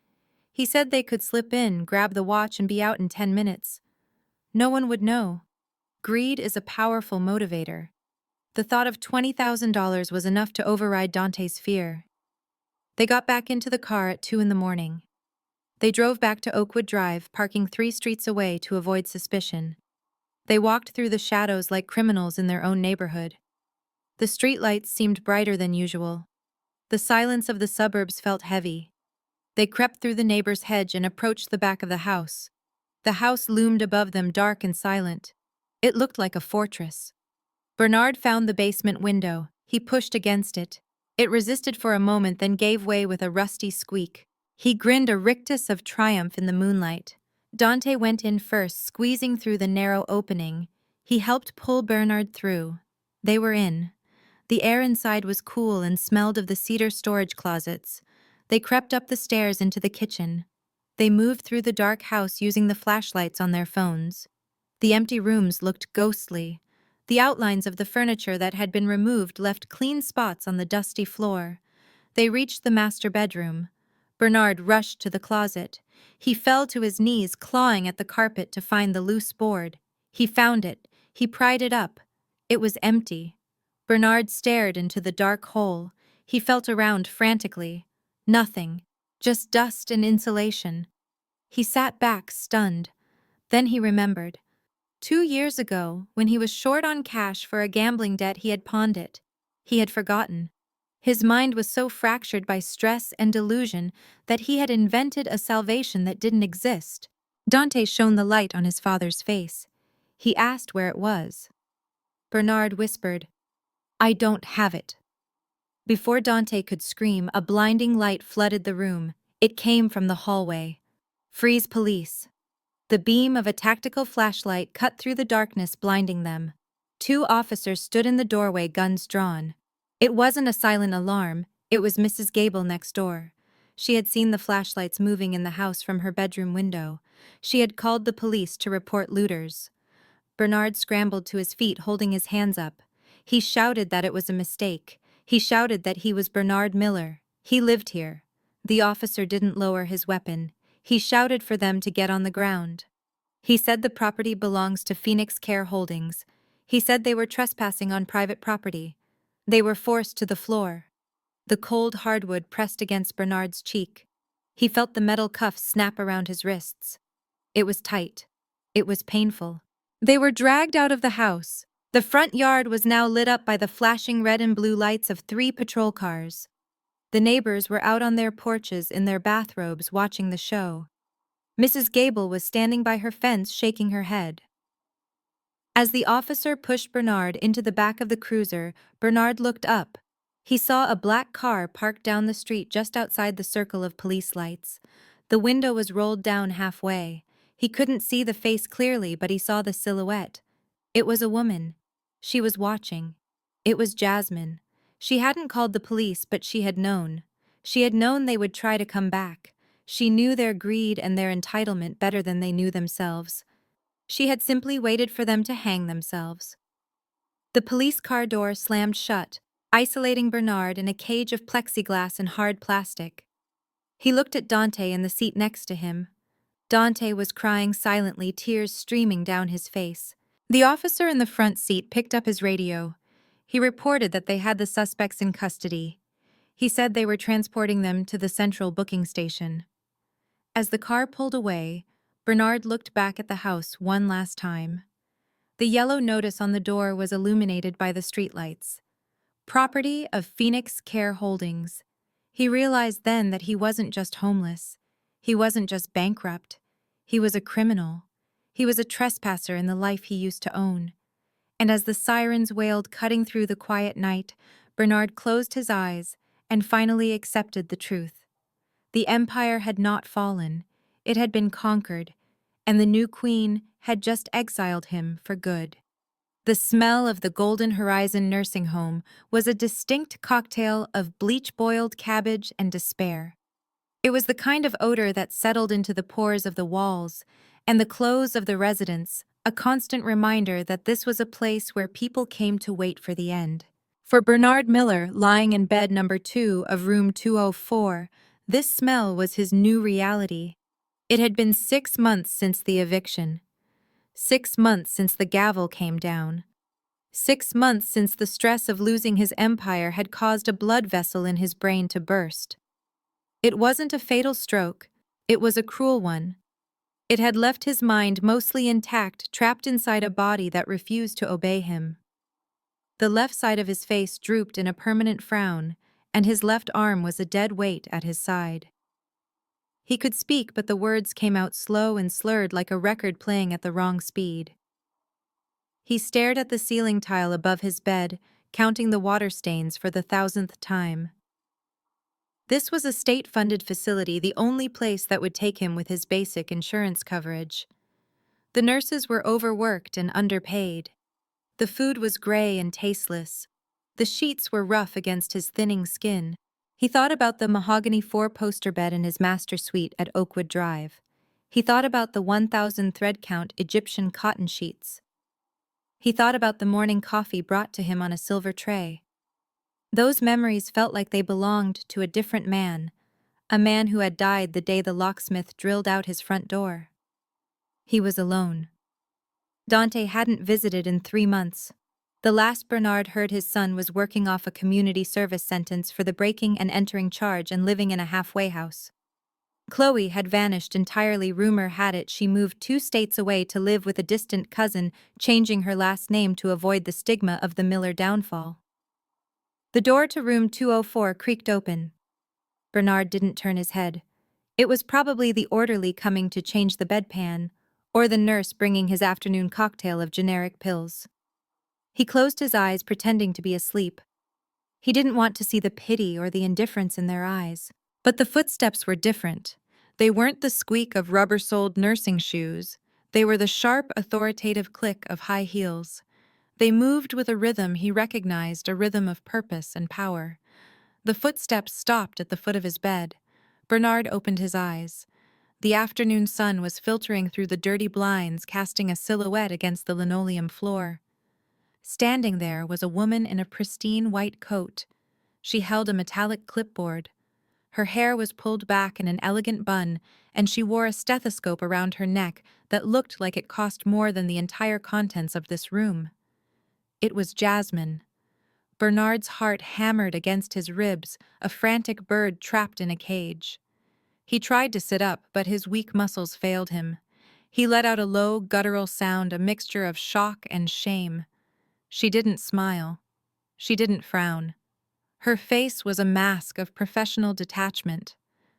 He said they could slip in, grab the watch, and be out in 10 minutes. No one would know. Greed is a powerful motivator. The thought of $20,000 was enough to override Dante's fear. They got back into the car at 2 in the morning. They drove back to Oakwood Drive, parking 3 streets away to avoid suspicion. They walked through the shadows like criminals in their own neighborhood. The streetlights seemed brighter than usual. The silence of the suburbs felt heavy. They crept through the neighbor's hedge and approached the back of the house. The house loomed above them, dark and silent. It looked like a fortress. Bernard found the basement window. He pushed against it. It resisted for a moment, then gave way with a rusty squeak. He grinned a rictus of triumph in the moonlight. Dante went in first, squeezing through the narrow opening. He helped pull Bernard through. They were in. The air inside was cool and smelled of the cedar storage closets. They crept up the stairs into the kitchen. They moved through the dark house using the flashlights on their phones. The empty rooms looked ghostly. The outlines of the furniture that had been removed left clean spots on the dusty floor. They reached the master bedroom. Bernard rushed to the closet. He fell to his knees, clawing at the carpet to find the loose board. He found it. He pried it up. It was empty. Bernard stared into the dark hole. He felt around frantically. Nothing. Just dust and insulation. He sat back, stunned. Then he remembered. 2 years ago, when he was short on cash for a gambling debt, he had pawned it. He had forgotten. His mind was so fractured by stress and delusion that he had invented a salvation that didn't exist. Dante shone the light on his father's face. He asked where it was. Bernard whispered, "I don't have it." Before Dante could scream, a blinding light flooded the room. It came from the hallway. "Freeze, police." The beam of a tactical flashlight cut through the darkness, blinding them. 2 officers stood in the doorway, guns drawn. It wasn't a silent alarm, it was Mrs. Gable next door. She had seen the flashlights moving in the house from her bedroom window. She had called the police to report looters. Bernard scrambled to his feet, holding his hands up. He shouted that it was a mistake. He shouted that he was Bernard Miller. He lived here. The officer didn't lower his weapon. He shouted for them to get on the ground. He said the property belongs to Phoenix Care Holdings. He said they were trespassing on private property. They were forced to the floor. The cold hardwood pressed against Bernard's cheek. He felt the metal cuffs snap around his wrists. It was tight. It was painful. They were dragged out of the house. The front yard was now lit up by the flashing red and blue lights of 3 patrol cars. The neighbors were out on their porches in their bathrobes watching the show. Mrs. Gable was standing by her fence shaking her head. As the officer pushed Bernard into the back of the cruiser, Bernard looked up. He saw a black car parked down the street just outside the circle of police lights. The window was rolled down halfway. He couldn't see the face clearly, but he saw the silhouette. It was a woman. She was watching. It was Jasmine. She hadn't called the police, but she had known. She had known they would try to come back. She knew their greed and their entitlement better than they knew themselves. She had simply waited for them to hang themselves. The police car door slammed shut, isolating Bernard in a cage of plexiglass and hard plastic. He looked at Dante in the seat next to him. Dante was crying silently, tears streaming down his face. The officer in the front seat picked up his radio. He reported that they had the suspects in custody. He said they were transporting them to the central booking station. As the car pulled away, Bernard looked back at the house one last time. The yellow notice on the door was illuminated by the streetlights. Property of Phoenix Care Holdings. He realized then that he wasn't just homeless. He wasn't just bankrupt. He was a criminal. He was a trespasser in the life he used to own. And as the sirens wailed cutting through the quiet night, Bernard closed his eyes and finally accepted the truth. The empire had not fallen. It had been conquered, and the new queen had just exiled him for good. The smell of the Golden Horizon nursing home was a distinct cocktail of bleach-boiled cabbage and despair. It was the kind of odor that settled into the pores of the walls and the clothes of the residents, a constant reminder that this was a place where people came to wait for the end. For Bernard Miller, lying in bed number 2 of room 204, this smell was his new reality. It had been 6 months since the eviction. 6 months since the gavel came down. 6 months since the stress of losing his empire had caused a blood vessel in his brain to burst. It wasn't a fatal stroke, it was a cruel one. It had left his mind mostly intact, trapped inside a body that refused to obey him. The left side of his face drooped in a permanent frown, and his left arm was a dead weight at his side. He could speak, but the words came out slow and slurred like a record playing at the wrong speed. He stared at the ceiling tile above his bed, counting the water stains for the 1,000th time. This was a state-funded facility, the only place that would take him with his basic insurance coverage. The nurses were overworked and underpaid. The food was gray and tasteless. The sheets were rough against his thinning skin. He thought about the mahogany 4-poster bed in his master suite at Oakwood Drive. He thought about the 1,000 thread count Egyptian cotton sheets. He thought about the morning coffee brought to him on a silver tray. Those memories felt like they belonged to a different man, a man who had died the day the locksmith drilled out his front door. He was alone. Dante hadn't visited in 3 months. The last Bernard heard his son was working off a community service sentence for the breaking and entering charge and living in a halfway house. Chloe had vanished entirely. Rumor had it she moved 2 states away to live with a distant cousin, changing her last name to avoid the stigma of the Miller downfall. The door to room 204 creaked open. Bernard didn't turn his head. It was probably the orderly coming to change the bedpan, or the nurse bringing his afternoon cocktail of generic pills. He closed his eyes, pretending to be asleep. He didn't want to see the pity or the indifference in their eyes. But the footsteps were different. They weren't the squeak of rubber-soled nursing shoes. They were the sharp, authoritative click of high heels. They moved with a rhythm he recognized, a rhythm of purpose and power. The footsteps stopped at the foot of his bed. Bernard opened his eyes. The afternoon sun was filtering through the dirty blinds, casting a silhouette against the linoleum floor. Standing there was a woman in a pristine white coat. She held a metallic clipboard. Her hair was pulled back in an elegant bun, and she wore a stethoscope around her neck that looked like it cost more than the entire contents of this room. It was Jasmine. Bernard's heart hammered against his ribs, a frantic bird trapped in a cage. He tried to sit up, but his weak muscles failed him. He let out a low, guttural sound, a mixture of shock and shame. She didn't smile. She didn't frown. Her face was a mask of professional detachment.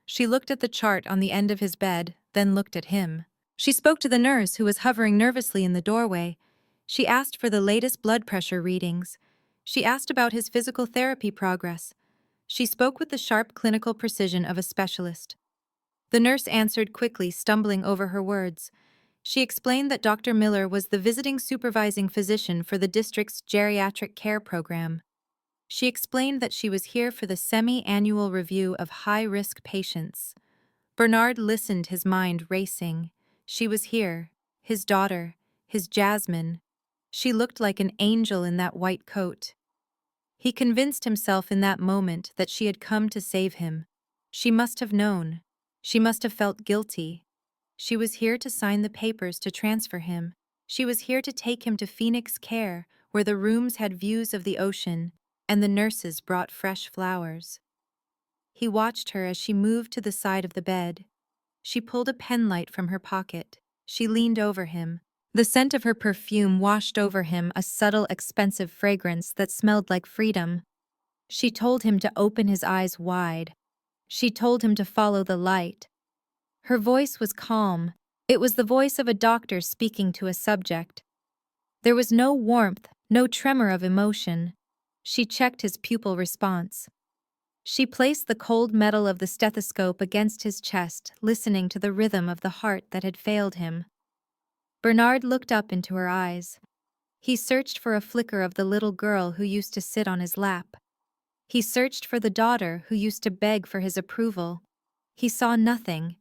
She looked at the chart on the end of his bed, then looked at him. She spoke to the nurse who was hovering nervously in the doorway. She asked for the latest blood pressure readings. She asked about his physical therapy progress. She spoke with the sharp clinical precision of a specialist. The nurse answered quickly, stumbling over her words. She explained that Dr. Miller was the visiting supervising physician for the district's geriatric care program. She explained that she was here for the semi-annual review of high-risk patients. Bernard listened, his mind racing. She was here, his daughter, his Jasmine. She looked like an angel in that white coat. He convinced himself in that moment that she had come to save him. She must have known. She must have felt guilty. She was here to sign the papers to transfer him. She was here to take him to Phoenix Care, where the rooms had views of the ocean, and the nurses brought fresh flowers. He watched her as she moved to the side of the bed. She pulled a penlight from her pocket. She leaned over him. The scent of her perfume washed over him, a subtle, expensive fragrance that smelled like freedom. She told him to open his eyes wide. She told him to follow the light. Her voice was calm. It was the voice of a doctor speaking to a subject. There was no warmth, no tremor of emotion. She checked his pupil response. She placed the cold metal of the stethoscope against his chest, listening to the rhythm of the heart that had failed him. Bernard looked up into her eyes. He searched for a flicker of the little girl who used to sit on his lap. He searched for the daughter who used to beg for his approval. He saw nothing.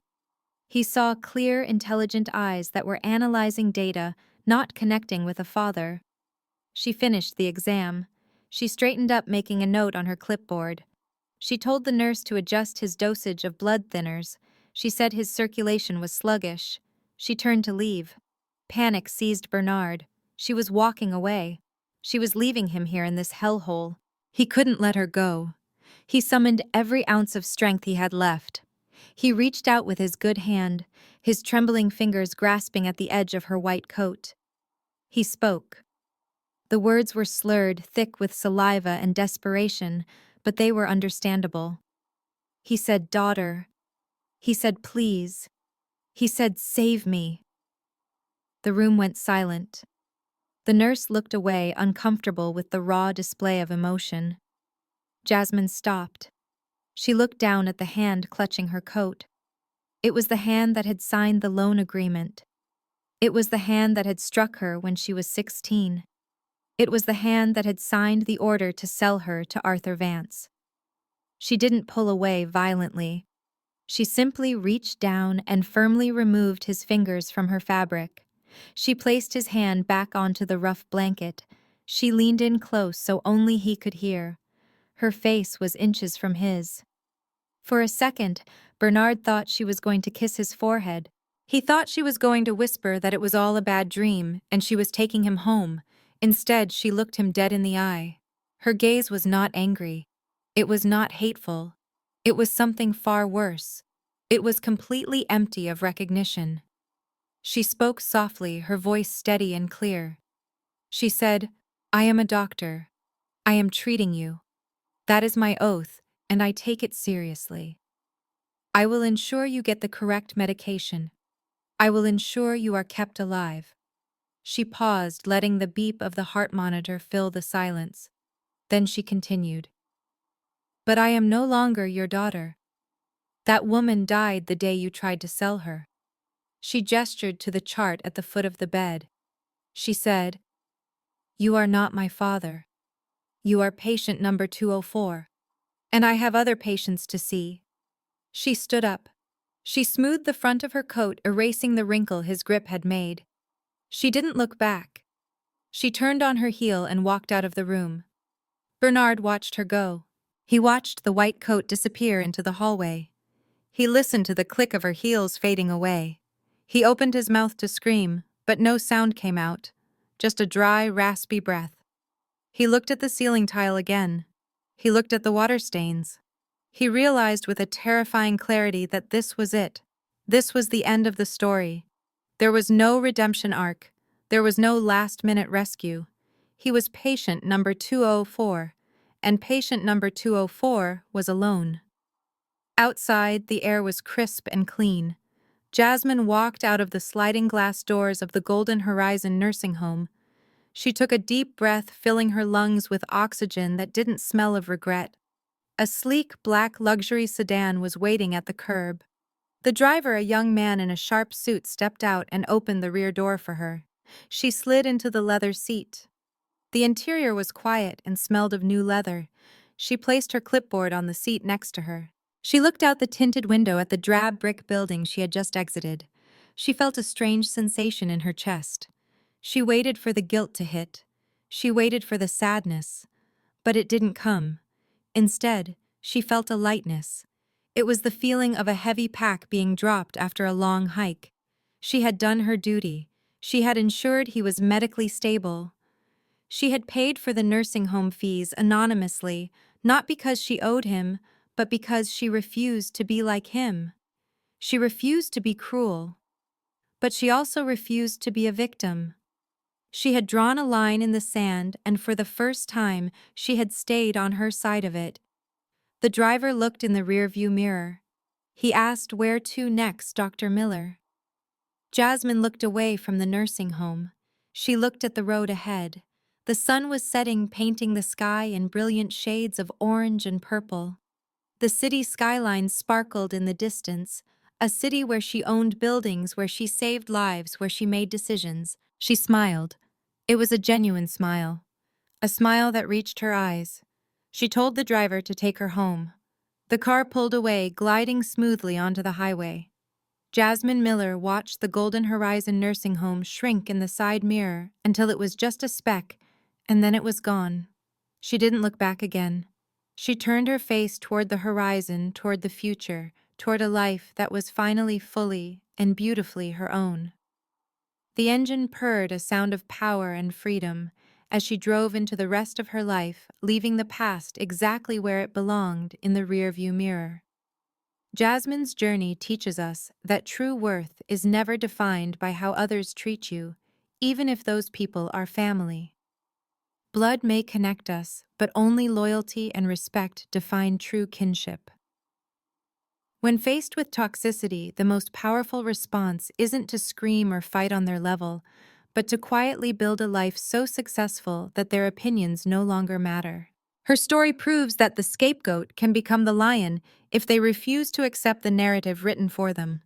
He saw clear, intelligent eyes that were analyzing data, not connecting with a father. She finished the exam. She straightened up, making a note on her clipboard. She told the nurse to adjust his dosage of blood thinners. She said his circulation was sluggish. She turned to leave. Panic seized Bernard. She was walking away. She was leaving him here in this hellhole. He couldn't let her go. He summoned every ounce of strength he had left. He reached out with his good hand, his trembling fingers grasping at the edge of her white coat. He spoke. The words were slurred, thick with saliva and desperation, but they were understandable. He said, "Daughter." He said, "Please." He said, "Save me." The room went silent. The nurse looked away, uncomfortable with the raw display of emotion. Jasmine stopped. She looked down at the hand clutching her coat. It was the hand that had signed the loan agreement. It was the hand that had struck her when she was 16. It was the hand that had signed the order to sell her to Arthur Vance. She didn't pull away violently. She simply reached down and firmly removed his fingers from her fabric. She placed his hand back onto the rough blanket. She leaned in close so only he could hear. Her face was inches from his. For a second, Bernard thought she was going to kiss his forehead. He thought she was going to whisper that it was all a bad dream and she was taking him home. Instead, she looked him dead in the eye. Her gaze was not angry. It was not hateful. It was something far worse. It was completely empty of recognition. She spoke softly, her voice steady and clear. She said, "I am a doctor. I am treating you. That is my oath, and I take it seriously. I will ensure you get the correct medication. I will ensure you are kept alive." She paused, letting the beep of the heart monitor fill the silence. Then she continued, "But I am no longer your daughter. That woman died the day you tried to sell her." She gestured to the chart at the foot of the bed. She said, "You are not my father. You are patient number 204. And I have other patients to see." She stood up. She smoothed the front of her coat, erasing the wrinkle his grip had made. She didn't look back. She turned on her heel and walked out of the room. Bernard watched her go. He watched the white coat disappear into the hallway. He listened to the click of her heels fading away. He opened his mouth to scream, but no sound came out, just a dry, raspy breath. He looked at the ceiling tile again. He looked at the water stains. He realized with a terrifying clarity that this was it. This was the end of the story. There was no redemption arc. There was no last-minute rescue. He was patient number 204, and patient number 204 was alone. Outside, the air was crisp and clean. Jasmine walked out of the sliding glass doors of the Golden Horizon nursing home. She took a deep breath, filling her lungs with oxygen that didn't smell of regret. A sleek black luxury sedan was waiting at the curb. The driver, a young man in a sharp suit, stepped out and opened the rear door for her. She slid into the leather seat. The interior was quiet and smelled of new leather. She placed her clipboard on the seat next to her. She looked out the tinted window at the drab brick building she had just exited. She felt a strange sensation in her chest. She waited for the guilt to hit. She waited for the sadness. But it didn't come. Instead, she felt a lightness. It was the feeling of a heavy pack being dropped after a long hike. She had done her duty. She had ensured he was medically stable. She had paid for the nursing home fees anonymously, not because she owed him, but because she refused to be like him. She refused to be cruel. But she also refused to be a victim. She had drawn a line in the sand, and for the first time, she had stayed on her side of it. The driver looked in the rearview mirror. He asked, "Where to next, Dr. Miller?" Jasmine looked away from the nursing home. She looked at the road ahead. The sun was setting, painting the sky in brilliant shades of orange and purple. The city skyline sparkled in the distance, a city where she owned buildings, where she saved lives, where she made decisions. She smiled. It was a genuine smile. A smile that reached her eyes. She told the driver to take her home. The car pulled away, gliding smoothly onto the highway. Jasmine Miller watched the Golden Horizon nursing home shrink in the side mirror until it was just a speck, and then it was gone. She didn't look back again. She turned her face toward the horizon, toward the future, toward a life that was finally fully and beautifully her own. The engine purred, a sound of power and freedom, as she drove into the rest of her life, leaving the past exactly where it belonged, in the rearview mirror. Jasmine's journey teaches us that true worth is never defined by how others treat you, even if those people are family. Blood may connect us, but only loyalty and respect define true kinship. When faced with toxicity, the most powerful response isn't to scream or fight on their level, but to quietly build a life so successful that their opinions no longer matter. Her story proves that the scapegoat can become the lion if they refuse to accept the narrative written for them.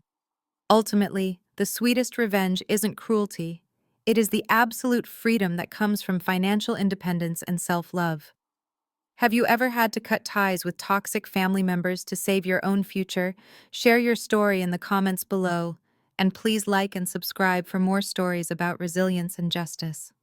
Ultimately, the sweetest revenge isn't cruelty. It is the absolute freedom that comes from financial independence and self-love. Have you ever had to cut ties with toxic family members to save your own future? Share your story in the comments below, and please like and subscribe for more stories about resilience and justice.